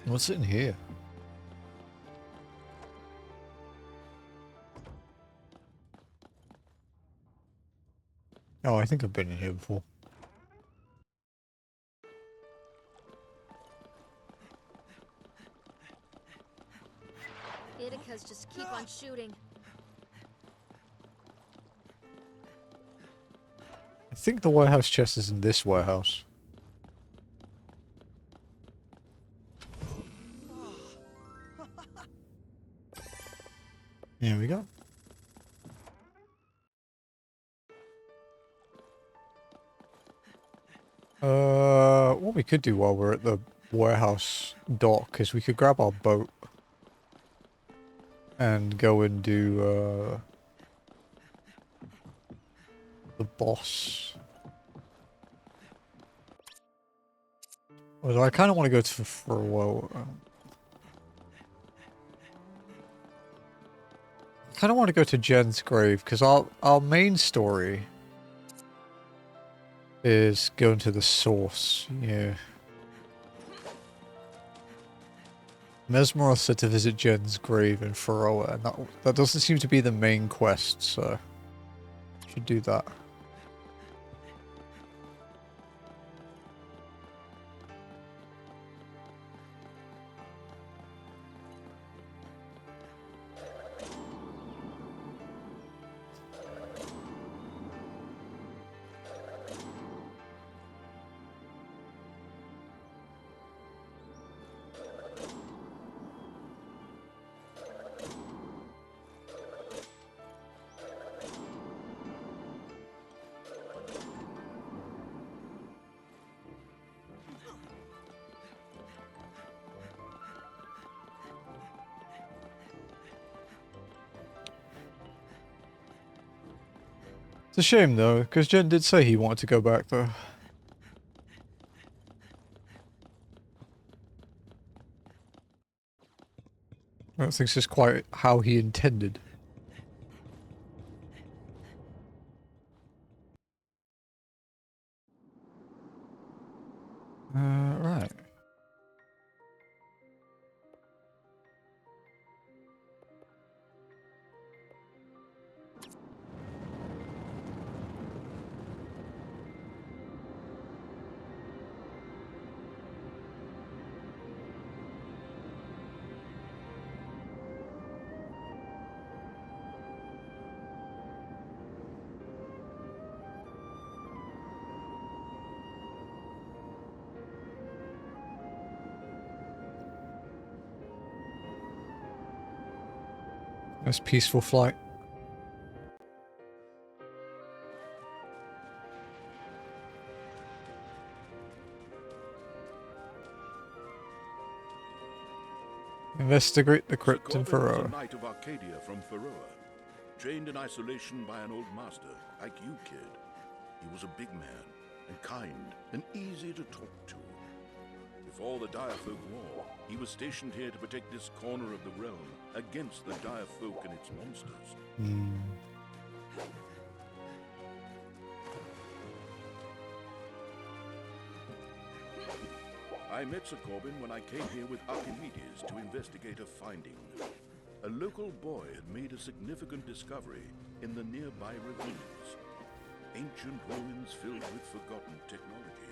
What's in here? Oh, I think I've been in here before. Ithaca's just keep on shooting. I think the warehouse chest is in this warehouse. Here we go. What we could do while we're at the warehouse dock is we could grab our boat and go and do, the boss. Although I kind of want to go to for a while. I kind of want to go to Jen's grave because our main story is going to the source. Yeah. Mesmeroth said to visit Jen's grave in Faroa, and that doesn't seem to be the main quest, so should do that. It's a shame though, because Jen did say he wanted to go back though. I don't think this is quite how he intended. Right. Nice peaceful flight. Investigate the crypt in Corbin was a Faroa. knight of Arcadia from Faroa, trained in isolation by an old master, like you, kid. He was a big man, and kind, and easy to talk to. Before the Direfolk War, he was stationed here to protect this corner of the realm against the Direfolk and its monsters. I met Sir Corbin when I came here with Archimedes to investigate a finding. A local boy had made a significant discovery in the nearby ravines. Ancient ruins filled with forgotten technology.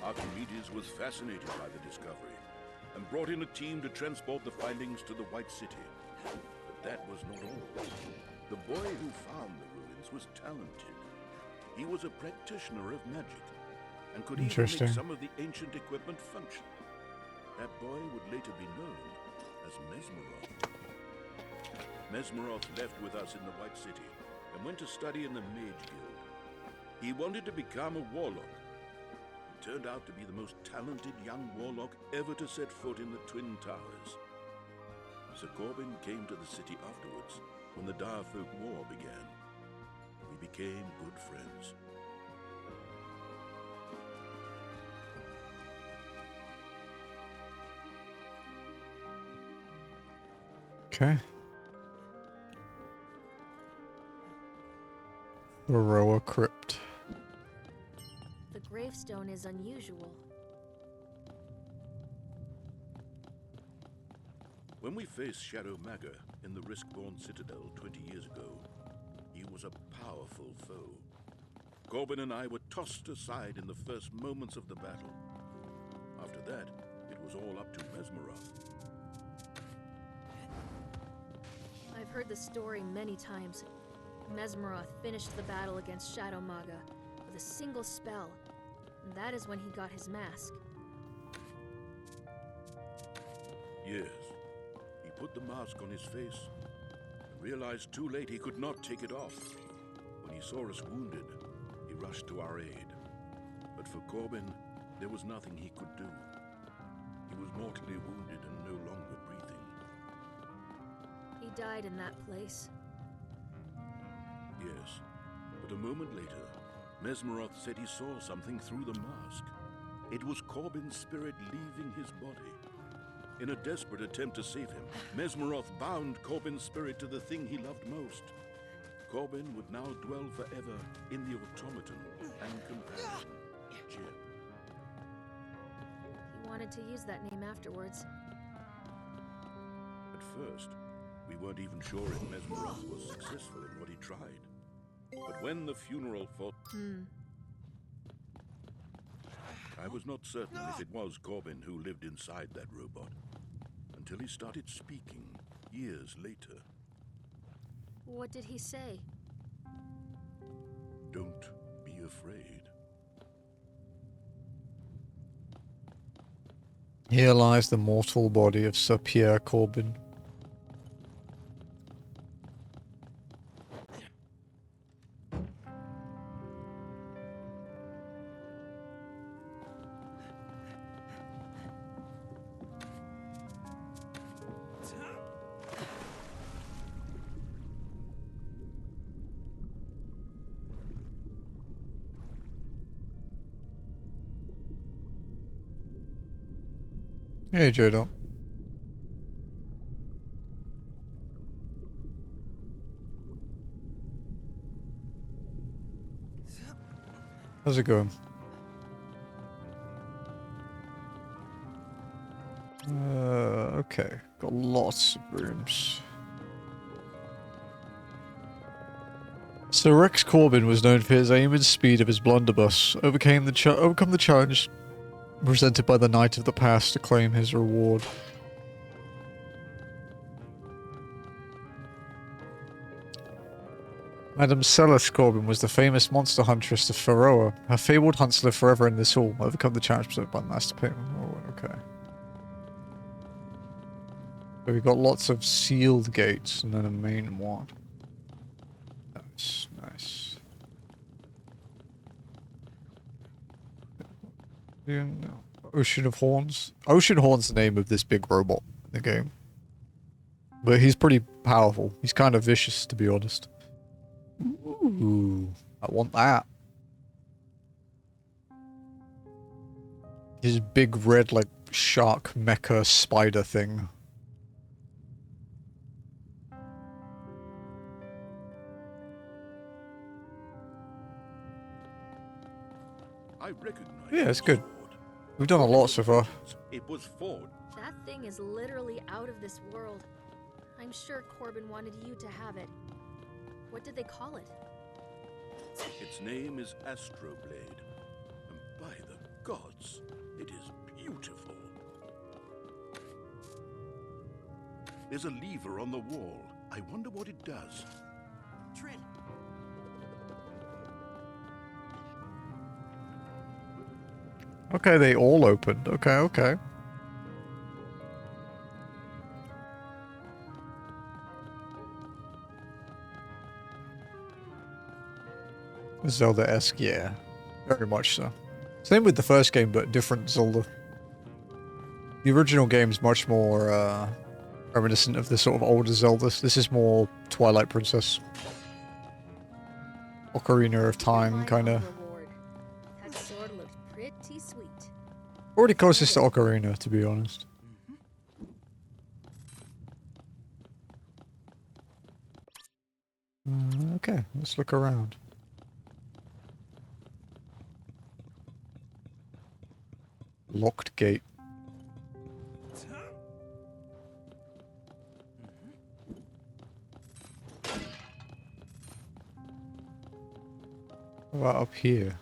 Archimedes was fascinated by the discovery and brought in a team to transport the findings to the White City. But that was not all. The boy who found the ruins was talented. He was a practitioner of magic and could even make some of the ancient equipment function. That boy would later be known as Mesmeroth. Mesmeroth left with us in the White City and went to study in the Mage Guild. He wanted to become a warlock. He turned out to be the most talented young warlock ever to set foot in the Twin Towers. Sir Corbin came to the city afterwards when the Direfolk War began. We became good friends. Okay. Faroa Crypt. The gravestone is unusual. When we faced Shadow Maga in the Riskbourne Citadel 20 years ago, he was a powerful foe. Corbin and I were tossed aside in the first moments of the battle. After that, it was all up to Mesmeroth. I've heard the story many times. Mesmeroth finished the battle against Shadow Maga with a single spell, and that is when he got his mask. Yes. He put the mask on his face and realized too late he could not take it off. When he saw us wounded, he rushed to our aid. But for Corbin, there was nothing he could do. He was mortally wounded and no longer breathing. He died in that place. Yes, but a moment later, Mesmeroth said he saw something through the mask. It was Corbin's spirit leaving his body. In a desperate attempt to save him, Mesmeroth bound Corbin's spirit to the thing he loved most. Corbin would now dwell forever in the automaton and companion, Jim. He wanted to use that name afterwards. At first, we weren't even sure if Mesmeroth was successful in what he tried. But when the funeral fought... I was not certain if it was Corbin who lived inside that robot, until he started speaking years later. What did he say? Don't be afraid. Here lies the mortal body of Sir Pierre Corbin. Hey, Jodo. How's it going? Okay. Got lots of rooms. Sir Rex Corbin was known for his aim and speed of his blunderbuss. Overcome the challenge presented by the Knight of the Past to claim his reward. Madame Celis Corbin was the famous monster huntress of Pharaoh. Her fabled hunts live forever in this hall. Overcome the challenge presented by the Master Payment. Oh, okay. So we've got lots of sealed gates and then a main one. Nice, nice. Yeah, no. Ocean of Horns. Oceanhorn's the name of this big robot in the game. But he's pretty powerful. He's kind of vicious, to be honest. Ooh, I want that. His big red, like, shark mecha spider thing. I recognize. Yeah, it's good. We've done a lot so far. It was forged. That thing is literally out of this world. I'm sure Corbin wanted you to have it. What did they call it? Its name is Astroblade. And by the gods, it is beautiful. There's a lever on the wall. I wonder what it does. Trin. Okay, they all opened. Okay, okay. Zelda-esque, yeah. Very much so. Same with the first game, but different Zelda. The original game's much more reminiscent of the sort of older Zeldas. This is more Twilight Princess. Ocarina of Time, kind of. That sword looked pretty sweet. Already closest to Ocarina, to be honest. Okay, let's look around. Locked gate. What about up here?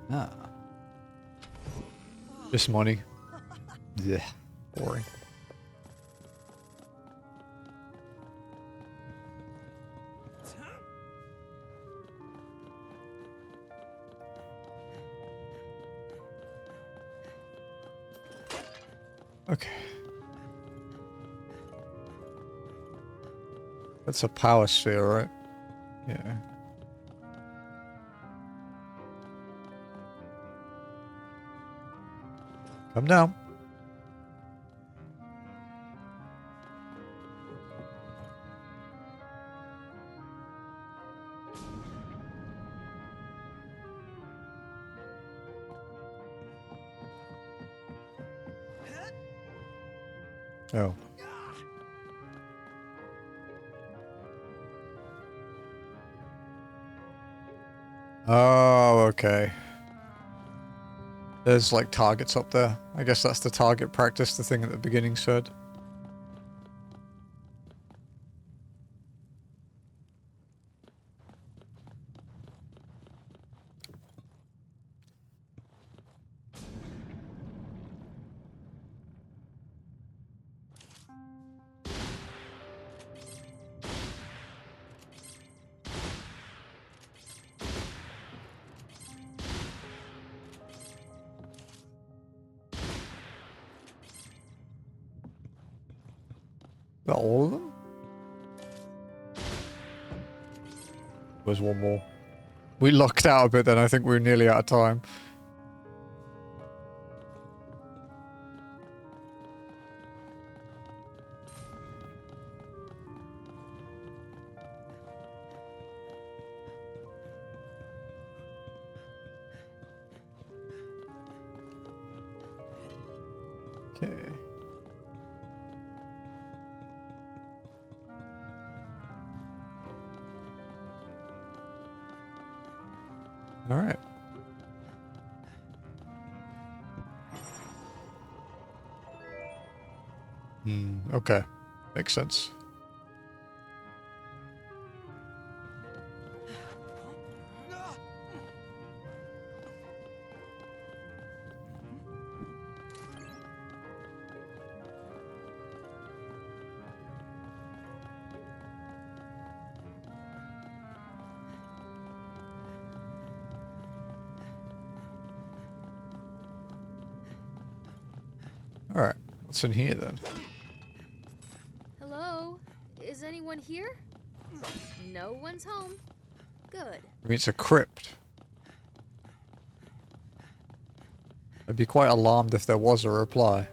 Ah. Just money. Yeah. Boring. Okay. That's a power sphere, right? Yeah. Come down. Oh. Oh, okay. There's like targets up there. I guess that's the target practice, the thing at the beginning said. Is that all of them? There's one more. We lucked out a bit then. I think we were nearly out of time. Okay. All right. Okay. Makes sense. All right. What's in here then? Hello? Is anyone here? No one's home. Good. I mean, it's a crypt. I'd be quite alarmed if there was a reply.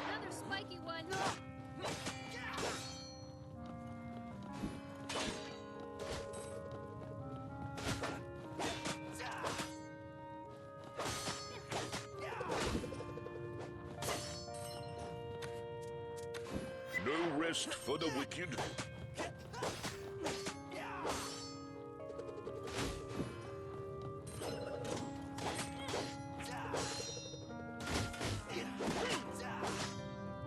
Another spiky one. No rest for the wicked.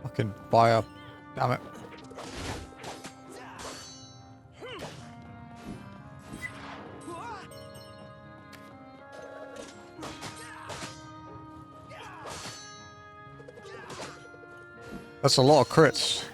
Fucking fire. Damn it. That's a lot of crits.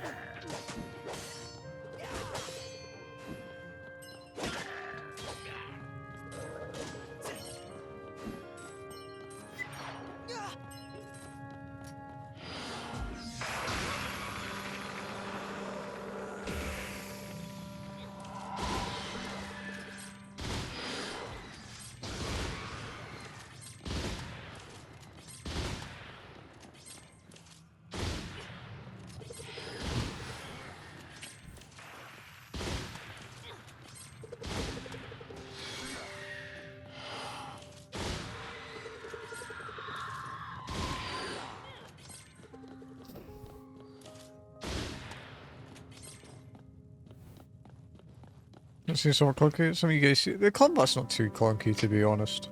It seems somewhat clunky. Some of you guys see the combat's not too clunky, to be honest.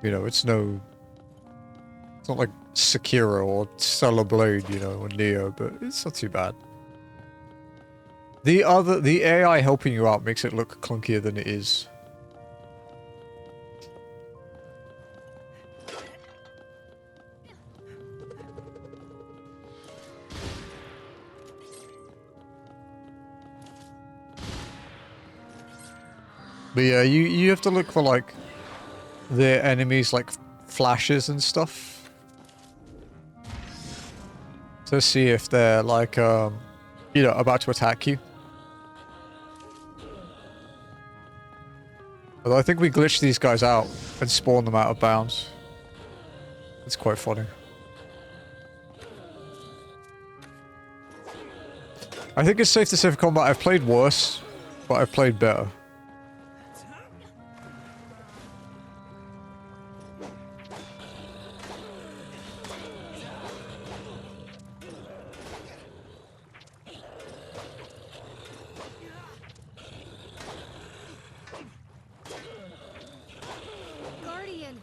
You know, it's not like Sekiro or Stellar Blade, you know, or Neo, but it's not too bad. The AI helping you out makes it look clunkier than it is. But yeah, you have to look for like the enemies like flashes and stuff to see if they're like you know, about to attack you. Although I think we glitched these guys out and spawned them out of bounds. It's quite funny. I think it's safe to say for combat I've played worse, but I've played better. Guardian!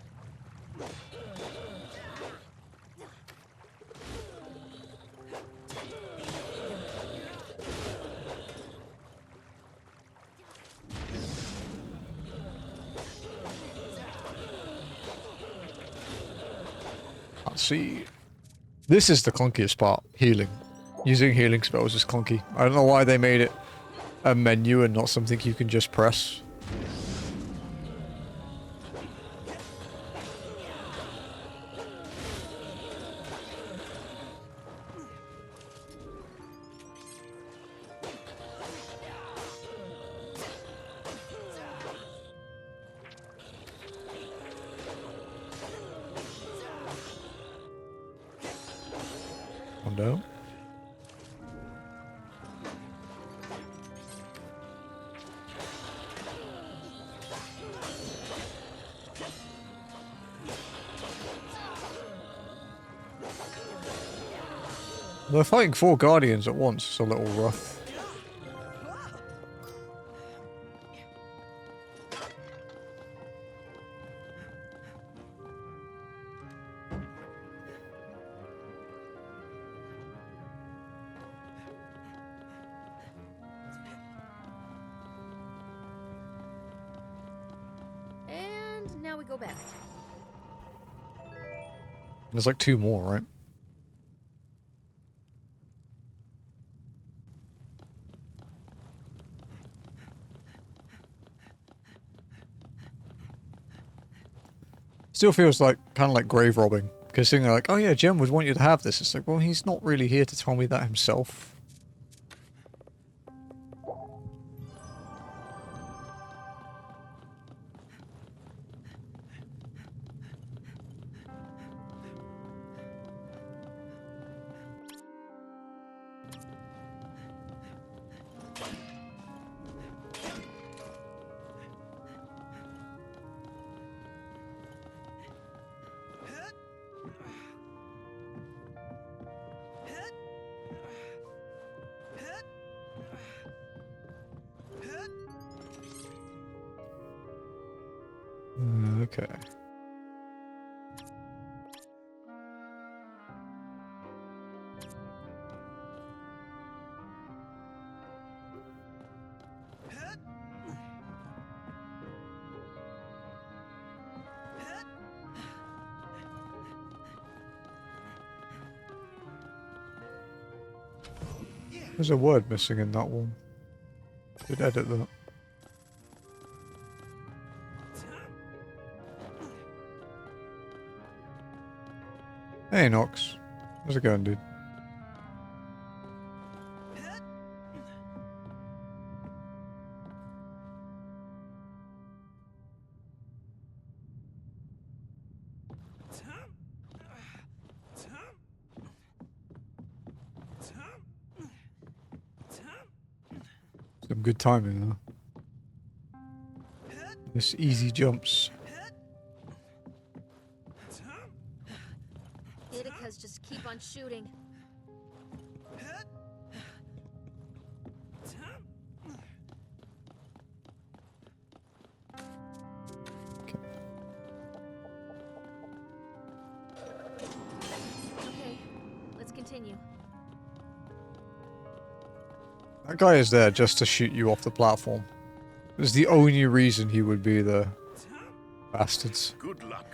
Let's see. This is the clunkiest part. Healing. Using healing spells is clunky. I don't know why they made it a menu and not something you can just press. Oh no. They're fighting 4 guardians at once. It's a little rough. And now we go back. There's like 2 more, right? Still feels like kind of like grave robbing, because they're like, oh yeah, Jem would want you to have this. It's like, well, he's not really here to tell me that himself. Okay. There's a word missing in that one. Could edit that. Hey Nox. How's it going, dude? Some good timing, huh? This easy jumps. Itika's just keep on shooting. Let's continue. That guy is there just to shoot you off the platform. It's the only reason he would be there. Bastards. Good luck.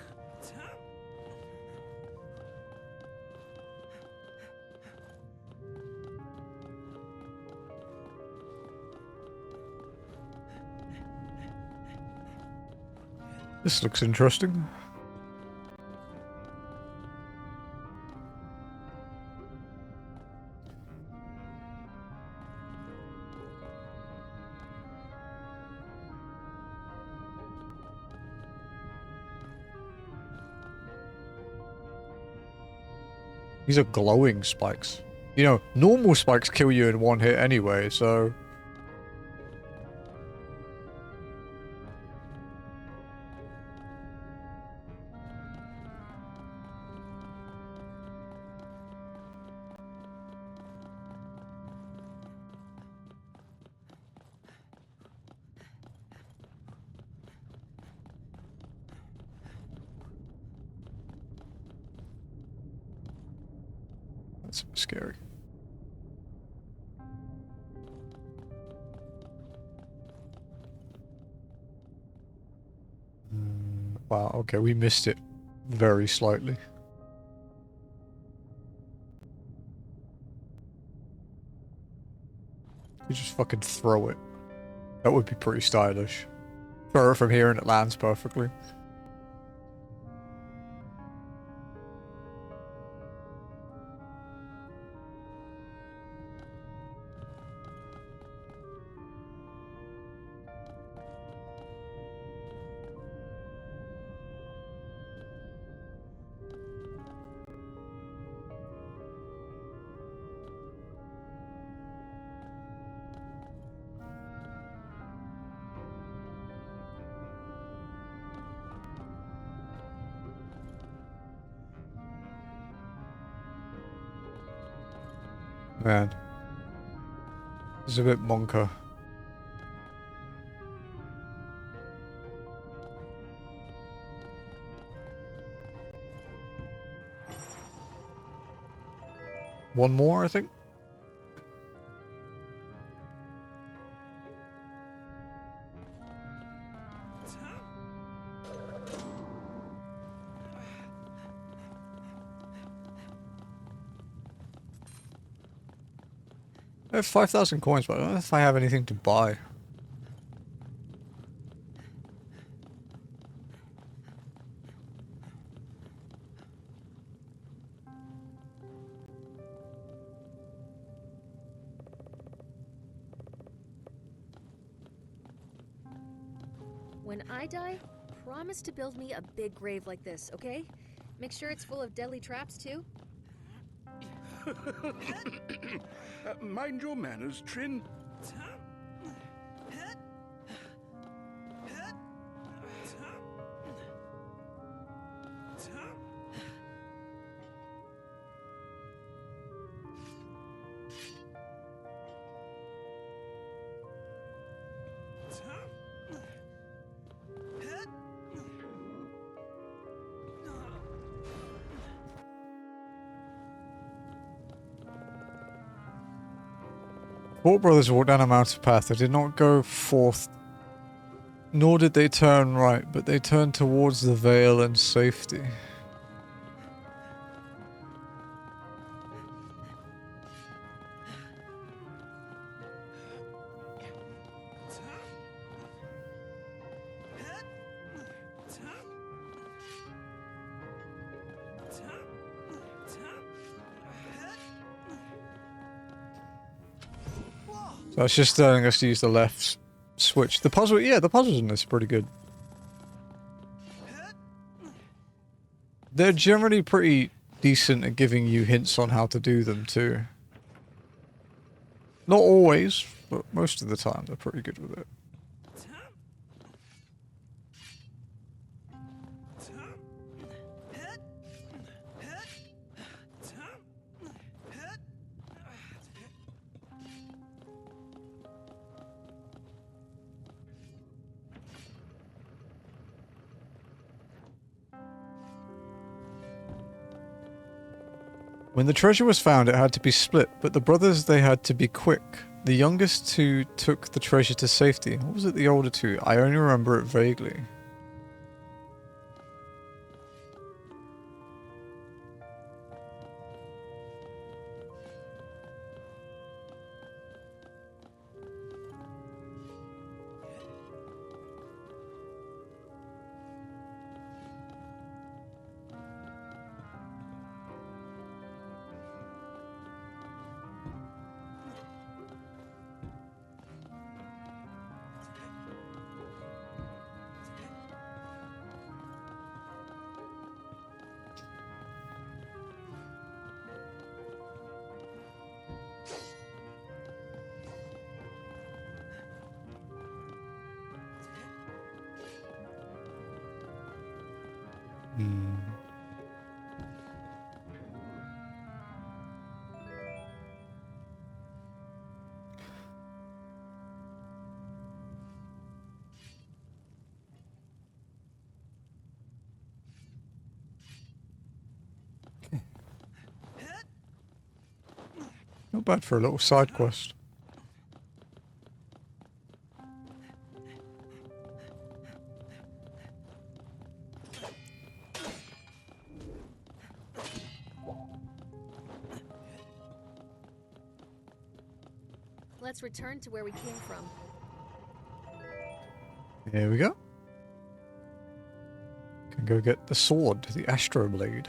This looks interesting. These are glowing spikes. You know, normal spikes kill you in one hit anyway, so... That's scary. Wow, okay, we missed it very slightly. You just fucking throw it. That would be pretty stylish. Throw it from here and it lands perfectly. Man. This is a bit monka. One more, I think. I have 5,000 coins, but I don't know if I have anything to buy. When I die, promise to build me a big grave like this, okay? Make sure it's full of deadly traps, too. Mind your manners, Trin. Four brothers walked down a mountain path. They did not go forth, nor did they turn right, but they turned towards the veil and safety. So it's just telling us to use the left switch. The puzzle, yeah, the puzzles in this are pretty good. They're generally pretty decent at giving you hints on how to do them too. Not always, but most of the time they're pretty good with it. When the treasure was found, it had to be split, but the brothers, they had to be quick. The youngest two took the treasure to safety. What was it, the older two? I only remember it vaguely. Not bad for a little side quest. Let's return to where we came from. Here we go. Can go get the sword, the Astro Blade.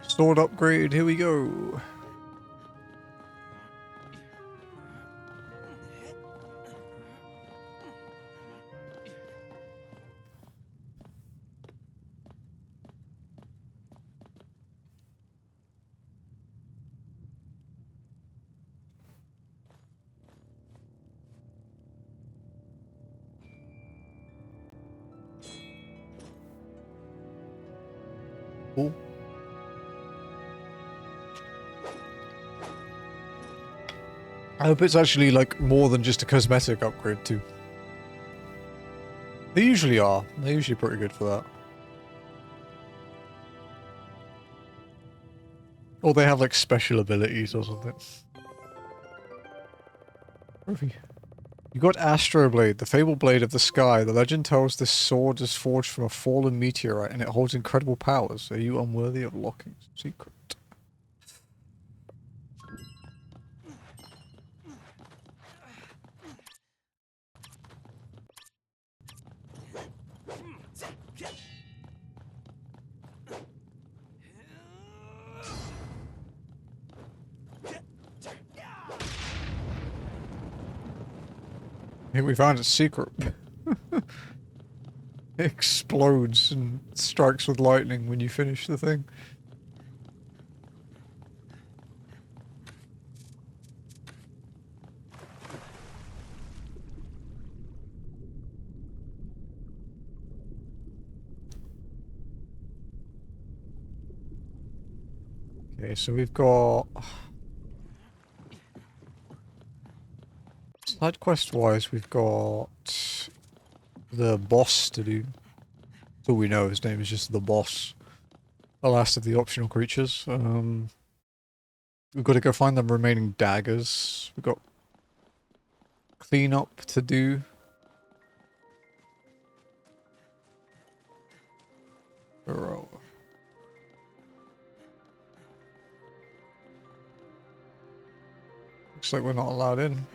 Sword upgrade, here we go. Cool. I hope it's actually like more than just a cosmetic upgrade too. They usually are. They're usually pretty good for that. Or they have like special abilities or something. You got Astro Blade, the fabled blade of the sky. The legend tells this sword is forged from a fallen meteorite and it holds incredible powers. Are you unworthy of locking secret? Here we found a secret. It explodes and strikes with lightning when you finish the thing. Okay, so we've got... Side quest wise, we've got the boss to do. That's all we know, his name is just the boss. The last of the optional creatures. We've got to go find the remaining daggers. We've got cleanup to do. Bro. Looks like we're not allowed in.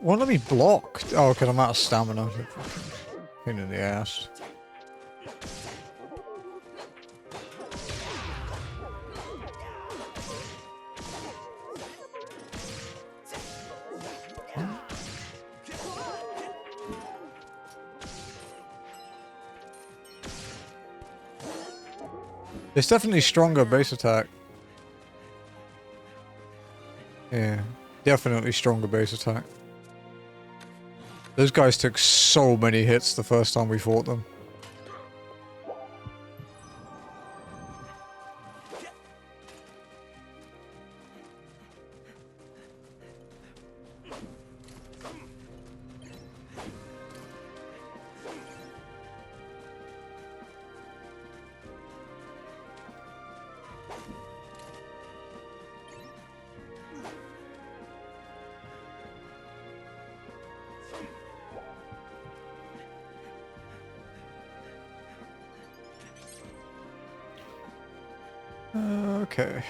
Won't let me block. Oh, because I'm out of stamina. Pain in the ass. It's definitely stronger base attack. Yeah, definitely stronger base attack. Those guys took so many hits the first time we fought them. Okay.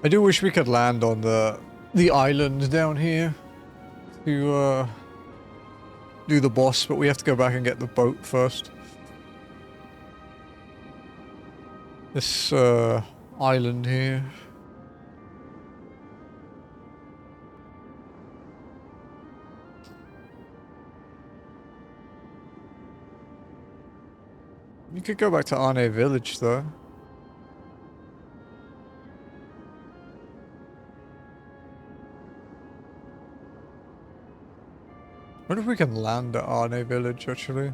I do wish we could land on the island down here to do the boss, but we have to go back and get the boat first. This island here. You could go back to Arne Village though. I wonder if we can land at Arne Village, actually.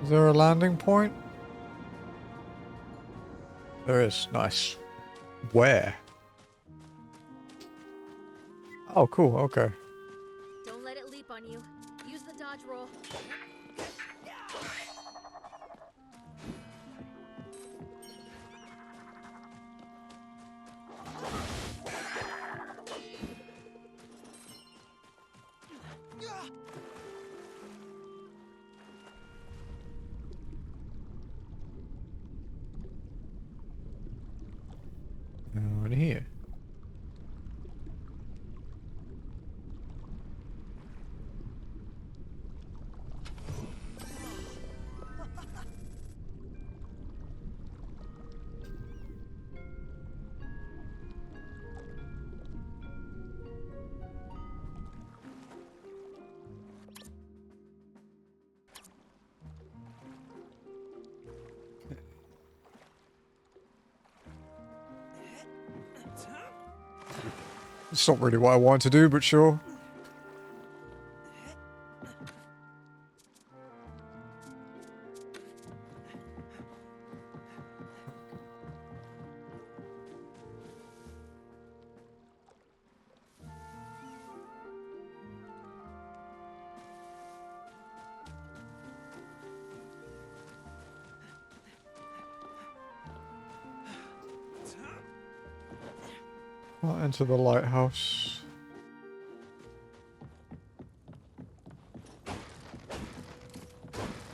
Is there a landing point? There is. Nice. Where? Oh, cool. Okay. Don't let it leap on you. Use the dodge roll. Right here. It's not really what I want to do, but sure. I'll enter the lighthouse.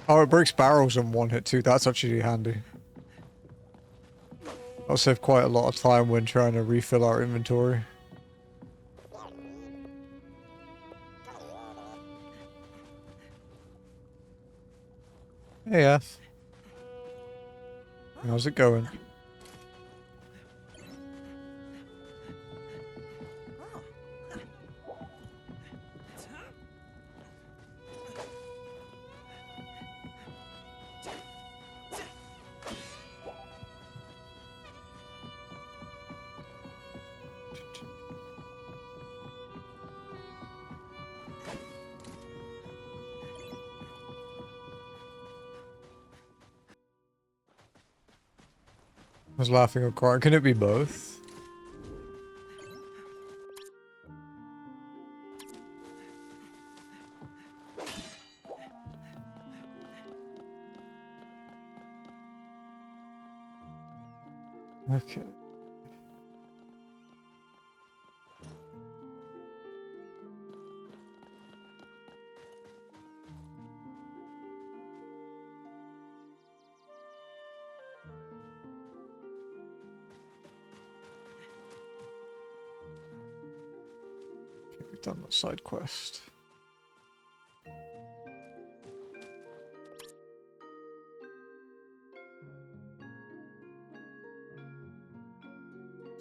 Oh, it breaks barrels in one hit too. That's actually handy. That'll save quite a lot of time when trying to refill our inventory. Hey, F. How's it going? was laughing or crying. Can it be both? Okay. We've done the side quest.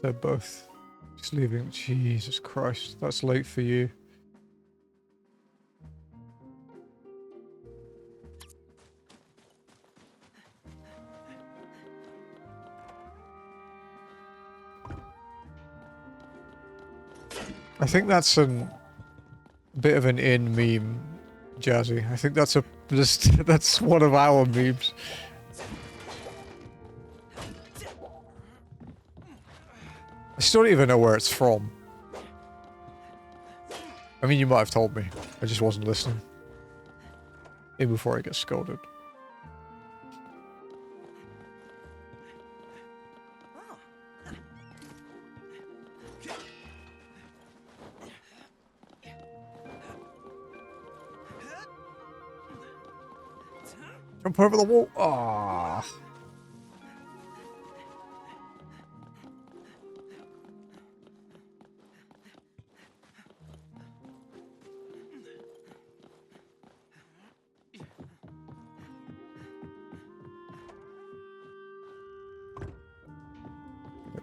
They're both just leaving. Jesus Christ, that's late for you. I think that's a bit of an in meme, Jazzy. I think that's that's one of our memes. I still don't even know where it's from. I mean, you might have told me. I just wasn't listening. Even before I get scolded. Jump over the wall. Ah.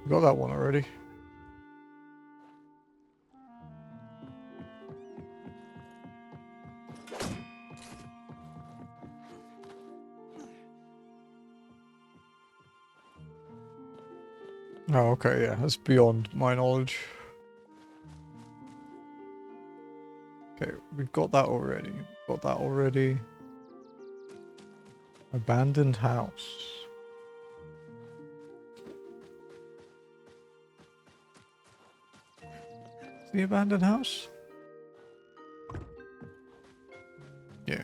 We got that one already. Oh, okay, yeah, that's beyond my knowledge. Okay, we've got that already. Got that already. Abandoned house. The abandoned house? Yeah.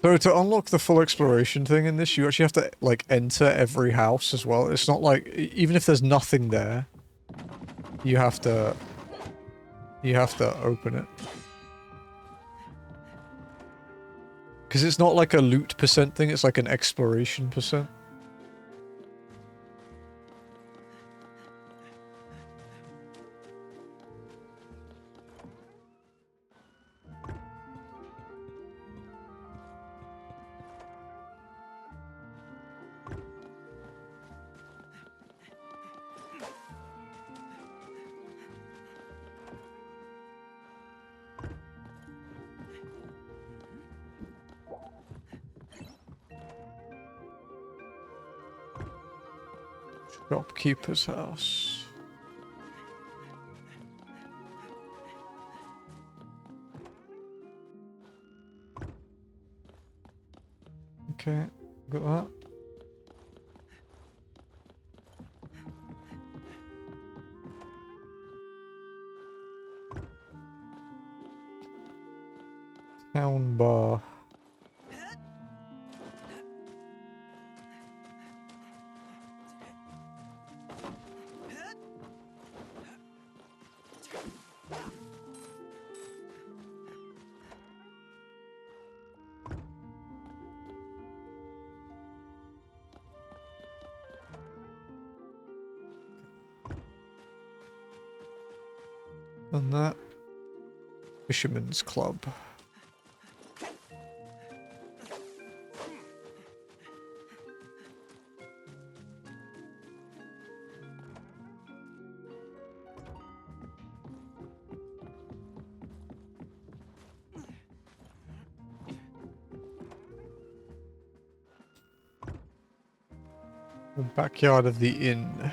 So to unlock the full exploration thing in this, you actually have to, like, enter every house as well. It's not like, even if there's nothing there, you have to open it. Because it's not like a loot percent thing, it's like an exploration percent. Shopkeeper's house. Okay, got that. Town bar. And that. Fisherman's Club. The backyard of the inn.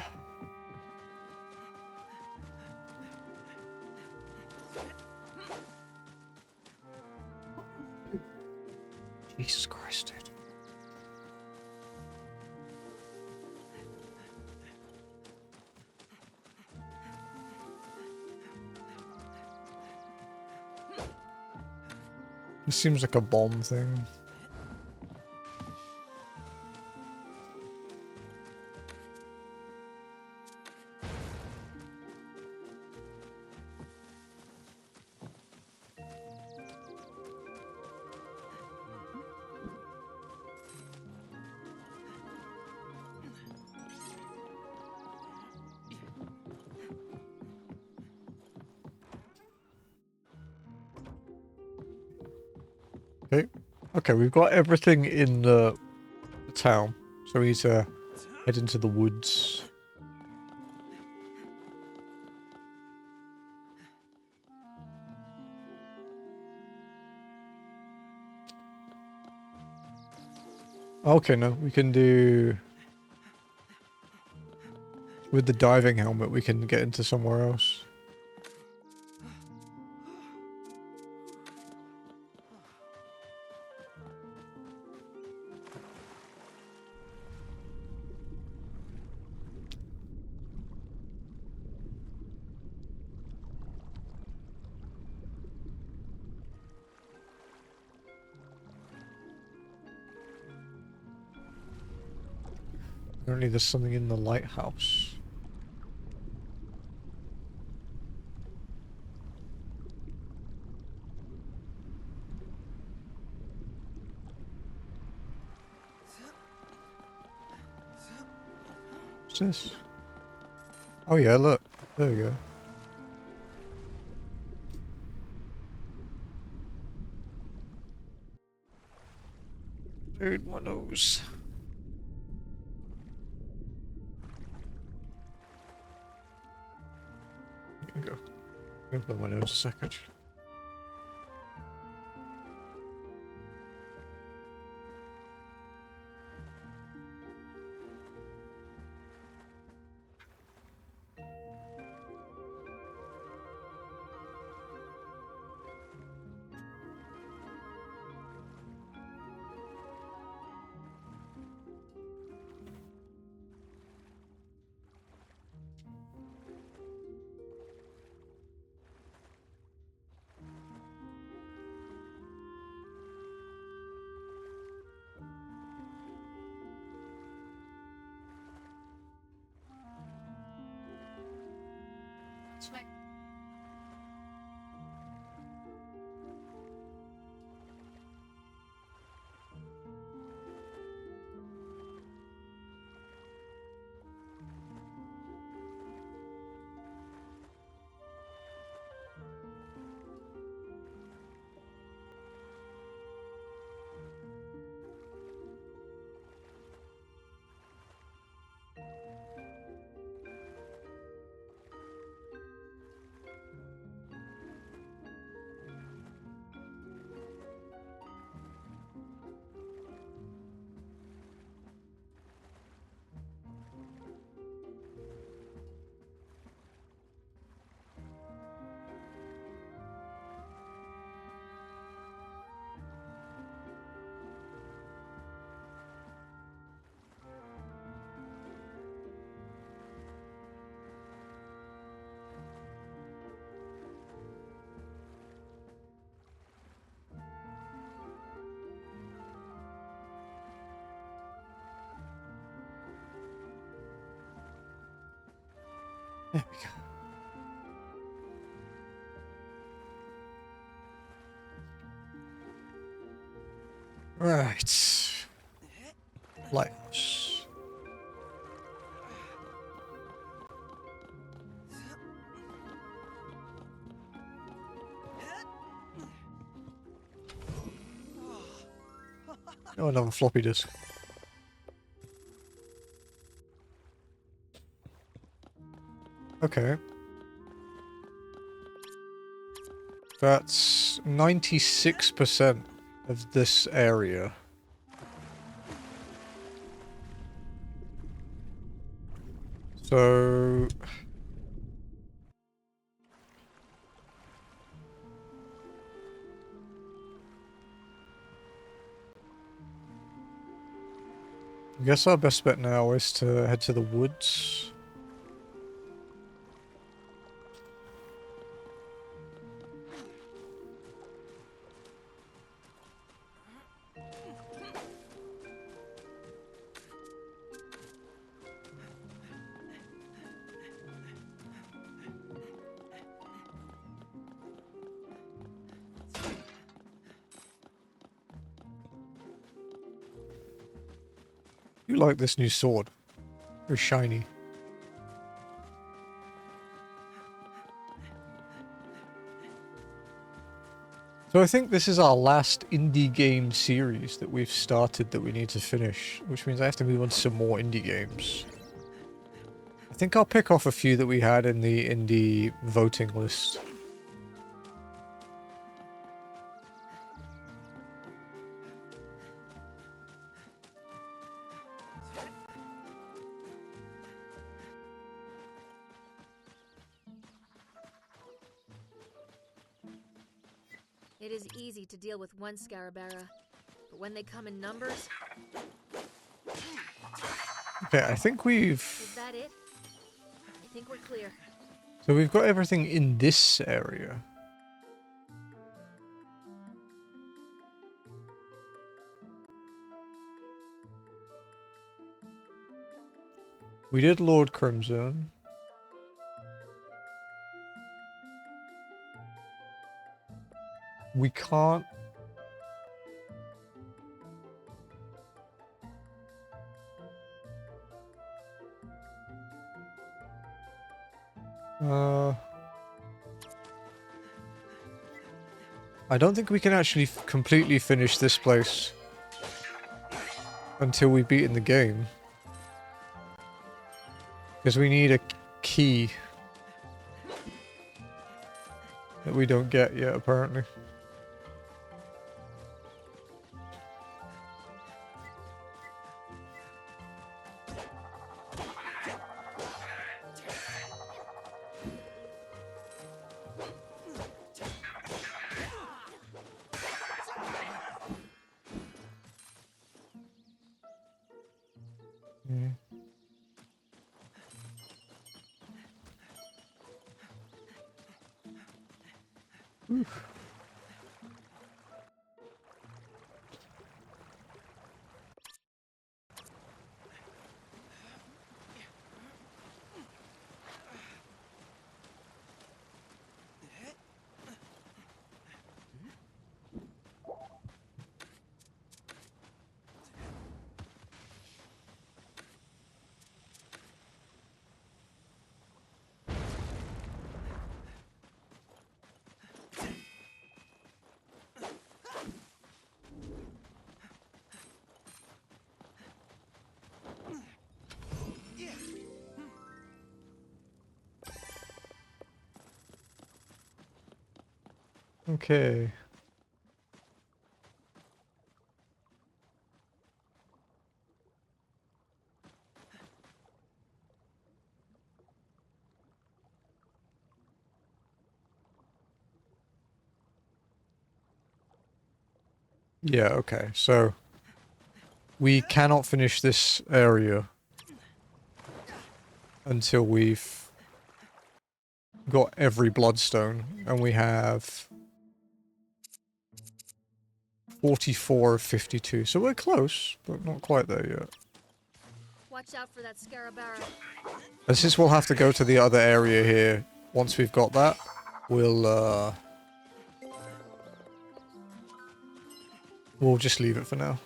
Jesus Christ, dude. This seems like a bomb thing. Okay. Okay, we've got everything in the town. So we need to head into the woods. Okay, no, we can do... With the diving helmet, we can get into somewhere else. Apparently there's something in the lighthouse. What's this? Oh yeah, look. There we go. Dude, my nose. There you go. I'm gonna blow my nose a second. There we go. Right. Lighthouse. Oh, another floppy disk. Okay. That's 96% of this area. So... I guess our best bet now is to head to the woods. You like this new sword? Very shiny. So I think this is our last indie game series that we've started that we need to finish, which means I have to move on to some more indie games. I think I'll pick off a few that we had in the indie voting list. It is easy to deal with one Scarabara, but when they come in numbers... Okay, I think we've... Is that it? I think we're clear. So we've got everything in this area. We did Lord Crimson. We can't... I don't think we can actually completely finish this place until we've beaten the game. Because we need a key that we don't get yet, apparently. Okay. Yeah, okay. So we cannot finish this area until we've got every bloodstone, and we have 44 of 52. So we're close, but not quite there yet. Watch out for that Scarabara. And since we'll have to go to the other area here, once we've got that, we'll just leave it for now.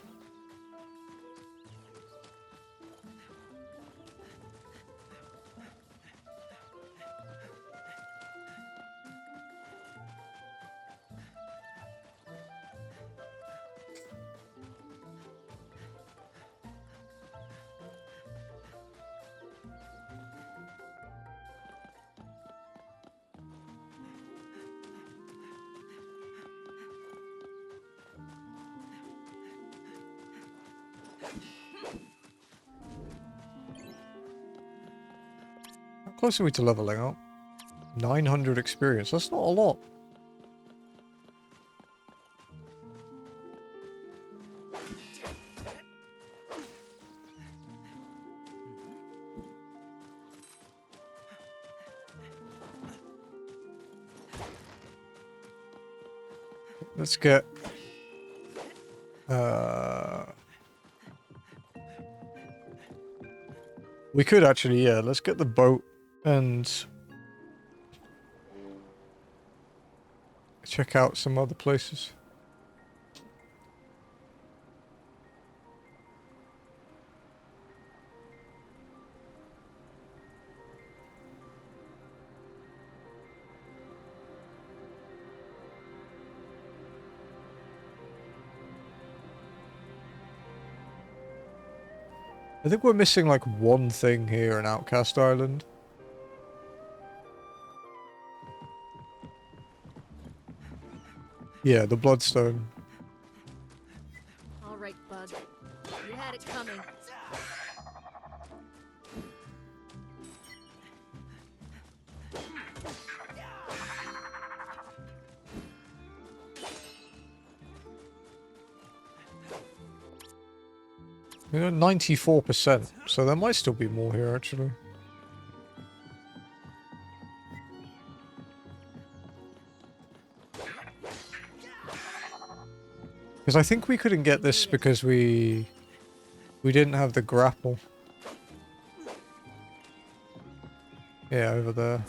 How close are we to leveling up? 900 experience. That's not a lot. Let's get... we could actually, yeah, let's get the boat and check out some other places. I think we're missing like one thing here in Outcast Island. Yeah, the Bloodstone. All right, Bug. You had it coming. You know, 94%, so there might still be more here actually. Because I think we couldn't get this because we didn't have the grapple. Yeah, over there.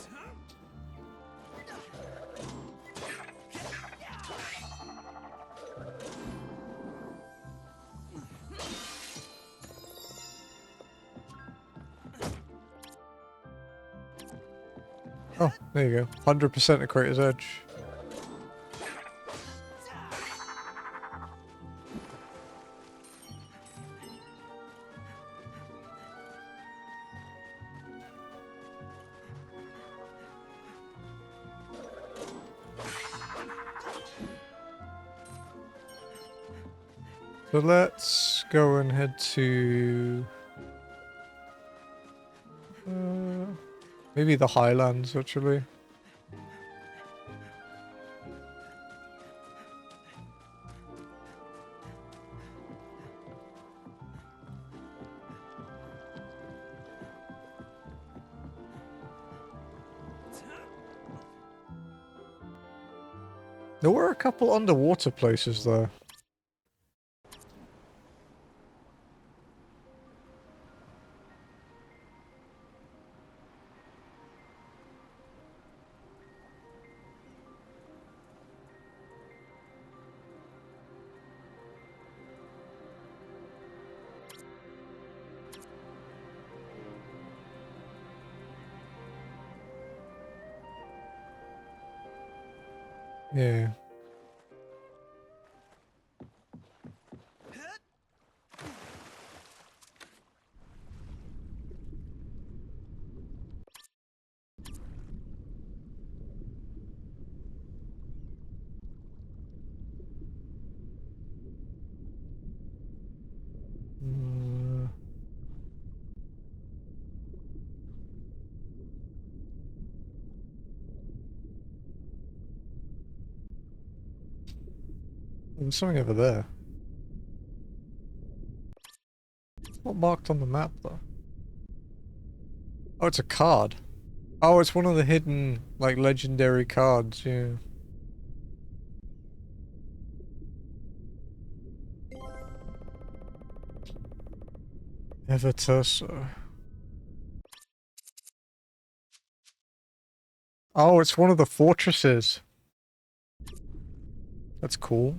Oh, there you go. 100% of Crater's Edge. So let's go and head to... maybe the Highlands, actually. There were a couple underwater places, though. Yeah. There's something over there. It's not marked on the map, though. Oh, it's a card. Oh, it's one of the hidden, like, legendary cards, yeah. Everturso. Oh, it's one of the fortresses. That's cool.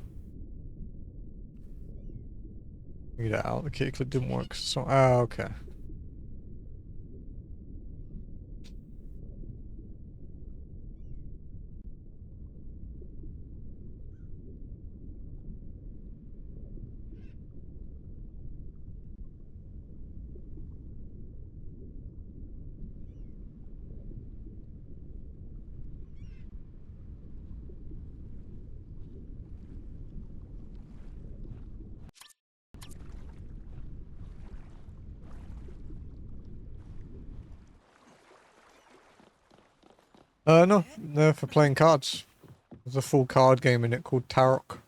Get it out. The key clip didn't work. So, okay. No, they're for playing cards. There's a full card game in it called Tarok.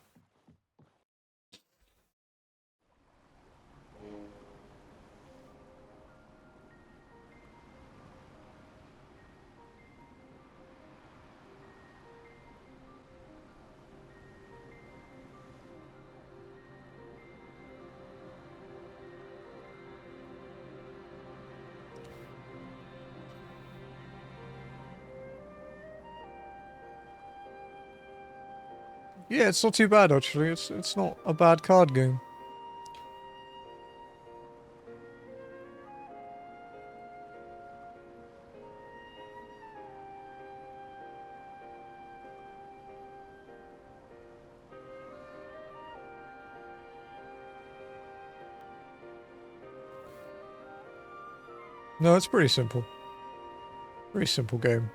Yeah, it's not too bad actually. It's not a bad card game. No, it's pretty simple. Pretty simple game.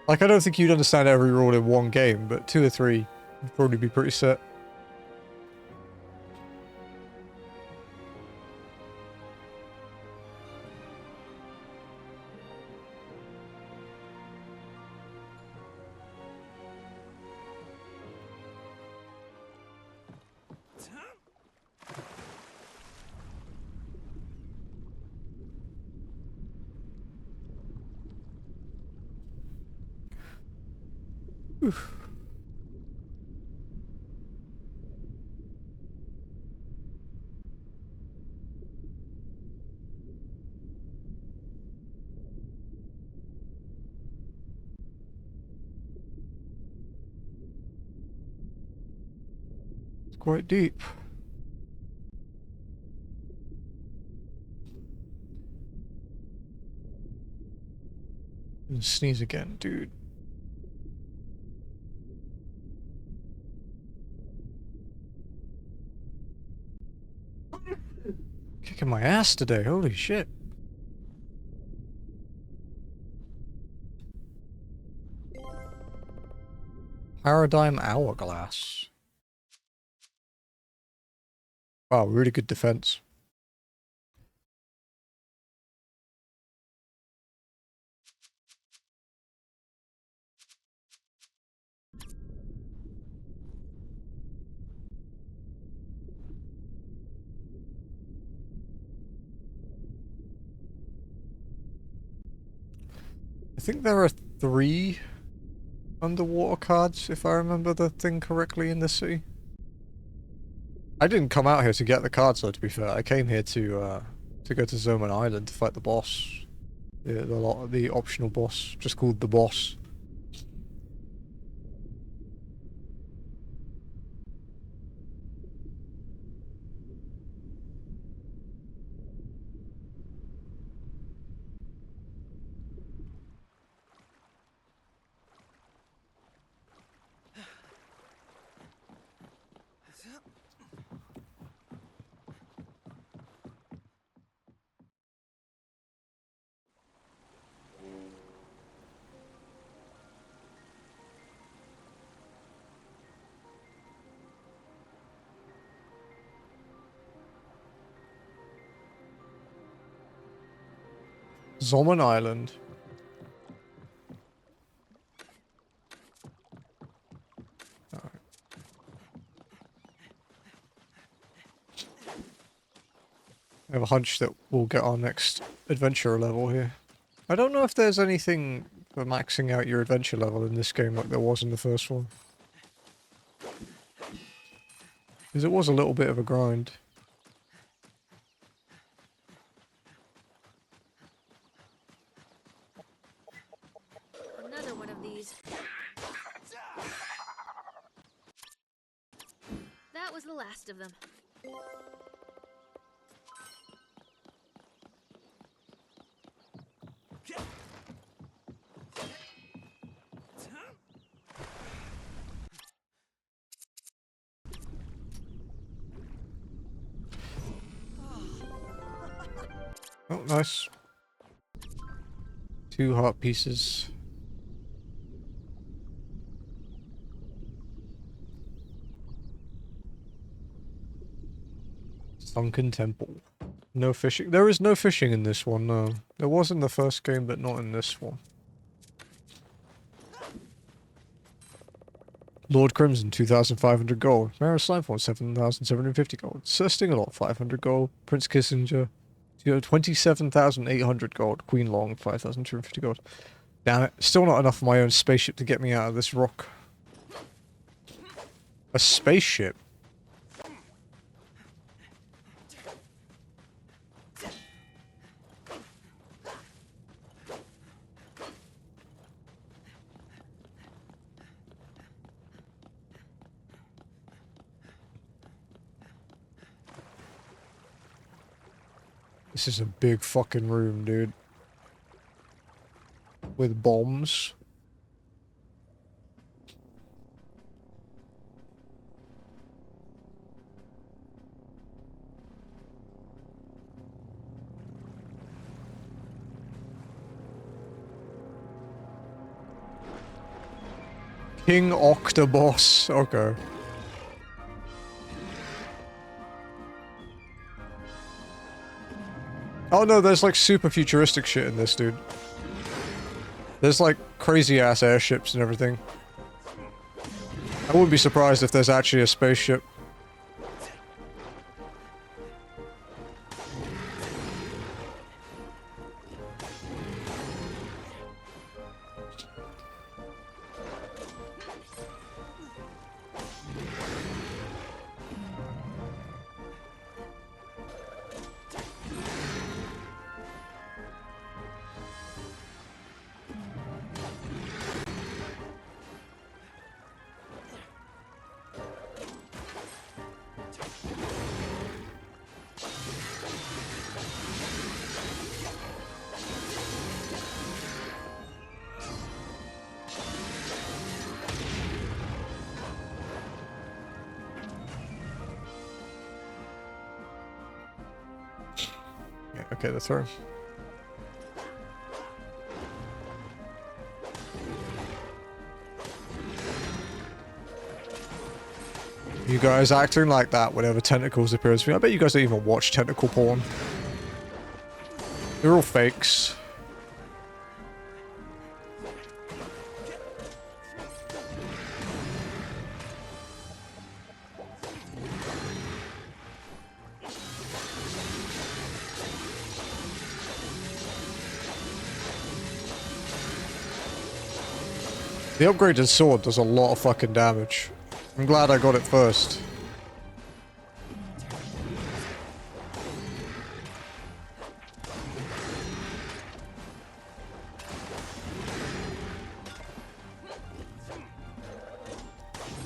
Like, I don't think you'd understand every rule in one game, but 2 or 3 would probably be pretty set. Oof. It's quite deep. And sneeze again, dude. Kicking my ass today, holy shit. Paradigm Hourglass. Wow, really good defense. I think there are 3 underwater cards, if I remember the thing correctly, in the city. I didn't come out here to get the cards, though, to be fair. I came here to go to Zoman Island to fight the boss. The optional boss, just called the boss. Zoman Island. Alright. I have a hunch that we'll get our next adventurer level here. I don't know if there's anything for maxing out your adventure level in this game like there was in the first one. Because it was a little bit of a grind. Another one of these. That was the last of them. Oh, nice. 2 heart pieces. Sunken Temple. No fishing. There is no fishing in this one, no. There was in the first game, but not in this one. Lord Crimson, 2,500 gold. Mara Slimeform, 7,750 gold. Sir Stingalot, 500 gold. Prince Kissinger, 27,800 gold. Queen Long, 5,250 gold. Damn it. Still not enough for my own spaceship to get me out of this rock. A spaceship? This is a big fucking room, dude. With bombs. King Octobos. Okay. Oh no, there's like super futuristic shit in this, dude. There's like crazy ass airships and everything. I wouldn't be surprised if there's actually a spaceship. Okay, that's her. You guys acting like that whenever tentacles appear to me. I bet you guys don't even watch tentacle porn. They're all fakes. The upgraded sword does a lot of fucking damage. I'm glad I got it first.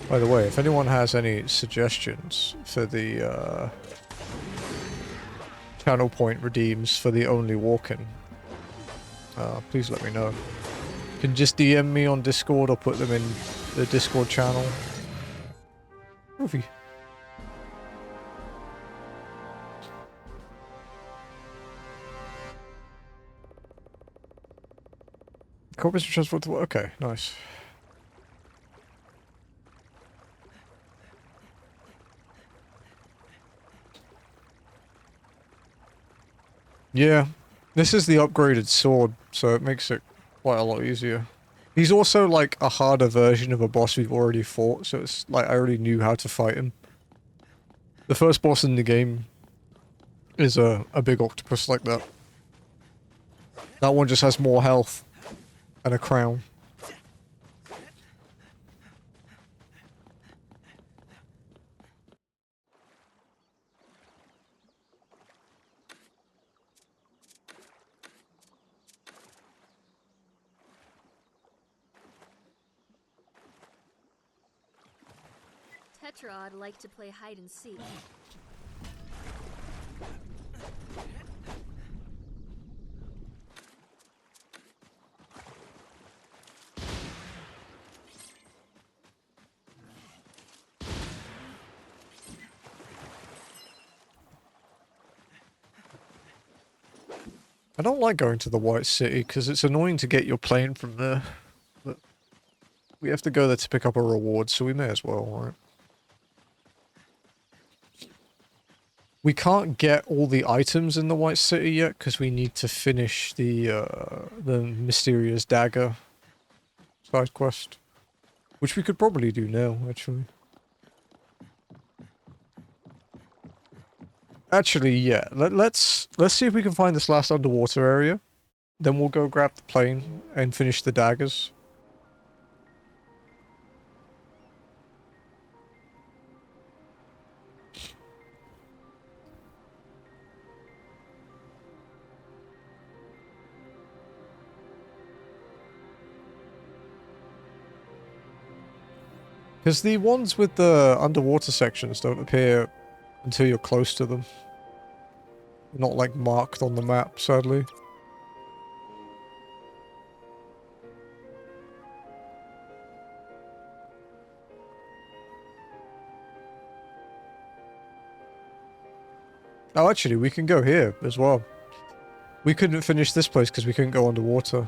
By the way, if anyone has any suggestions for the channel point redeems for the only walking, please let me know. You can just DM me on Discord or put them in the Discord channel. Movie. Corpus transport to okay, nice. Yeah, this is the upgraded sword, so it makes it quite a lot easier. He's also like a harder version of a boss we've already fought, so it's like I already knew how to fight him. The first boss in the game is a big octopus like that. That one just has more health and a crown. Tetrod liked to play hide and seek. I don't like going to the White City because it's annoying to get your plane from there. But we have to go there to pick up a reward, so we may as well, right? We can't get all the items in the White City yet because we need to finish the mysterious dagger side quest, which we could probably do now, actually. Actually, yeah. Let's see if we can find this last underwater area. Then we'll go grab the plane and finish the daggers. Because the ones with the underwater sections don't appear until you're close to them. Not like marked on the map, sadly. Oh, actually, we can go here as well. We couldn't finish this place because we couldn't go underwater.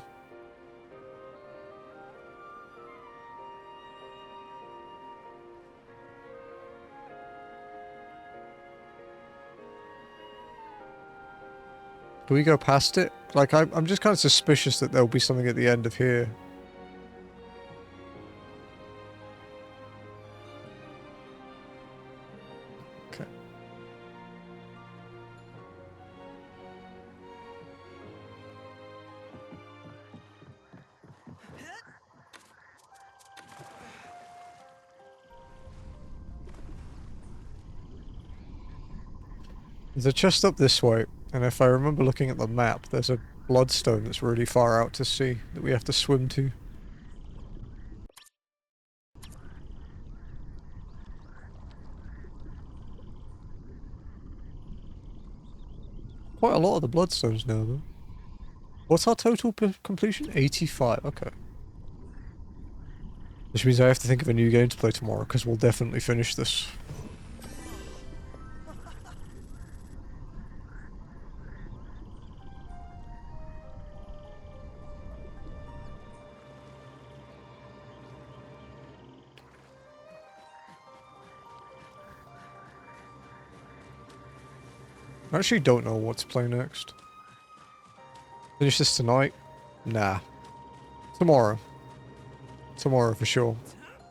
Do we go past it? Like, I'm just kind of suspicious that there'll be something at the end of here. Okay. There's a chest up this way, and if I remember looking at the map, there's a bloodstone that's really far out to sea that we have to swim to. Quite a lot of the bloodstones now, though. What's our total completion? 85, okay. Which means I have to think of a new game to play tomorrow, because we'll definitely finish this. I actually don't know what to play next. Finish this tonight? Nah. Tomorrow. Tomorrow for sure.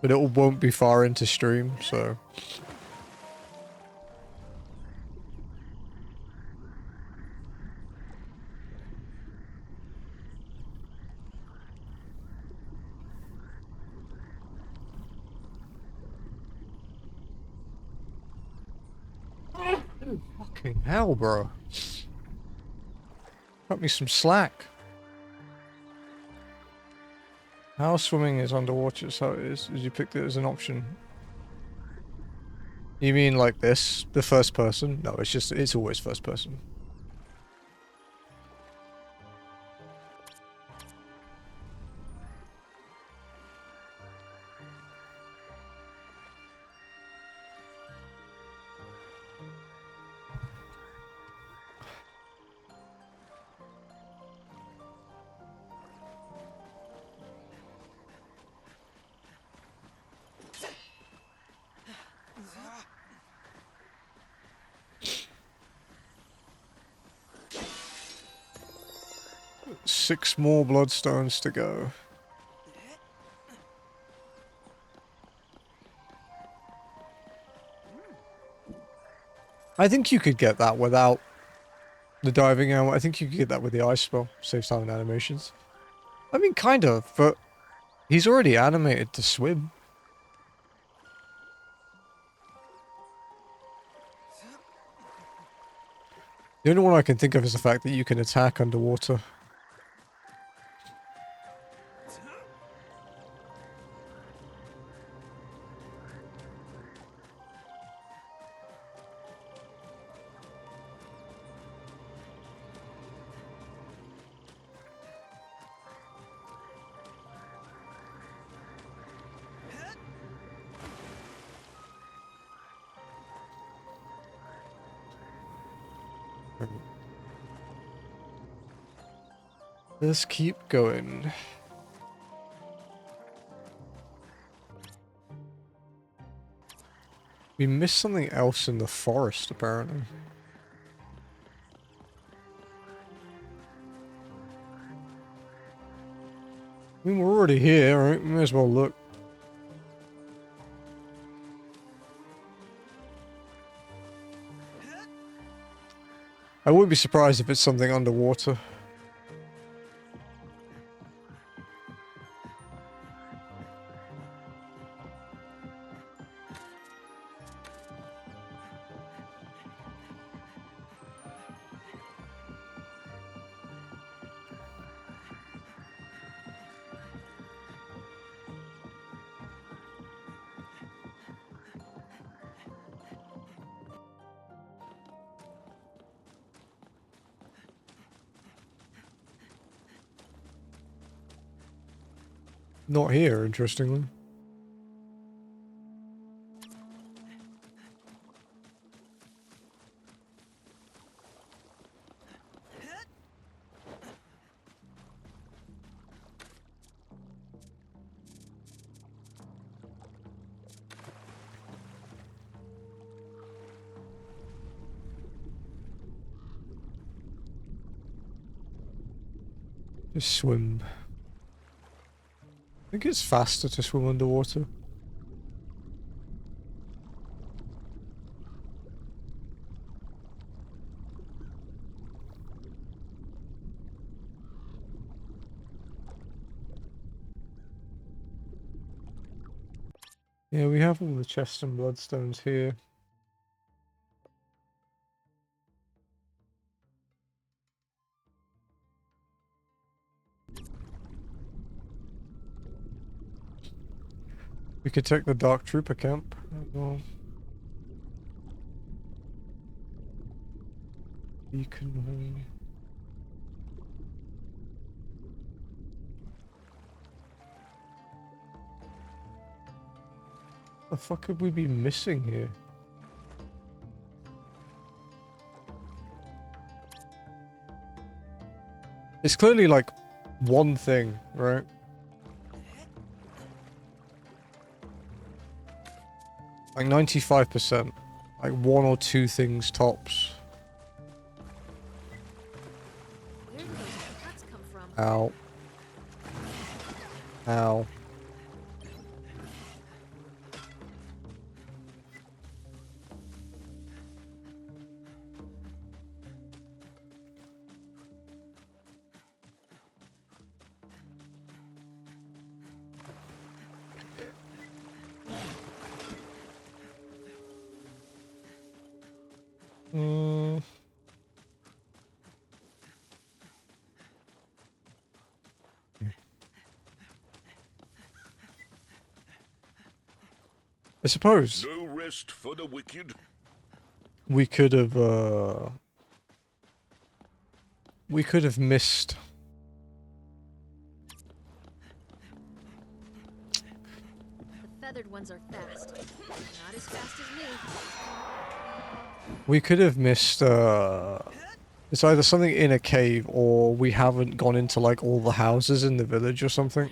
But it won't be far into stream, so... Fucking hell, bro. Cut me some slack. How swimming is underwater is how it is you picked it as an option. You mean like this? The first person? No, it's always first person. Six more bloodstones to go. I think you could get that without the diving helmet. I think you could get that with the ice spell. Saves time and animations. I mean, kind of, but he's already animated to swim. The only one I can think of is the fact that you can attack underwater. Let's keep going. We missed something else in the forest, apparently. I mean, we're already here, right? We may as well look. I wouldn't be surprised if it's something underwater. Not here, interestingly. Just swim. I think it's faster to swim underwater. Yeah, we have all the chests and bloodstones here. We could take the Dark Trooper camp as well. Beacon. The fuck could we be missing here? It's clearly like one thing, right? Like 95%. Like one or two things tops. Where do those cats come from? Ow. Ow. I suppose No rest for the wicked. we could have missed The feathered ones are fast. Not as fast as me. it's either something in a cave or we haven't gone into like all the houses in the village or something.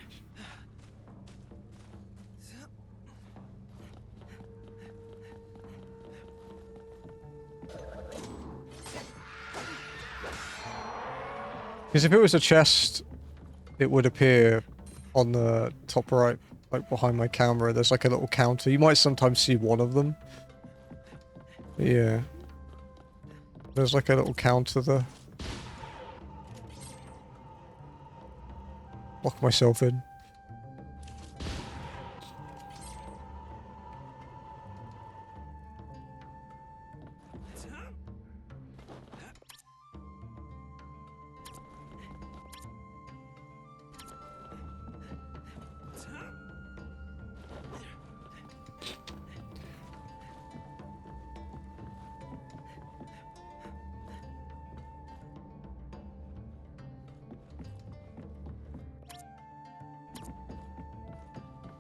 Because if it was a chest, it would appear on the top right, like behind my camera. There's like a little counter. You might sometimes see one of them. Yeah. There's like a little counter there. Lock myself in.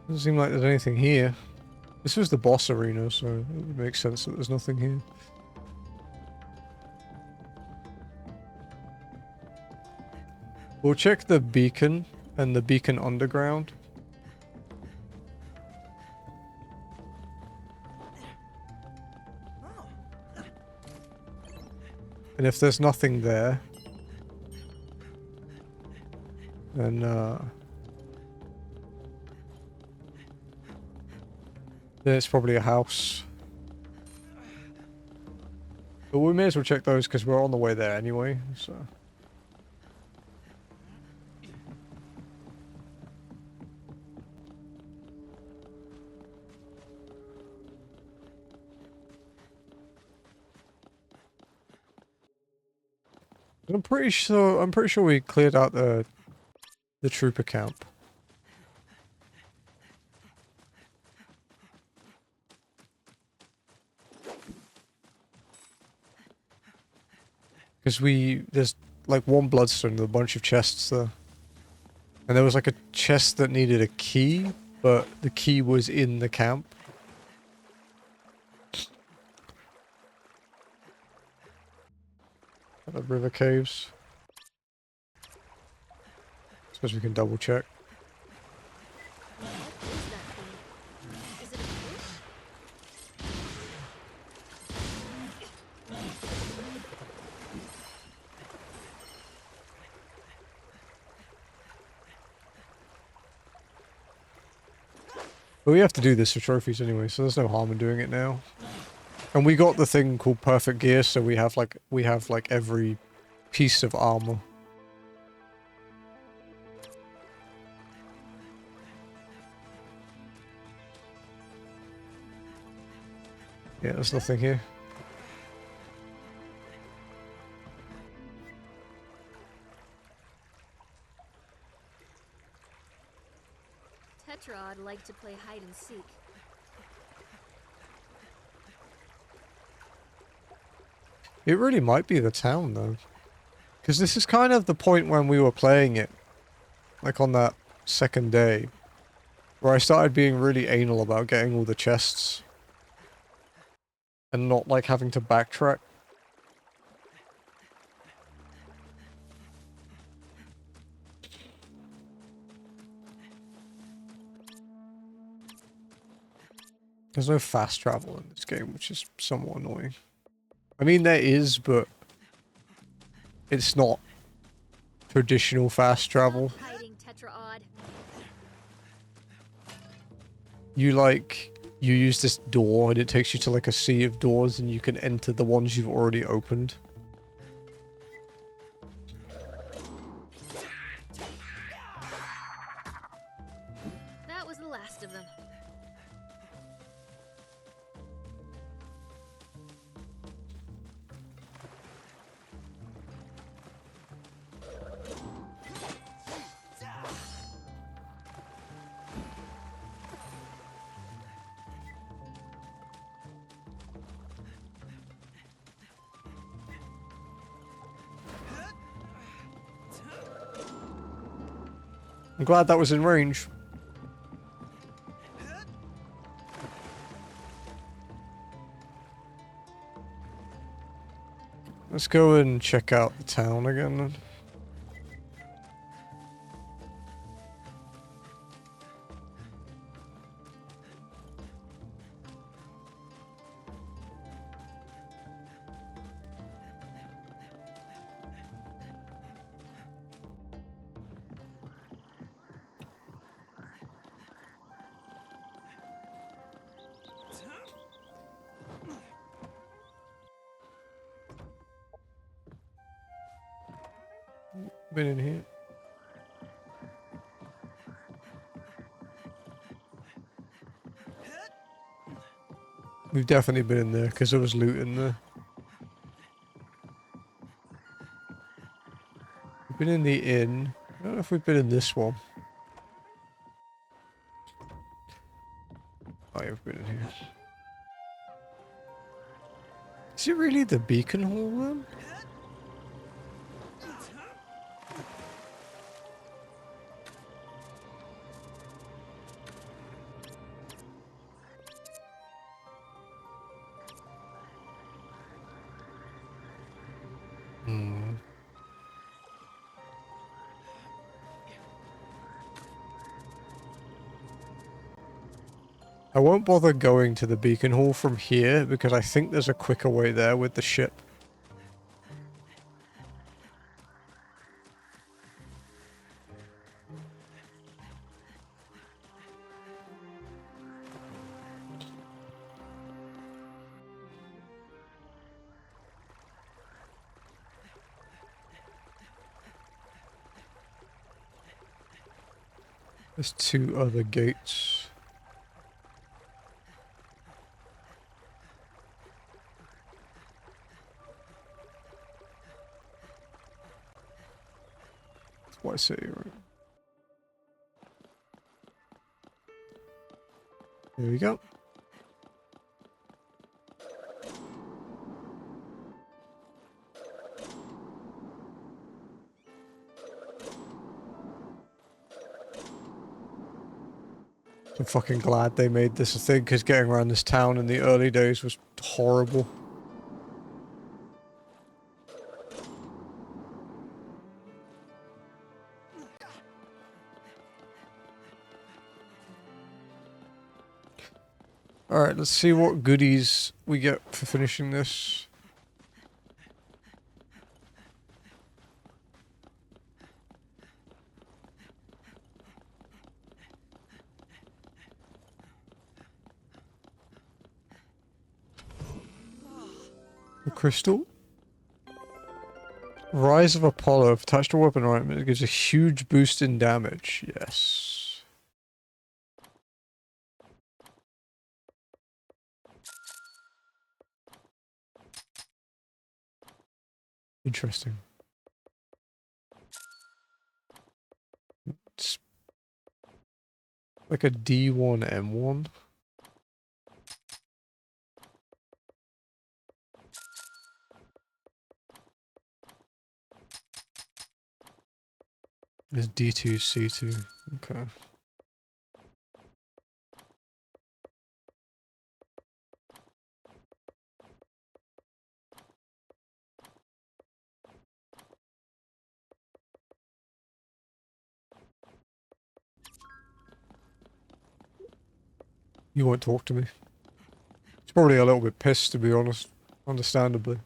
Doesn't seem like there's anything here. This was the boss arena, so it would make sense that there's nothing here. We'll check the beacon and the beacon underground. And if there's nothing there, then it's probably a house. But we may as well check those because we're on the way there anyway, so... I'm pretty sure we cleared out the trooper camp. Because there's like one bloodstone and a bunch of chests there. And there was like a chest that needed a key, but the key was in the camp. The river caves. Suppose we can double check. What is that thing? Is it a fish? But we have to do this for trophies anyway, so there's no harm in doing it now. And we got the thing called perfect gear, so we have like every piece of armor. Yeah, there's nothing here. Tetrod liked to play hide and seek. It really might be the town though. Because this is kind of the point when we were playing it. Like on that second day. Where I started being really anal about getting all the chests. And not like having to backtrack. There's no fast travel in this game, which is somewhat annoying. I mean, there is, but it's not traditional fast travel. Hiding, Tetraod. You use this door and it takes you to like a sea of doors and you can enter the ones you've already opened. That was the last of them. I'm glad that was in range. Let's go and check out the town again then. Been in here. We've definitely been in there because there was loot in there. We've been in the inn. I don't know if we've been in this one. Oh, yeah, we've been in here. Is it really the beacon hall then? I won't bother going to the beacon hall from here because I think there's a quicker way there with the ship. There's two other gates. That's what I say, right? There we go. I'm fucking glad they made this a thing, because getting around this town in the early days was horrible. Alright, let's see what goodies we get for finishing this. A crystal? Rise of Apollo. If attached to a weapon item, it gives a huge boost in damage. Yes. Interesting. It's like a D1 M1. It's D2 C2. Okay. You won't talk to me. He's probably a little bit pissed, to be honest. Understandably.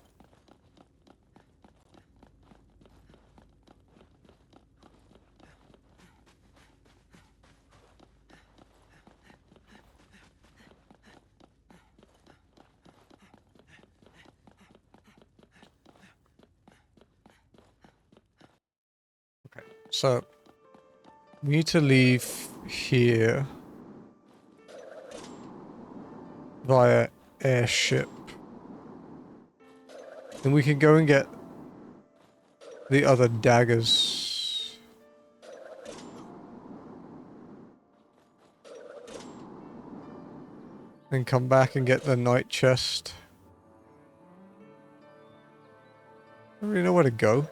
Okay, so we need to leave here via airship. Then we can go and get the other daggers. Then come back and get the night chest. I don't really know where to go.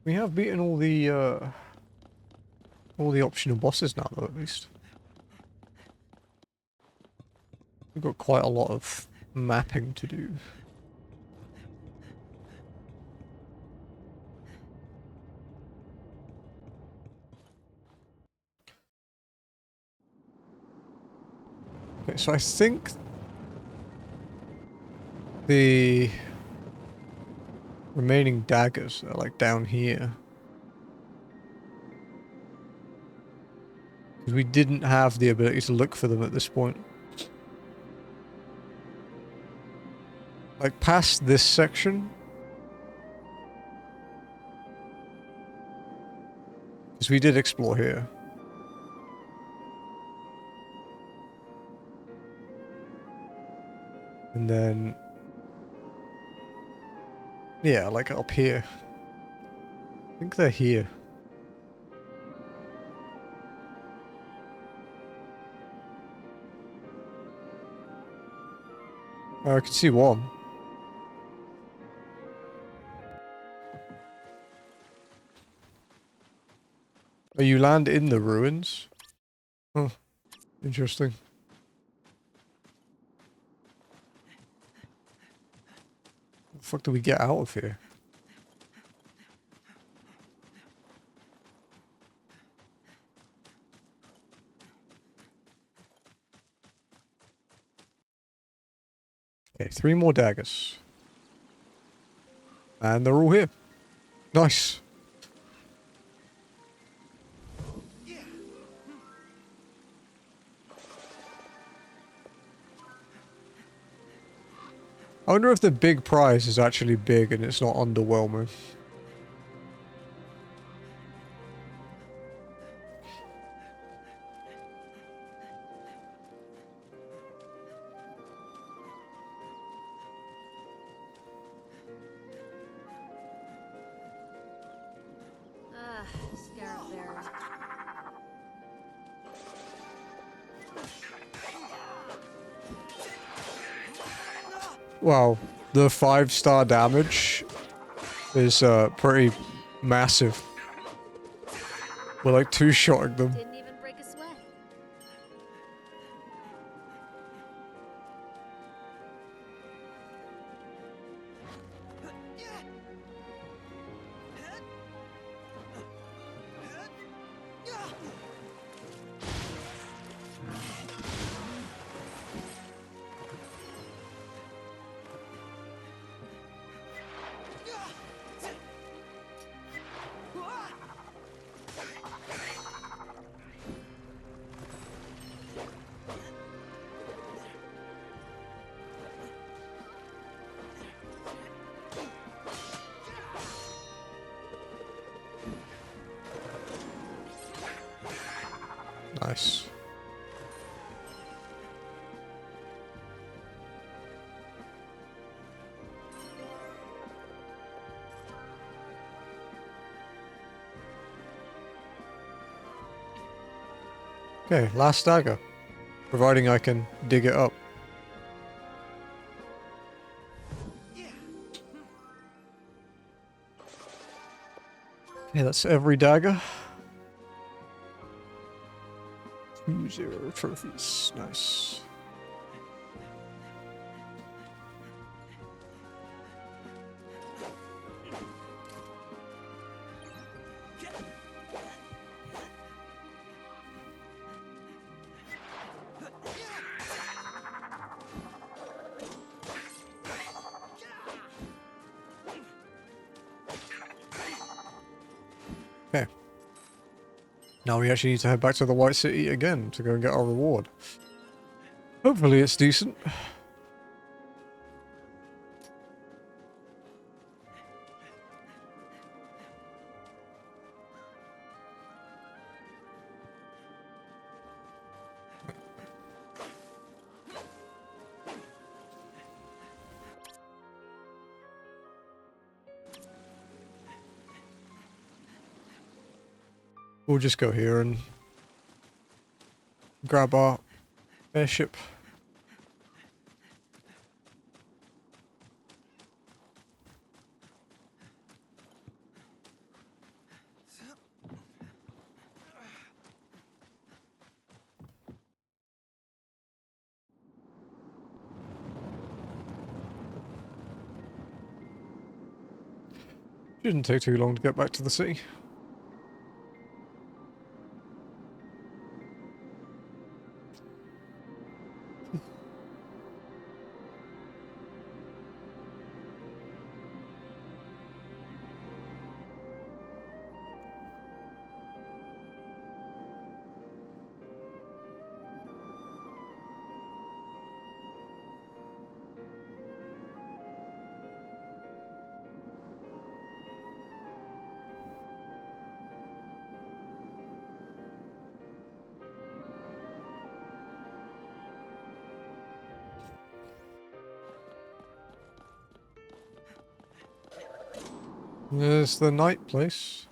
We have beaten all the optional bosses now, though, at least. We've got quite a lot of mapping to do. Okay, so I think the remaining daggers are like down here. Because we didn't have the ability to look for them at this point. Like past this section. Because we did explore here. And then... yeah, like up here. I think they're here. Oh, I can see one. Oh, you land in the ruins? Huh. Interesting. How the fuck do we get out of here? Okay, 3 more daggers. And they're all here. Nice. I wonder if the big prize is actually big and it's not underwhelming. Wow, the 5-star damage is pretty massive. We're like two-shotting them. Didn't even break a sweat. Nice. Okay, last dagger. Providing I can dig it up. Okay, that's every dagger. 2-0 trophies. Nice. Okay. Now we actually need to head back to the White City again to go and get our reward. Hopefully it's decent. We'll just go here and grab our airship. Shouldn't take too long to get back to the city. There's the night place.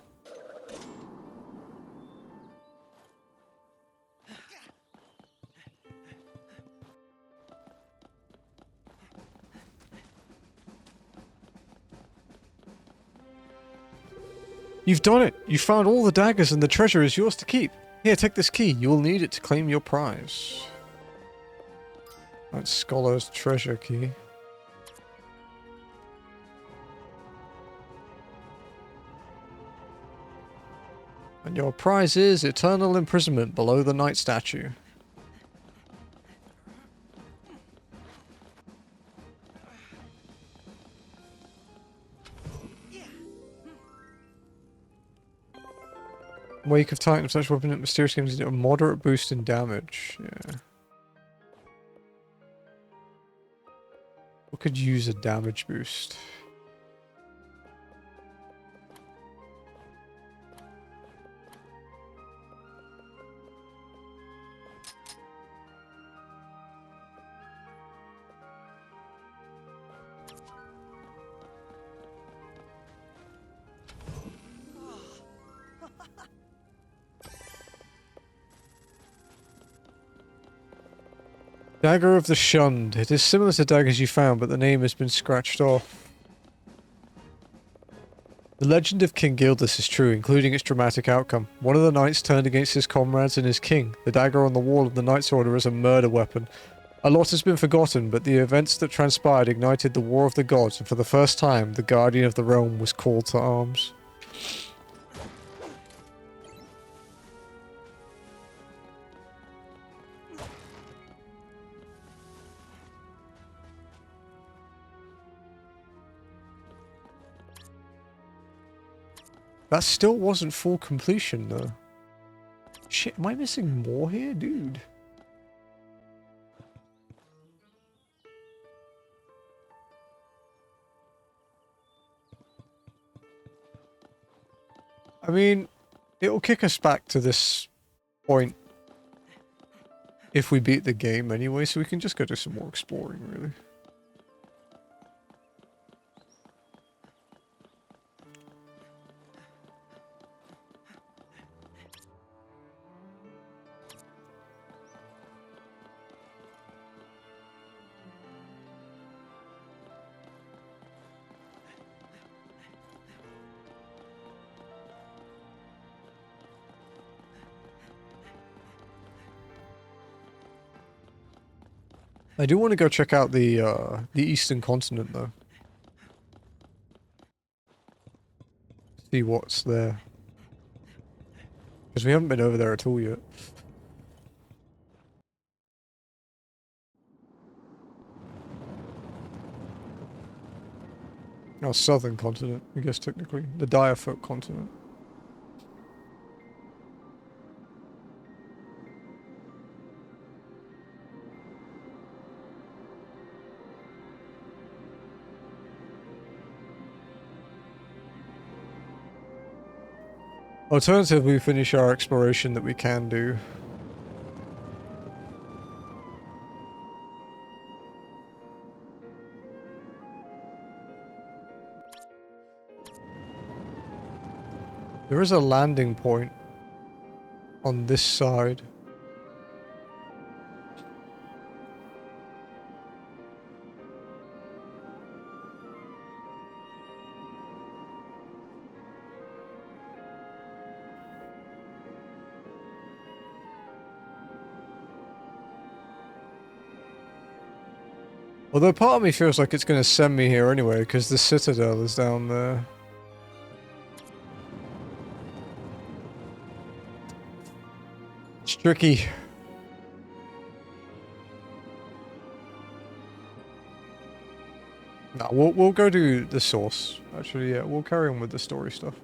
You've done it! You found all the daggers and the treasure is yours to keep. Here, take this key. You will need it to claim your prize. That's Scholar's treasure key. And your prize is eternal imprisonment below the night statue. Wake of Titan of such weapon at mysterious games a moderate boost in damage. Yeah. What could use a damage boost? Dagger of the Shunned. It is similar to daggers you found, but the name has been scratched off. The legend of King Gildas is true, including its dramatic outcome. One of the knights turned against his comrades and his king. The dagger on the wall of the Knight's Order is a murder weapon. A lot has been forgotten, but the events that transpired ignited the War of the Gods, and for the first time, the Guardian of the Realm was called to arms. That still wasn't full completion, though. Shit, am I missing more here? Dude. I mean, it'll kick us back to this point if we beat the game anyway, so we can just go do some more exploring, really. I do want to go check out the eastern continent, though. See what's there. Because we haven't been over there at all yet. Oh, southern continent, I guess technically. The Direfolk continent. Alternatively, we finish our exploration that we can do. There is a landing point on this side. Although part of me feels like it's going to send me here anyway, because the Citadel is down there. It's tricky. Nah, we'll go do the source. Actually, yeah, we'll carry on with the story stuff.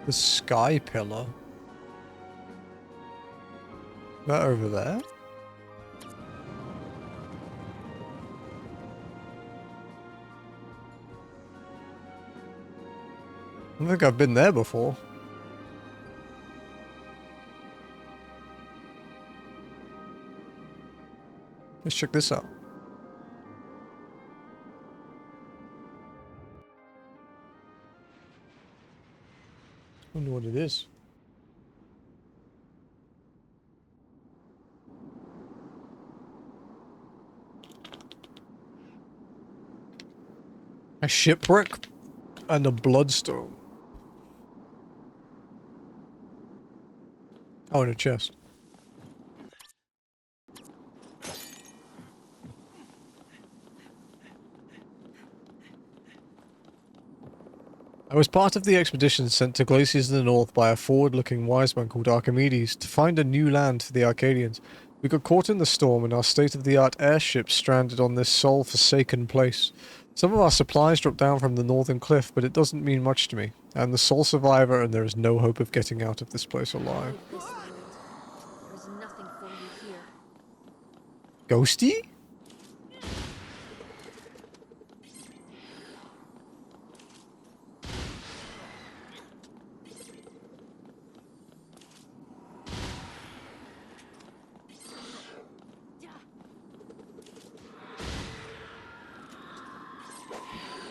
The sky pillar? That over there? I don't think I've been there before. Let's check this out. Wonder what it is. A shipwreck and a bloodstone. Oh, and a chest. I was part of the expedition sent to glaciers in the north by a forward-looking wise man called Archimedes to find a new land for the Arcadians. We got caught in the storm and our state-of-the-art airship stranded on this sole forsaken place. Some of our supplies drop down from the northern cliff, but it doesn't mean much to me. I'm the sole survivor, and there is no hope of getting out of this place alive. Leave this world. There is nothing for you here. Ghosty?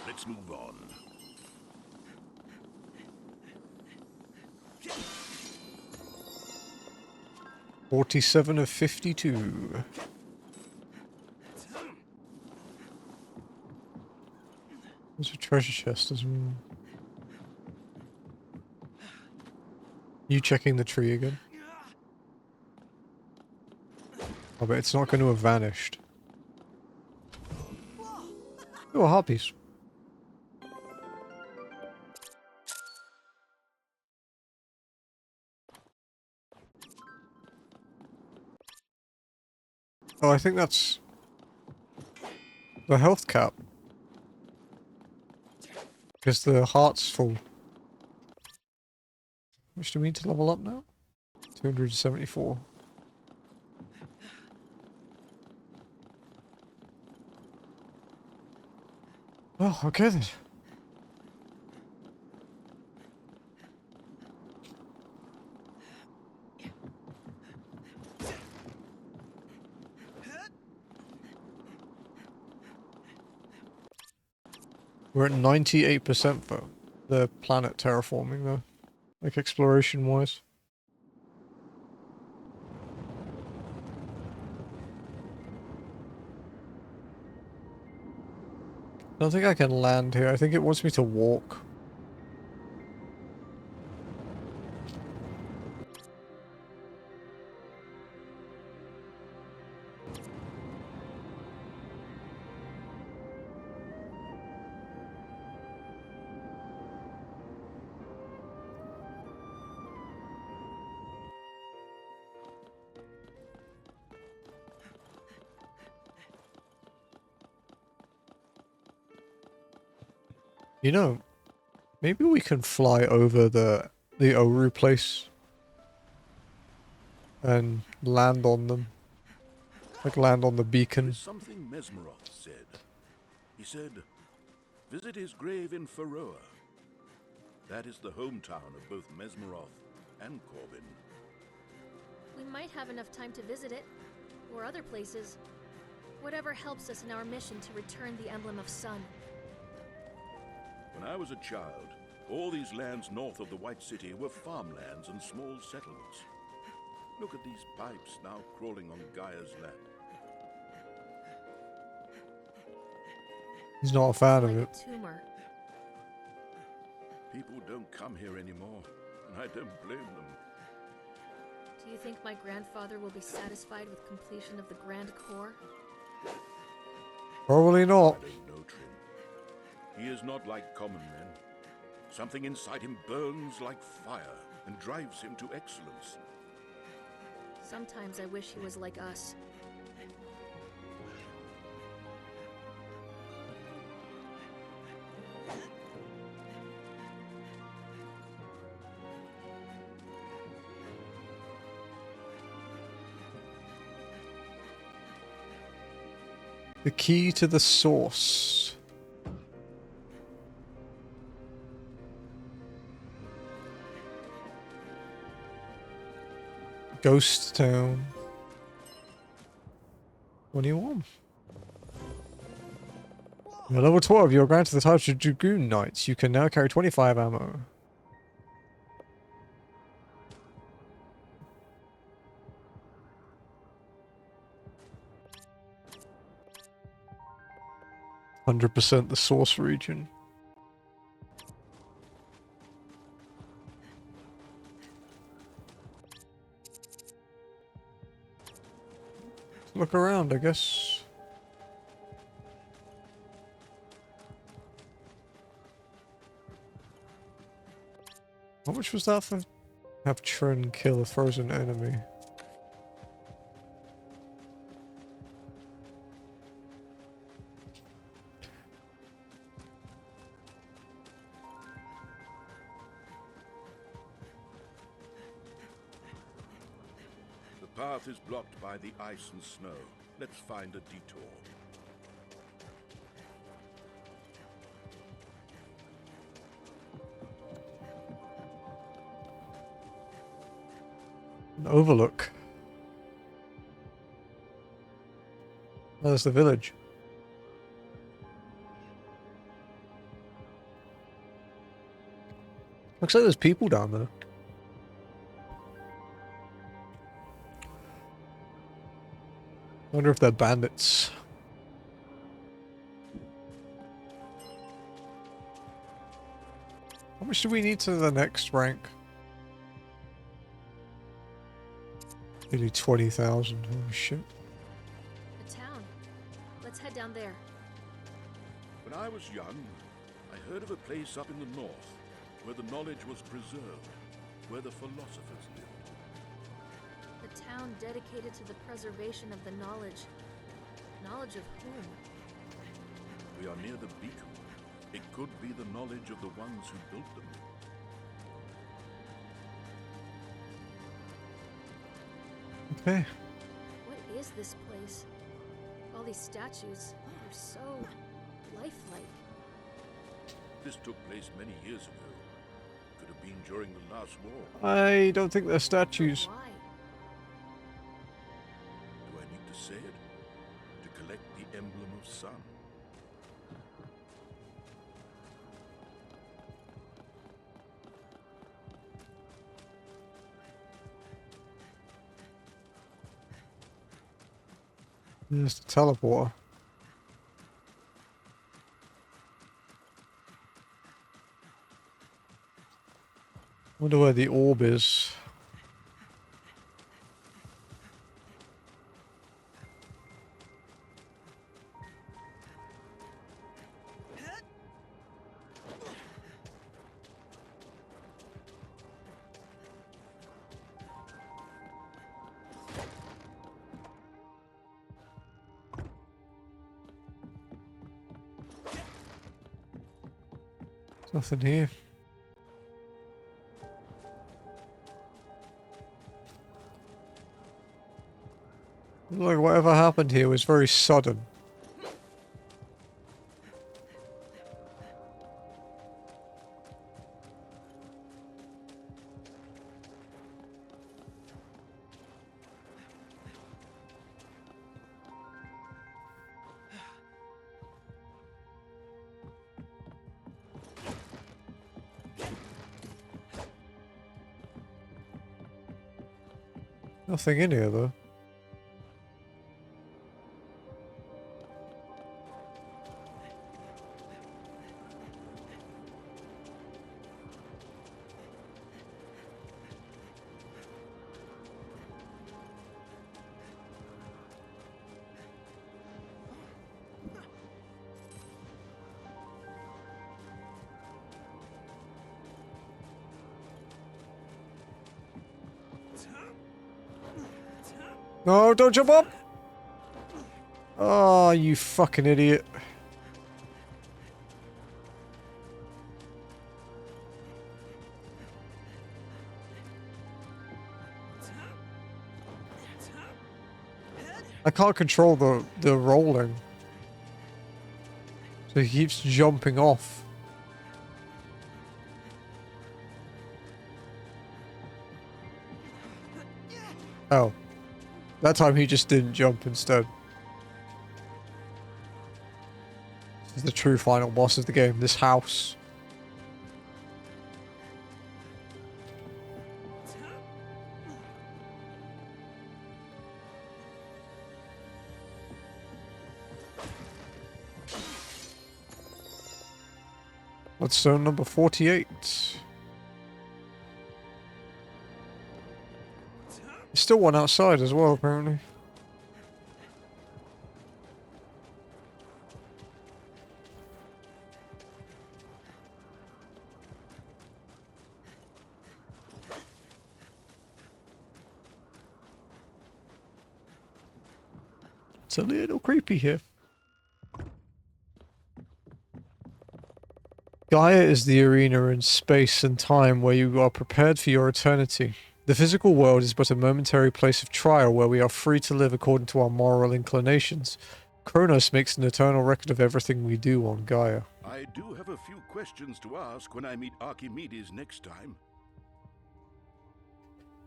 Let's move on. $47 of 52. There's a treasure chest as well. You checking the tree again? Oh, but it's not going to have vanished. Oh, harpies. Oh, I think that's the health cap. Because the heart's full. Which do we need to level up now? 274. Oh, okay then. We're at 98% for the planet terraforming though. Like exploration wise. I don't think I can land here. I think it wants me to walk. You know, maybe we can fly over the Oru place and land on them. Like land on the beacon. There's something Mesmeroth said. He said, visit his grave in Faroa. That is the hometown of both Mesmeroth and Corbin. We might have enough time to visit it, or other places. Whatever helps us in our mission to return the Emblem of Sun. When I was a child, all these lands north of the White City were farmlands and small settlements. Look at these pipes now crawling on Gaia's land. He's not a fan of it. Tumor. People don't come here anymore, and I don't blame them. Do you think my grandfather will be satisfied with completion of the Grand Core? Probably not. That ain't no Trim. He is not like common men. Something inside him burns like fire and drives him to excellence. Sometimes I wish he was like us. The key to the source. Ghost Town. 21. At level 12, you're granted the title of Dragoon Knights. You can now carry 25 ammo. %, the source region. Look around, I guess. How much was that for? Have Trin kill a frozen enemy. path is blocked by the ice and snow. Let's find a detour. An overlook. There's the village. Looks like there's people down there. Wonder if they're bandits. How much do we need to the next rank? Nearly 20,000. Oh shit. A town. Let's head down there. When I was young, I heard of a place up in the north where the knowledge was preserved, where the philosophers lived. A town dedicated to the preservation of the knowledge. Knowledge of whom? We are near the beacon. It could be the knowledge of the ones who built them. Okay. What is this place? All these statues are so lifelike. This took place many years ago. Could have been during the last war. I don't think they're statues. Why? Do I need to say it? To collect the emblem of sun. There's the teleporter. Wonder where the orb is. Nothing here. Like whatever happened here was very sudden. Nothing in here though. No, don't jump up! Oh, you fucking idiot. I can't control the rolling. So he keeps jumping off. Oh. That time he just didn't jump instead. This is the true final boss of the game, this house. What's zone number 48? There's still one outside as well, apparently. It's a little creepy here. Gaia is the arena in space and time where you are prepared for your eternity. The physical world is but a momentary place of trial where we are free to live according to our moral inclinations. Kronos makes an eternal record of everything we do on Gaia. I do have a few questions to ask when I meet Archimedes next time.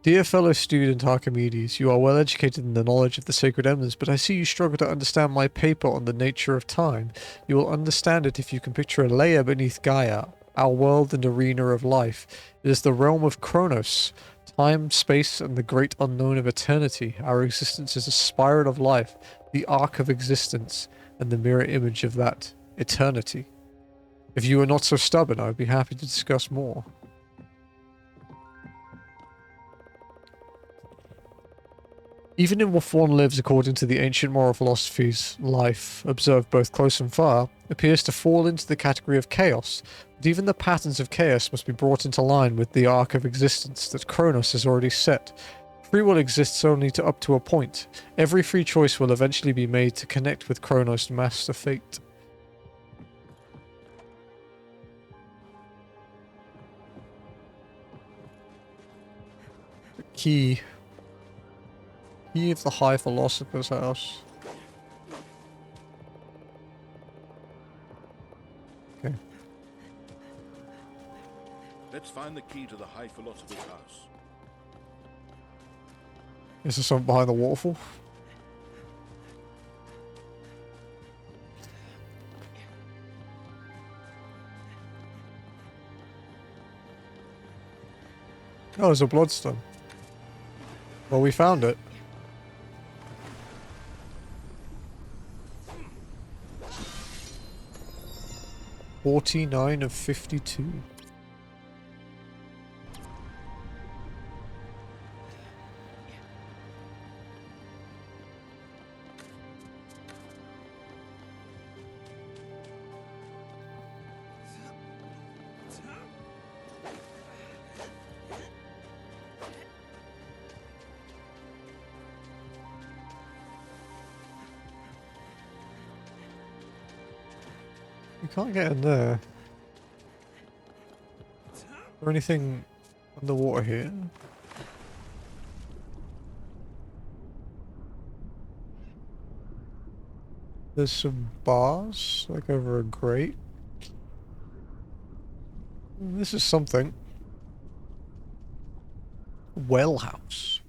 Dear fellow student Archimedes, you are well educated in the knowledge of the sacred emblems, but I see you struggle to understand my paper on the nature of time. You will understand it if you can picture a layer beneath Gaia, our world and arena of life. It is the realm of Kronos, time, space, and the great unknown of eternity. Our existence is a spiral of life, the arc of existence, and the mirror image of that eternity. If you were not so stubborn, I would be happy to discuss more. Even in what one lives according to the ancient moral philosophies, life, observed both close and far, appears to fall into the category of chaos, but even the patterns of chaos must be brought into line with the arc of existence that Kronos has already set. Free will exists only up to a point. Every free choice will eventually be made to connect with Kronos' master fate. The key. Key of the High Philosopher's House. Okay. Let's find the key to the High Philosopher's House. Is there something behind the waterfall? Oh, there's a bloodstone. Well, we found it. 49 of 52. You can't get in there. Is there anything underwater here? There's some bars, like over a grate. This is something. Well house.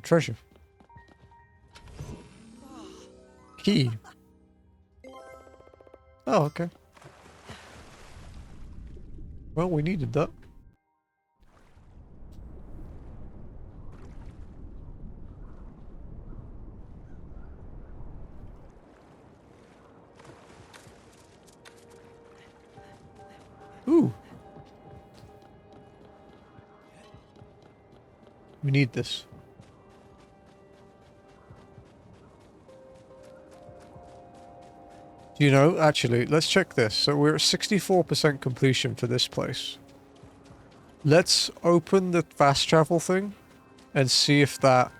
Treasure. Key. Oh, okay. Well, we needed that. Ooh. We need this. You know, actually, let's check this. So we're at 64% completion for this place. Let's open the fast travel thing and see if that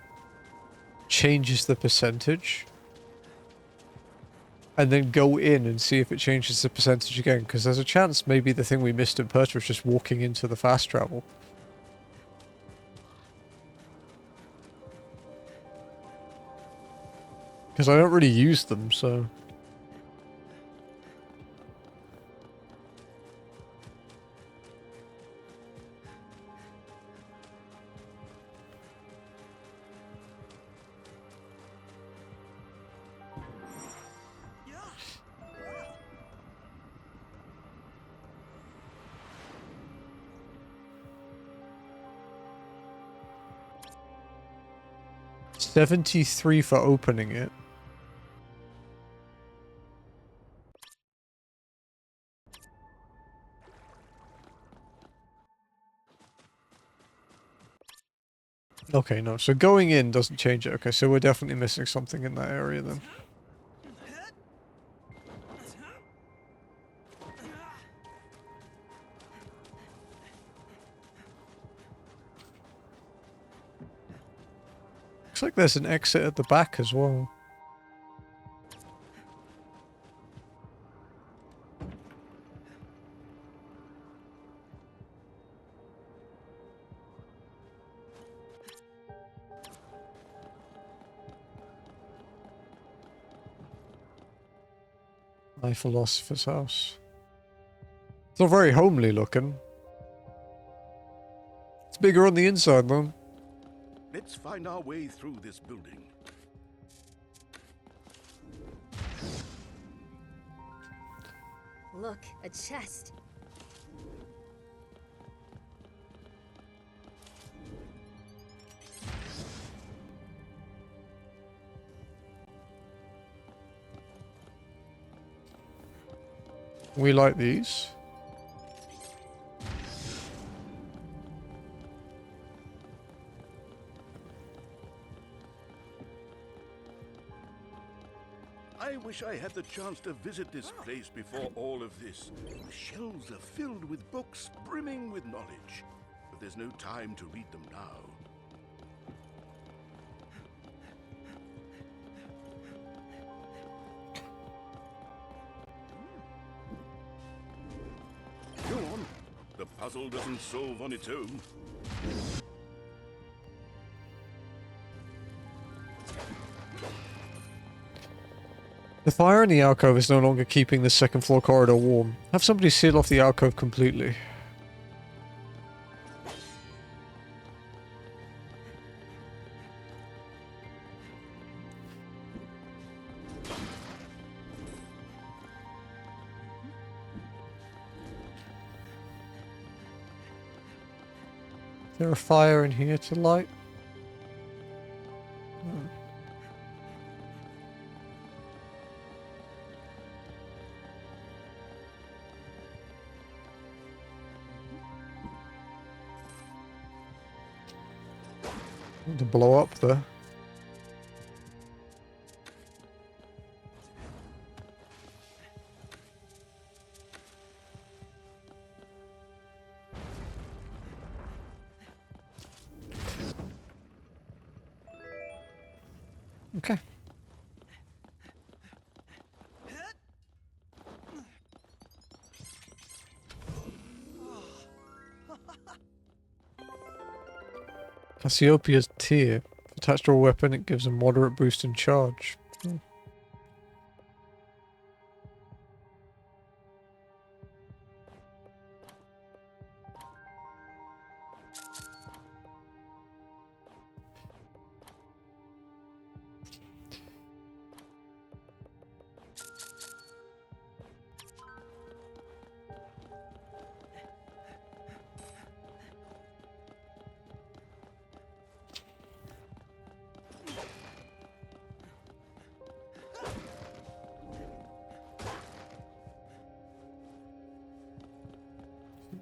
changes the percentage. And then go in and see if it changes the percentage again. Because there's a chance maybe the thing we missed in Perth was just walking into the fast travel. Because I don't really use them, so... $73 for opening it. Okay, no. So going in doesn't change it. Okay, so we're definitely missing something in that area then. Looks like there's an exit at the back as well. My philosopher's house. It's not very homely looking. It's bigger on the inside, though. Let's find our way through this building. Look, a chest. We like these. I wish I had the chance to visit this place before all of this. The shelves are filled with books, brimming with knowledge. But there's no time to read them now. Go on. The puzzle doesn't solve on its own. The fire in the alcove is no longer keeping the second floor corridor warm. Have somebody seal off the alcove completely. Is there a fire in here to light? Hmm. To blow up there. Okay. Cassiopeia's tear. Attached to a weapon, it gives a moderate boost in charge. Hmm.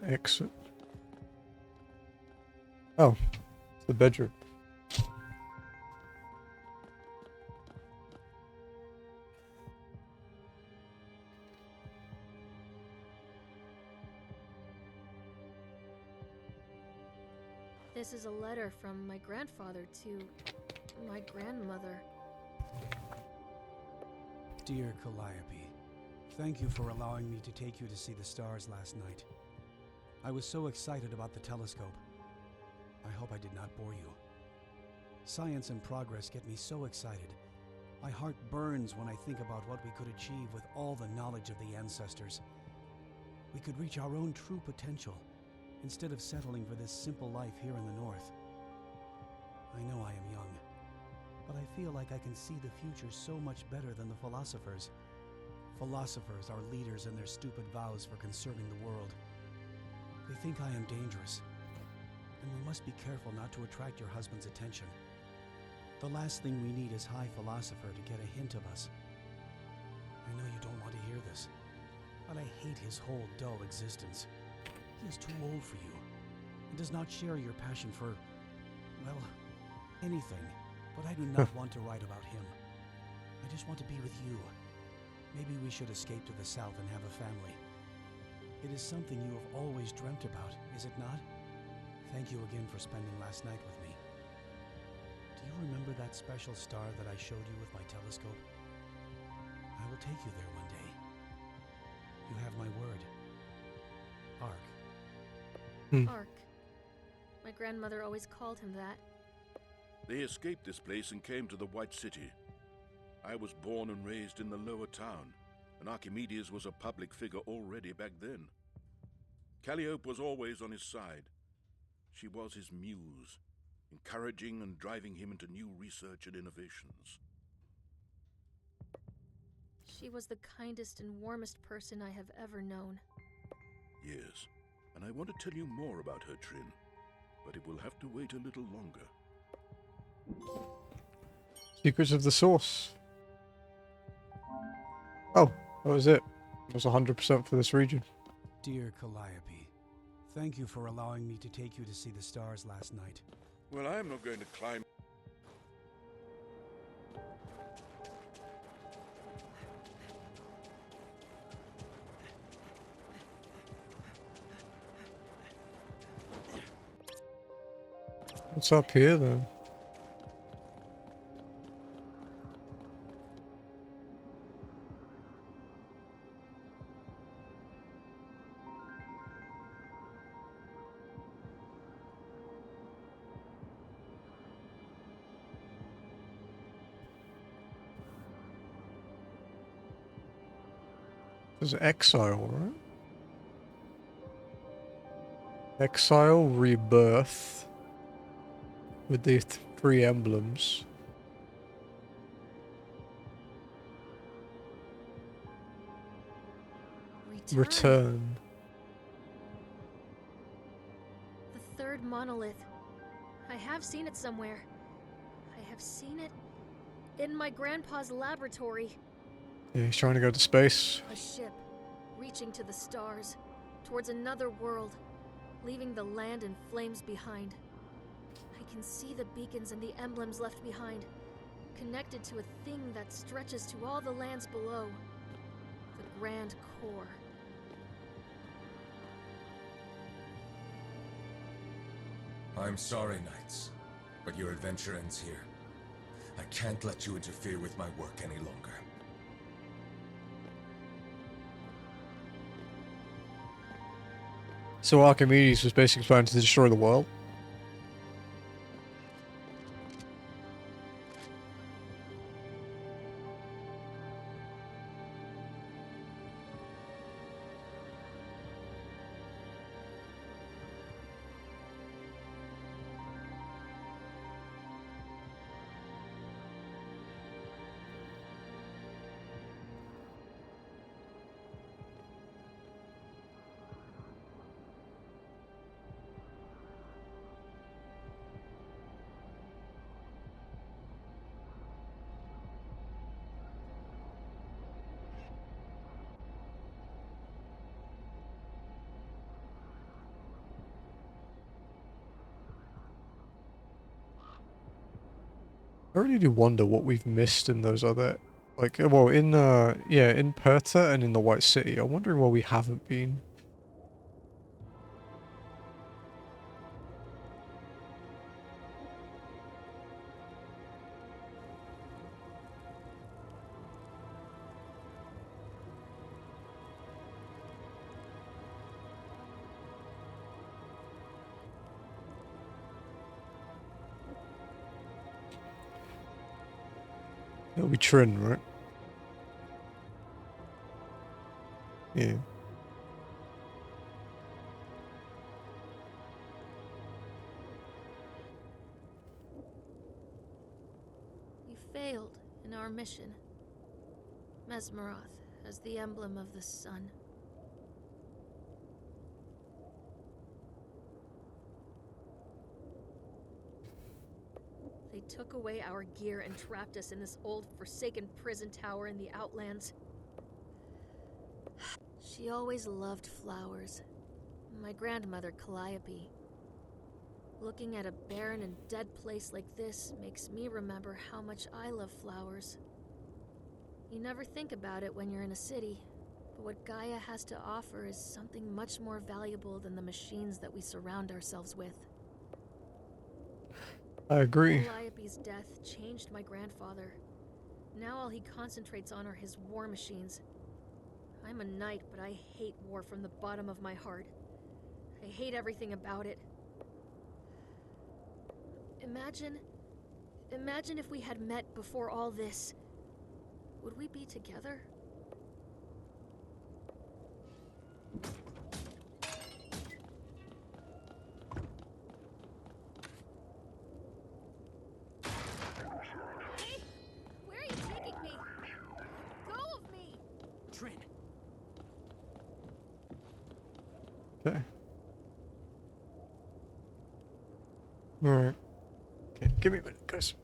Exit. Oh, it's the bedroom. This is a letter from my grandfather to my grandmother. Dear Calliope, thank you for allowing me to take you to see the stars last night. I was so excited about the telescope. I hope I did not bore you. Science and progress get me so excited. My heart burns when I think about what we could achieve with all the knowledge of the ancestors. We could reach our own true potential, instead of settling for this simple life here in the north. I know I am young, but I feel like I can see the future so much better than the philosophers. Philosophers are leaders in their stupid vows for conserving the world. They think I am dangerous, and we must be careful not to attract your husband's attention. The last thing we need is High Philosopher to get a hint of us. I know you don't want to hear this, but I hate his whole dull existence. He is too old for you, and does not share your passion for, well, anything, but I do not want to write about him. I just want to be with you. Maybe we should escape to the south and have a family. It is something you have always dreamt about, is it not? Thank you again for spending last night with me. Do you remember that special star that I showed you with my telescope? I will take you there one day. You have my word. Ark. Ark. My grandmother always called him that. They escaped this place and came to the White City. I was born and raised in the lower town, and Archimedes was a public figure already back then. Calliope was always on his side. She was his muse, encouraging and driving him into new research and innovations. She was the kindest and warmest person I have ever known. Yes, and I want to tell you more about her, Trin, but it will have to wait a little longer. Secrets of the Source. Oh, that was it. It was 100% for this region. Dear Calliope, thank you for allowing me to take you to see the stars last night. Well, I am not going to climb. What's up here then? There's Exile, right? Exile, Rebirth. With the three emblems. Return. The third monolith. I have seen it somewhere. I have seen it in my grandpa's laboratory. Yeah, he's trying to go to space. A ship reaching to the stars, towards another world, leaving the land in flames behind. I can see the beacons and the emblems left behind, connected to a thing that stretches to all the lands below. The Grand Core. I'm sorry, Knights, but your adventure ends here. I can't let you interfere with my work any longer. So Archimedes was basically planning to destroy the world. I really do wonder what we've missed in those other, like, well, in, yeah, in Perta and in the White City. I'm wondering where we haven't been. It'll be Trin, right? Yeah. You failed in our mission. Mesmeroth as the emblem of the sun. They took away our gear and trapped us in this old, forsaken prison tower in the Outlands. She always loved flowers. My grandmother, Calliope. Looking at a barren and dead place like this makes me remember how much I love flowers. You never think about it when you're in a city, but what Gaia has to offer is something much more valuable than the machines that we surround ourselves with. I agree. Calliope's death changed my grandfather. Now all he concentrates on are his war machines. I'm a knight, but I hate war from the bottom of my heart. I hate everything about it. Imagine if we had met before all this. Would we be together? Hey, where are you taking me? Let go of me! Trin, Okay. Alright. Okay, give me a minute, guys.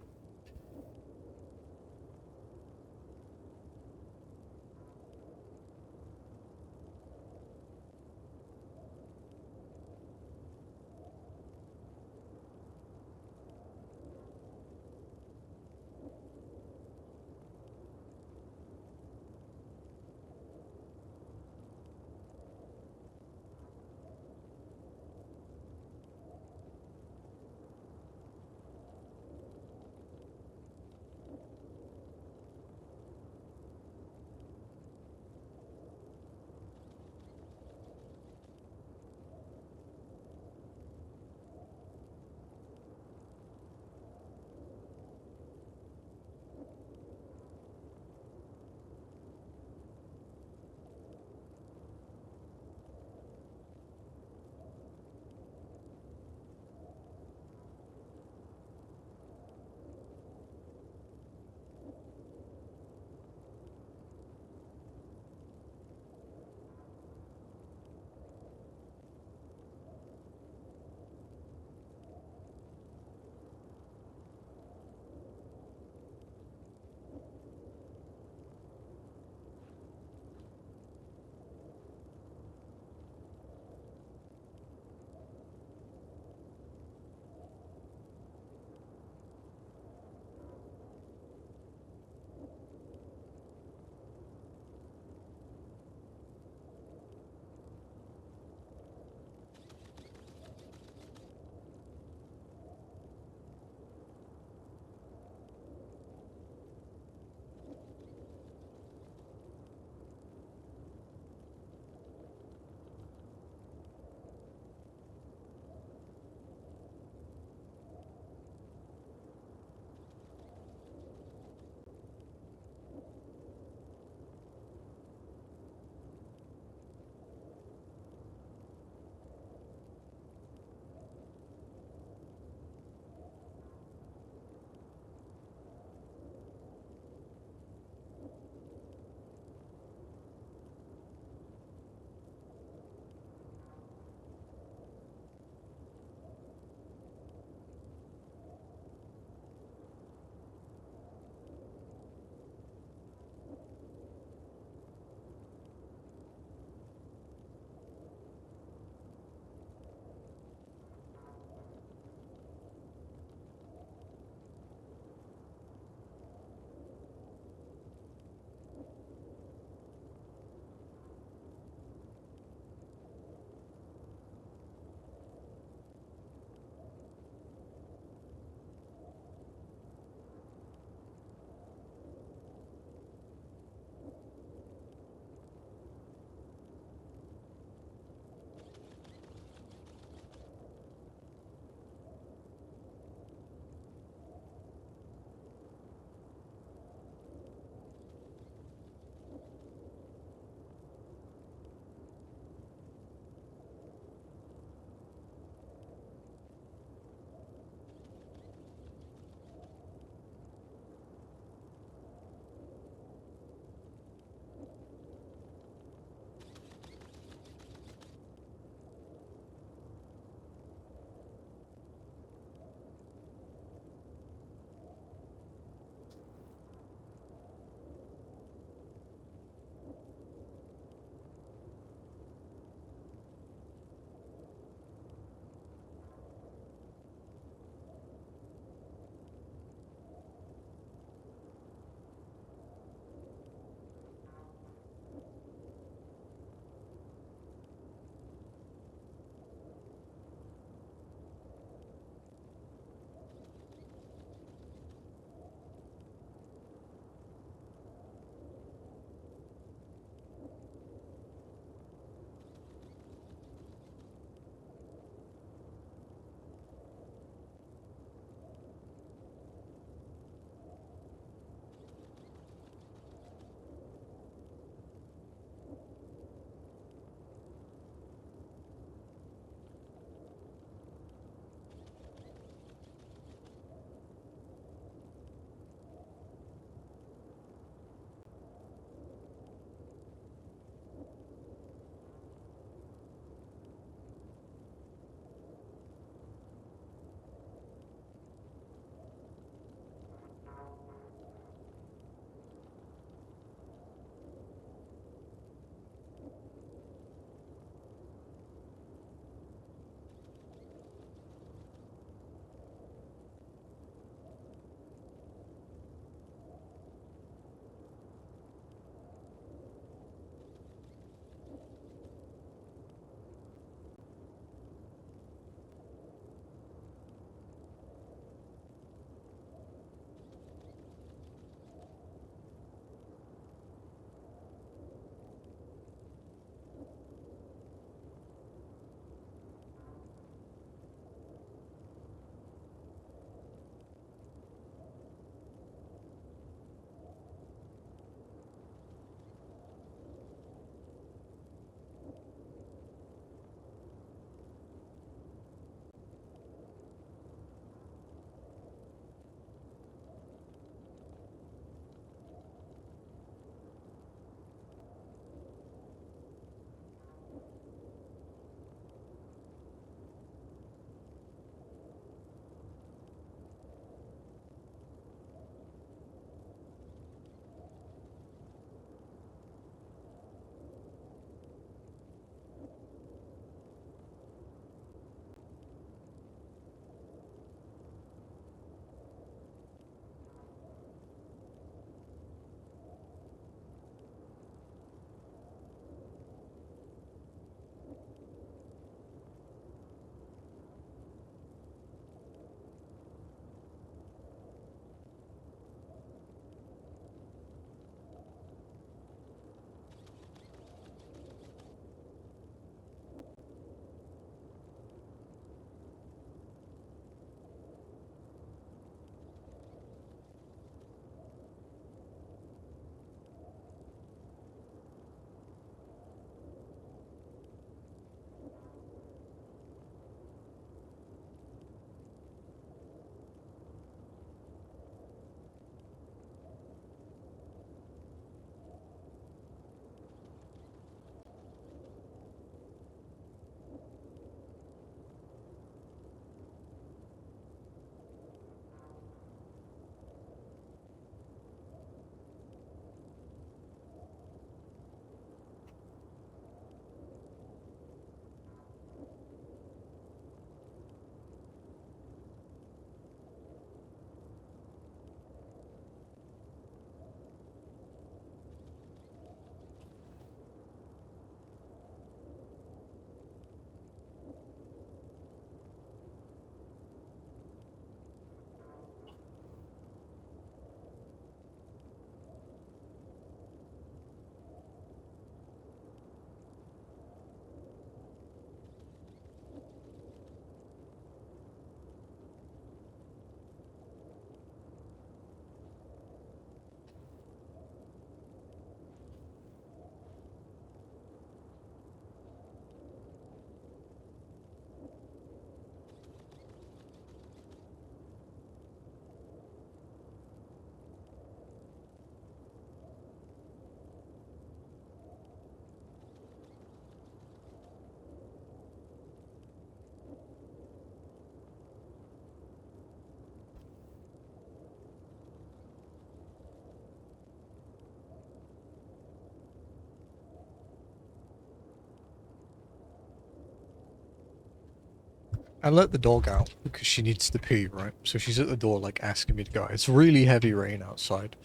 I let the dog out because she needs to pee, right? So she's at the door, like, asking me to go. It's really heavy rain outside.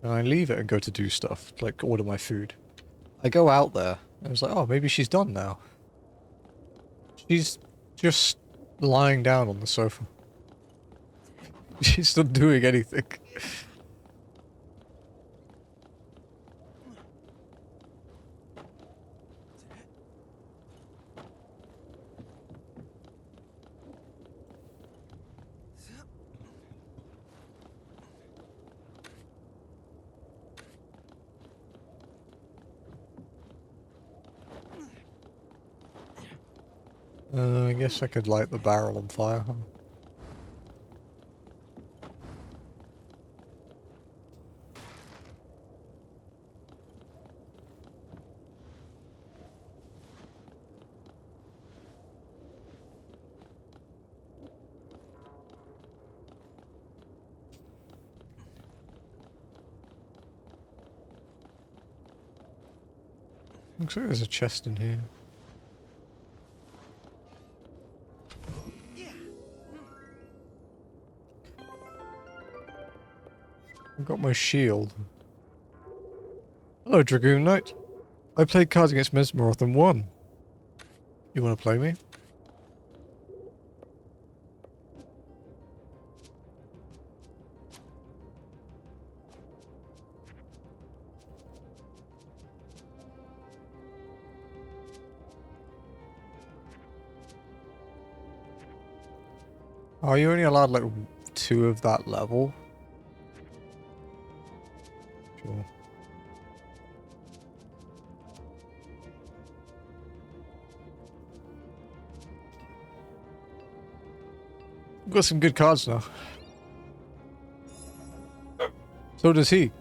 And I leave it and go to do stuff, like order my food. I go out there, and I was like, oh, maybe she's done now. She's just lying down on the sofa. She's not doing anything. I guess I could light the barrel on fire, huh? Looks like there's a chest in here. I've got my shield. Hello, Dragoon Knight. I played cards against Mesmeroth and won. You want to play me? Are you only allowed like 2 of that level? Sure. We've got some good cards now. So does he.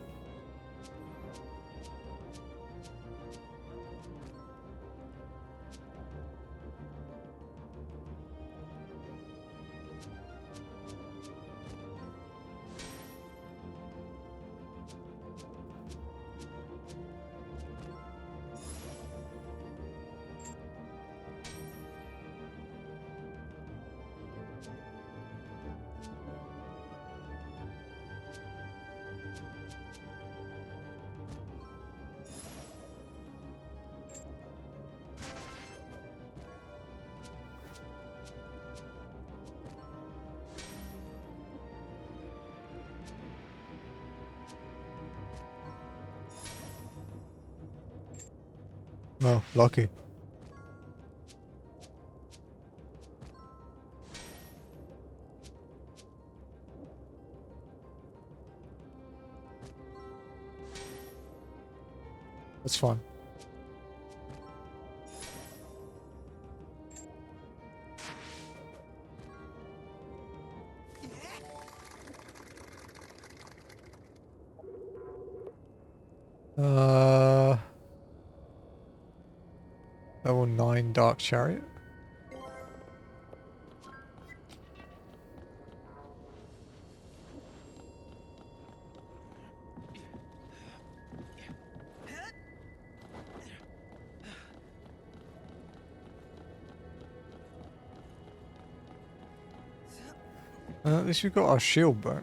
Oh, lucky. That's fine. Level 9 Dark Chariot. At least we've got our shield back.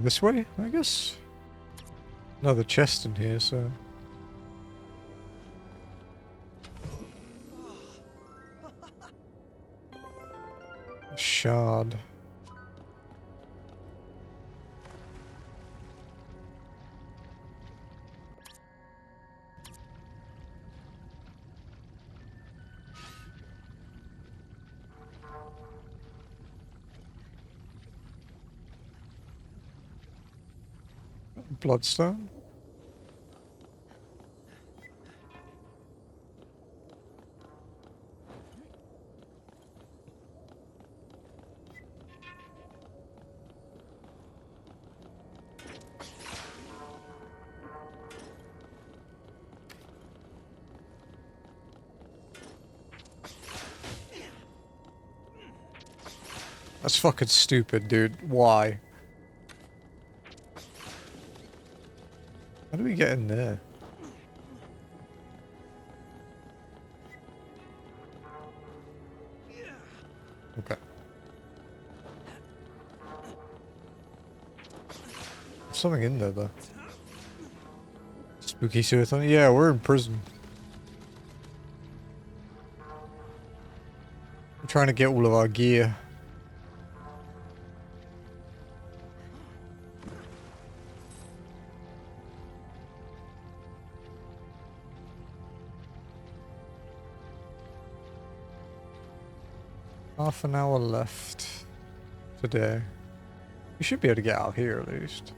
This way, I guess? Another chest in here, so... Shard. Bloodstone? That's fucking stupid, dude. Why? How do we get in there? Okay. There's something in there, though. Spooky suicide? Yeah, we're in prison. We're trying to get all of our gear. Half an hour left today. We should be able to get out here at least.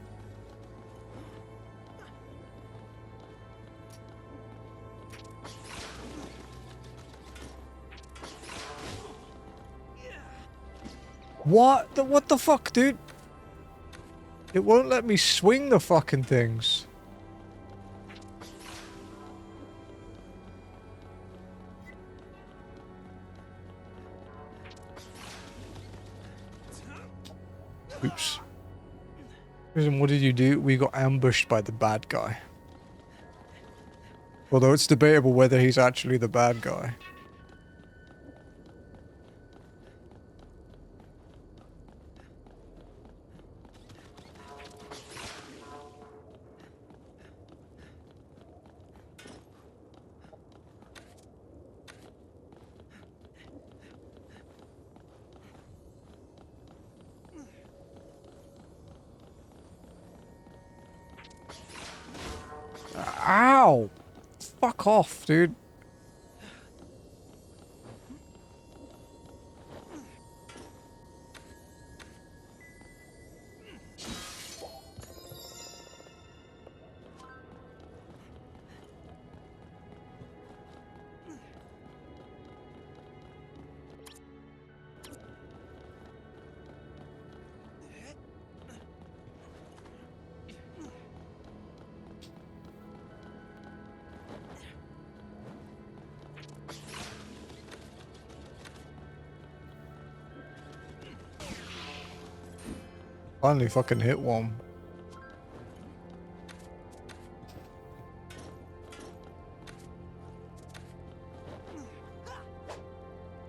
What the fuck, dude? It won't let me swing the fucking things. Oops. Prison, what did you do? We got ambushed by the bad guy. Although it's debatable whether he's actually the bad guy. Ow! Fuck off, dude. Finally fucking hit one.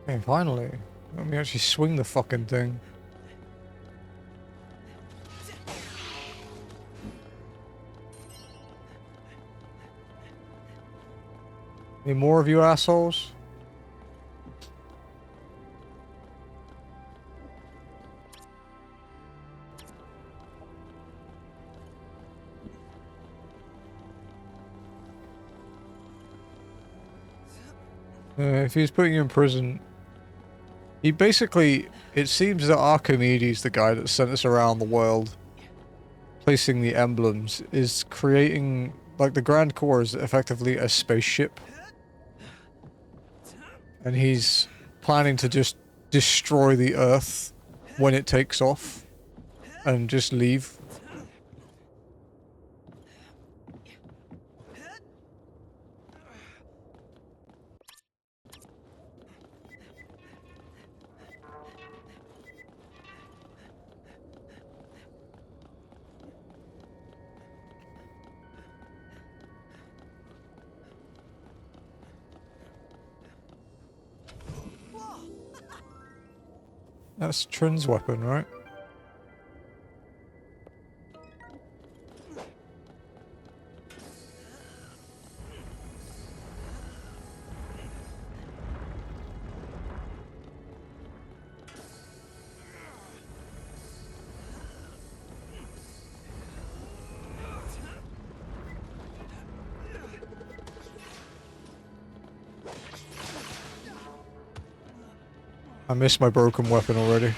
Okay, finally. Let me actually swing the fucking thing. Any more of you assholes? If he's putting you in prison, he basically, it seems that Archimedes, the guy that sent us around the world, placing the emblems, is creating, like, the Grand Core is effectively a spaceship. And he's planning to just destroy the Earth when it takes off and just leave. That's Trin's weapon, right? I missed my broken weapon already.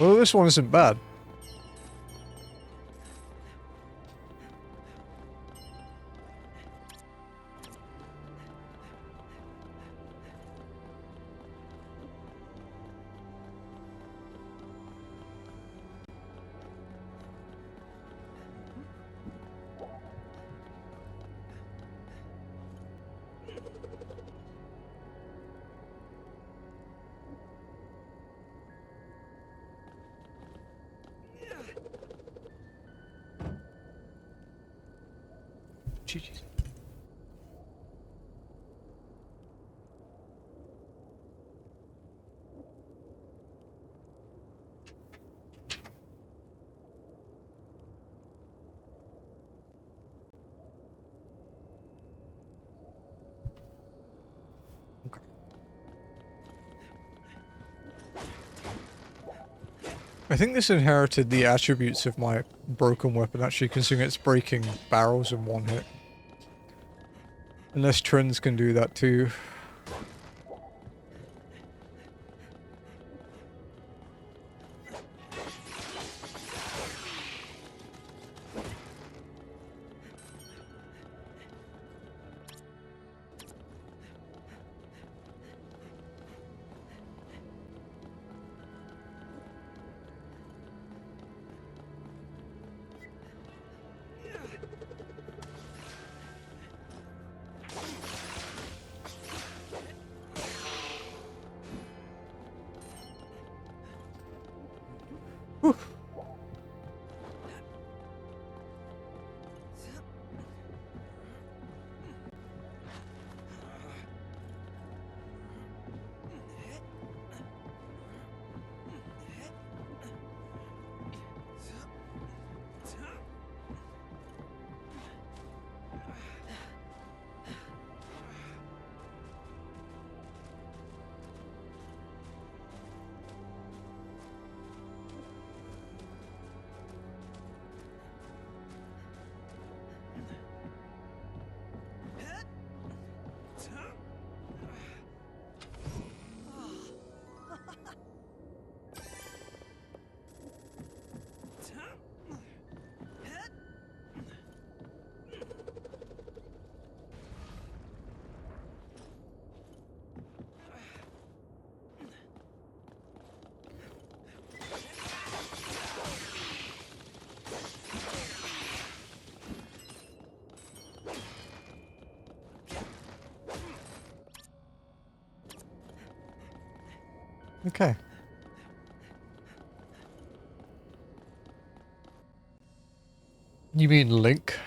Well, this one isn't bad. GG's. Okay. I think this inherited the attributes of my broken weapon, actually, considering it's breaking barrels in one hit. Unless trends can do that too. Whew. Okay. You mean Link?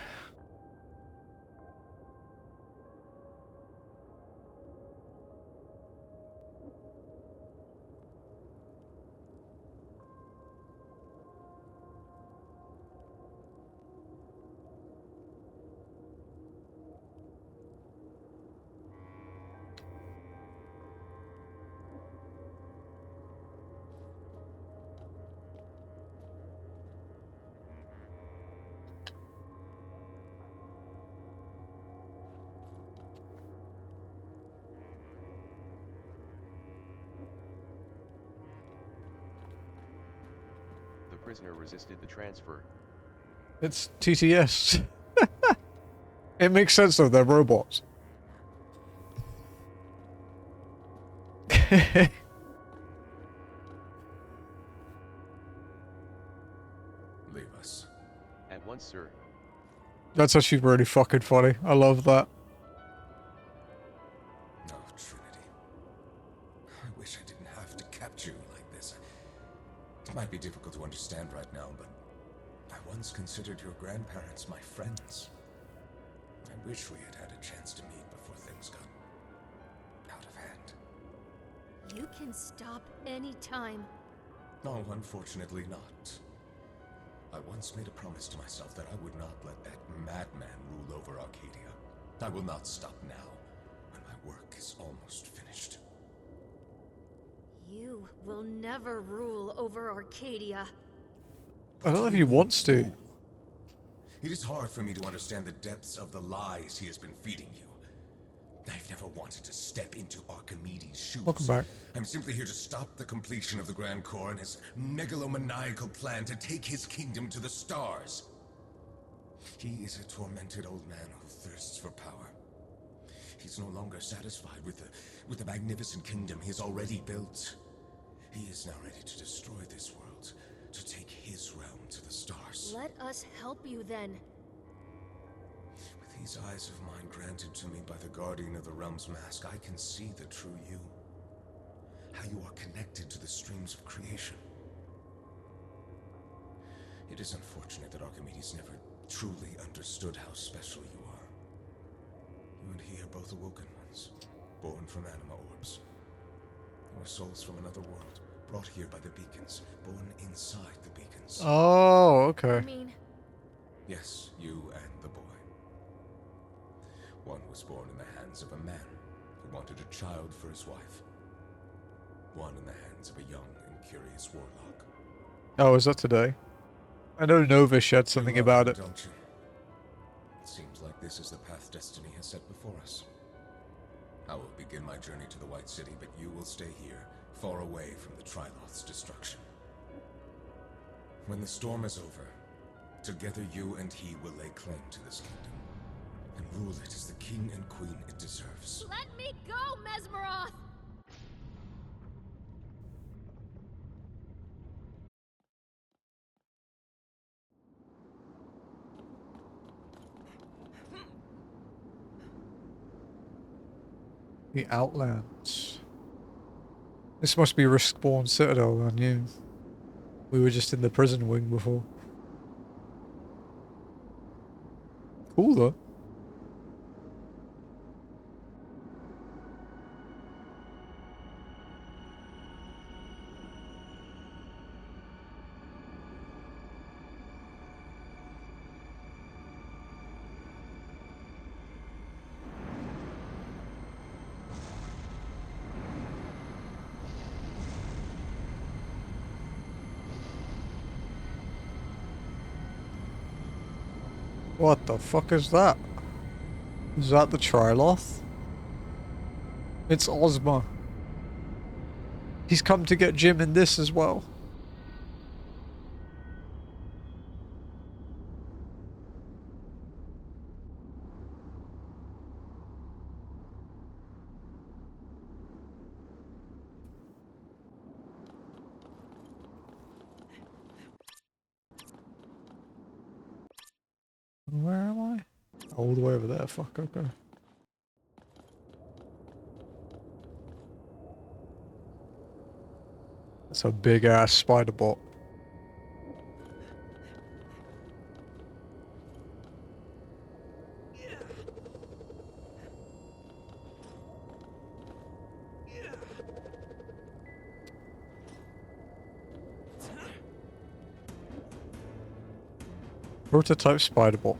The prisoner resisted the transfer. It's TTS. It makes sense though, they're robots. Leave us. At once, sir. That's actually really fucking funny. I love that. Oh, Trinity. I wish I didn't have to capture you like this. It might be difficult to understand right now, but I once considered your grandparents my friends. I wish we had had a chance to meet before things got out of hand. You can stop anytime. No, unfortunately not. I once made a promise to myself that I would not let that madman rule over Arcadia. I will not stop now, when my work is almost finished. You will never rule over Arcadia. I don't know if he wants to. It is hard for me to understand the depths of the lies he has been feeding you. I've never never wanted to step into Archimedes' shoes. Welcome back. I'm simply here to stop the completion of the Grand Core and his megalomaniacal plan to take his kingdom to the stars. He is a tormented old man who thirsts for power. He's no longer satisfied with the magnificent kingdom he has already built. He is now ready to destroy this world, to take his realm to the stars. Let us help you then. With these eyes of mine granted to me by the guardian of the realm's mask, I can see the true you. How you are connected to the streams of creation. It is unfortunate that Archimedes never truly understood how special you are. You and he are both awoken ones, born from anima orbs. You are souls from another world, brought here by the beacons, born inside the beacons. Oh, okay. I mean, Yes, you and the boy. One was born in the hands of a man who wanted a child for his wife. One in the hands of a young and curious warlock. Oh, is that today? I know Nova shared something You love about him, it. Don't you? It seems like this is the path destiny has set before us. I will begin my journey to the White City, but you will stay here, far away from the Triloth's destruction. When the storm is over, together you and he will lay claim to this kingdom, and rule it as the king and queen it deserves. let me go, Mesmeroth! The Outlands. This must be Riskbourne Citadel, I knew. We were just in the prison wing before. Cool though. What the fuck is that? Is that the Triloth? It's Ozma. He's come to get Jim in this as well. Where am I? All the way over there, fuck, okay. That's a big ass spider bot. Prototype spider bot.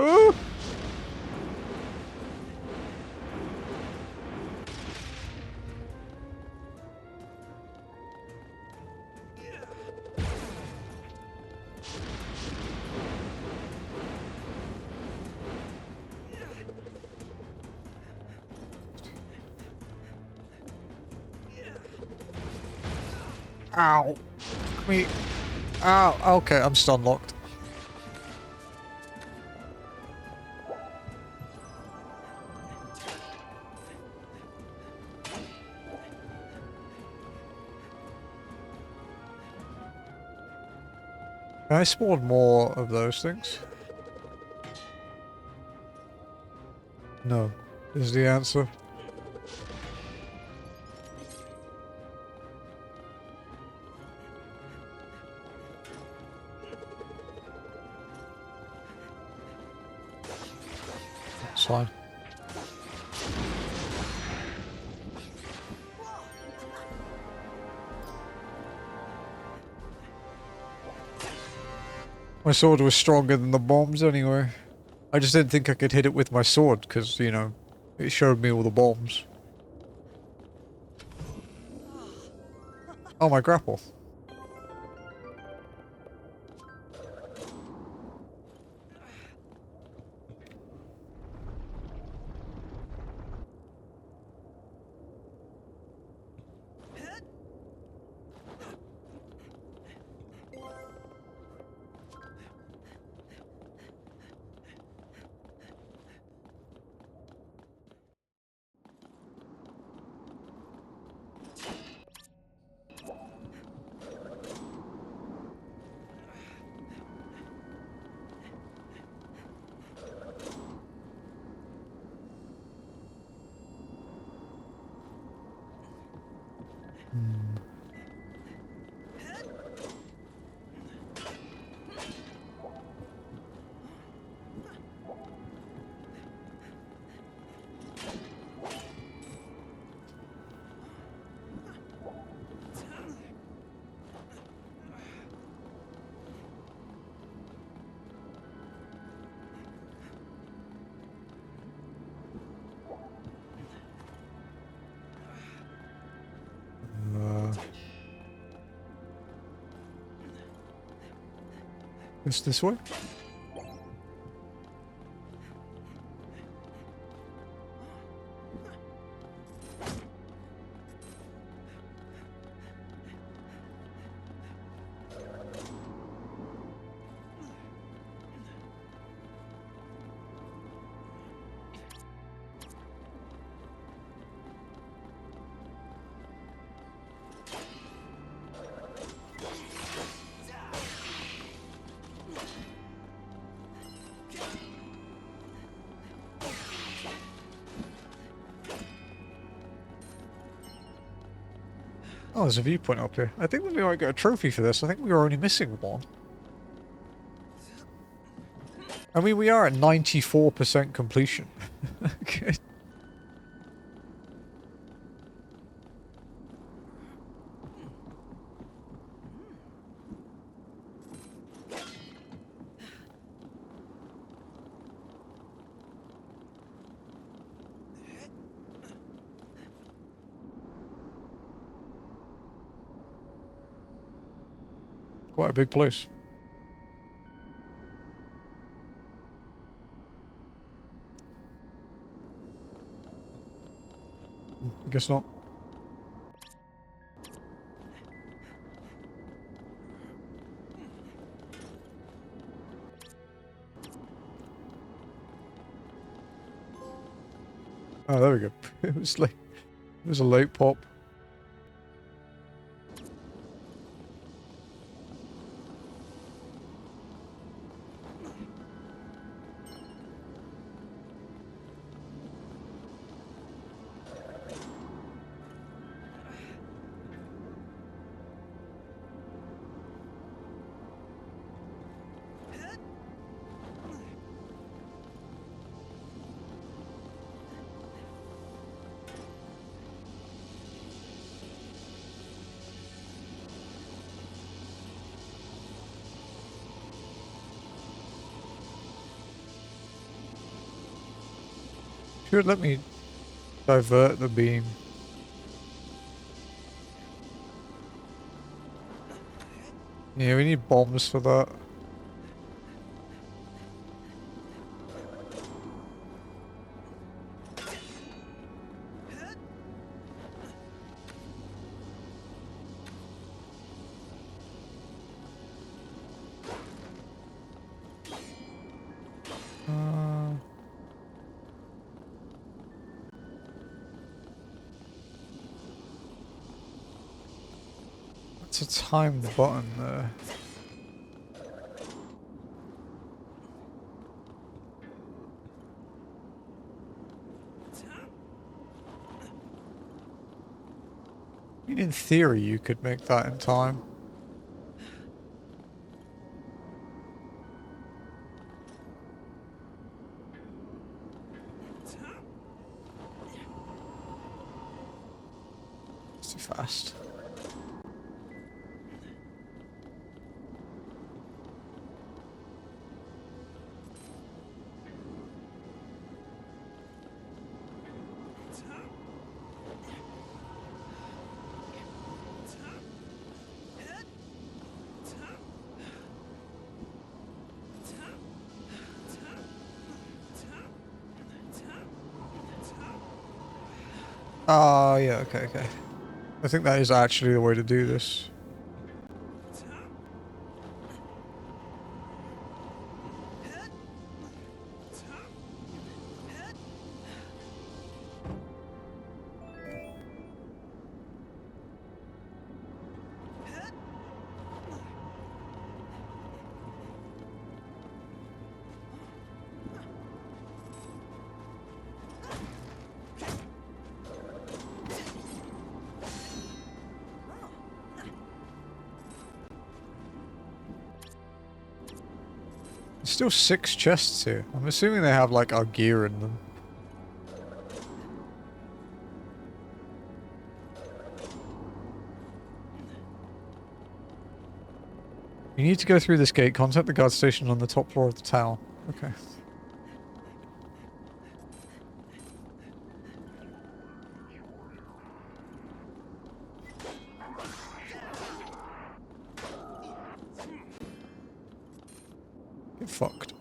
Oh! Ow. Come here. Oh, okay, I'm stun locked. Can I spawn more of those things? No, is the answer. It's fine. My sword was stronger than the bombs anyway. I just didn't think I could hit it with my sword, because, you know, it showed me all the bombs. Oh, my grapple. It's this way? Oh, there's a viewpoint up here. I think we might get a trophy for this. I think we were only missing one. I mean, we are at 94% completion. Okay. Quite a big place. I guess not. Oh, there we go. It was late. It was a late pop. Should let me divert the beam. Yeah, we need bombs for that. It's a timed button there. I mean, in theory, you could make that in time. It's too fast. Oh, yeah, okay. I think that is actually the way to do this. There's still 6 chests here. I'm assuming they have like our gear in them. You need to go through this gate, contact the guard station on the top floor of the tower. Okay. Get fucked.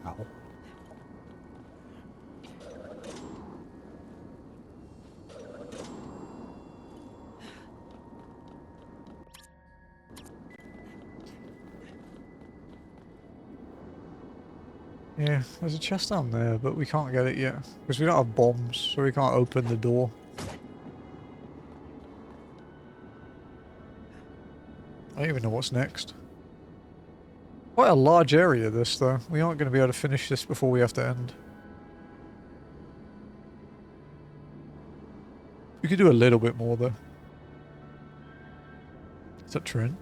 Ow. Yeah, there's a chest down there, but we can't get it yet. Because we don't have bombs, so we can't open the door. I don't even know what's next. Quite a large area this, though. We aren't going to be able to finish this before we have to end. We could do a little bit more, though. Is that Trin?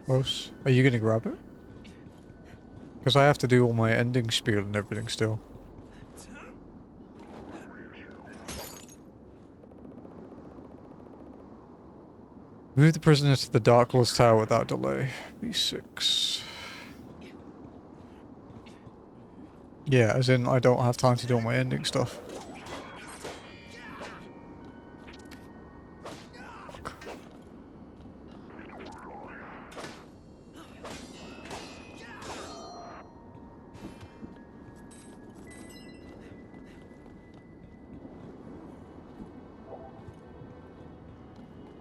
Close. Are you gonna grab it? Because I have to do all my ending spiel and everything still. Move the prisoner to the Dark Lord's Tower without delay. B6. Yeah, as in I don't have time to do all my ending stuff.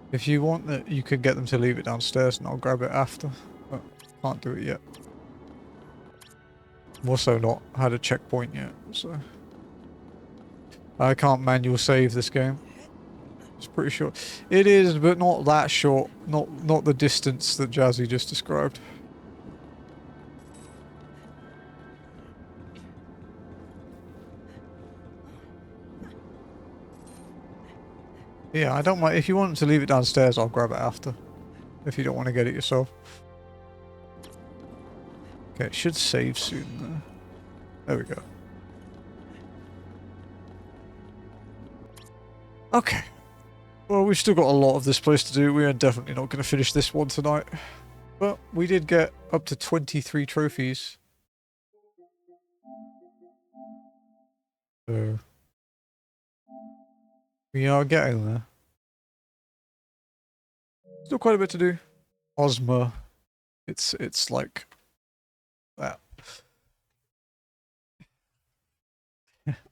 If you want that, you could get them to leave it downstairs and I'll grab it after. But can't do it yet. I've also not had a checkpoint yet, so... I can't manual save this game. It's pretty short. It is, but not that short. Not the distance that Jazzy just described. Yeah, I don't mind. If you want to leave it downstairs, I'll grab it after. If you don't want to get it yourself. Okay, it should save soon though. There we go. Okay. Well, we've still got a lot of this place to do. We are definitely not going to finish this one tonight. But we did get up to 23 trophies. So we are getting there. Still quite a bit to do. Ozma. It's like that.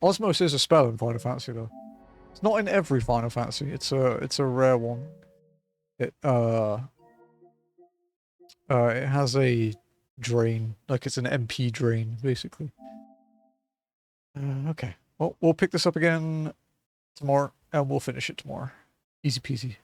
Osmos is a spell in Final Fantasy though. It's not in every Final Fantasy. It's a rare one. It has a drain, like it's an MP drain basically. Okay. Well, we'll pick this up again tomorrow and we'll finish it tomorrow. Easy peasy.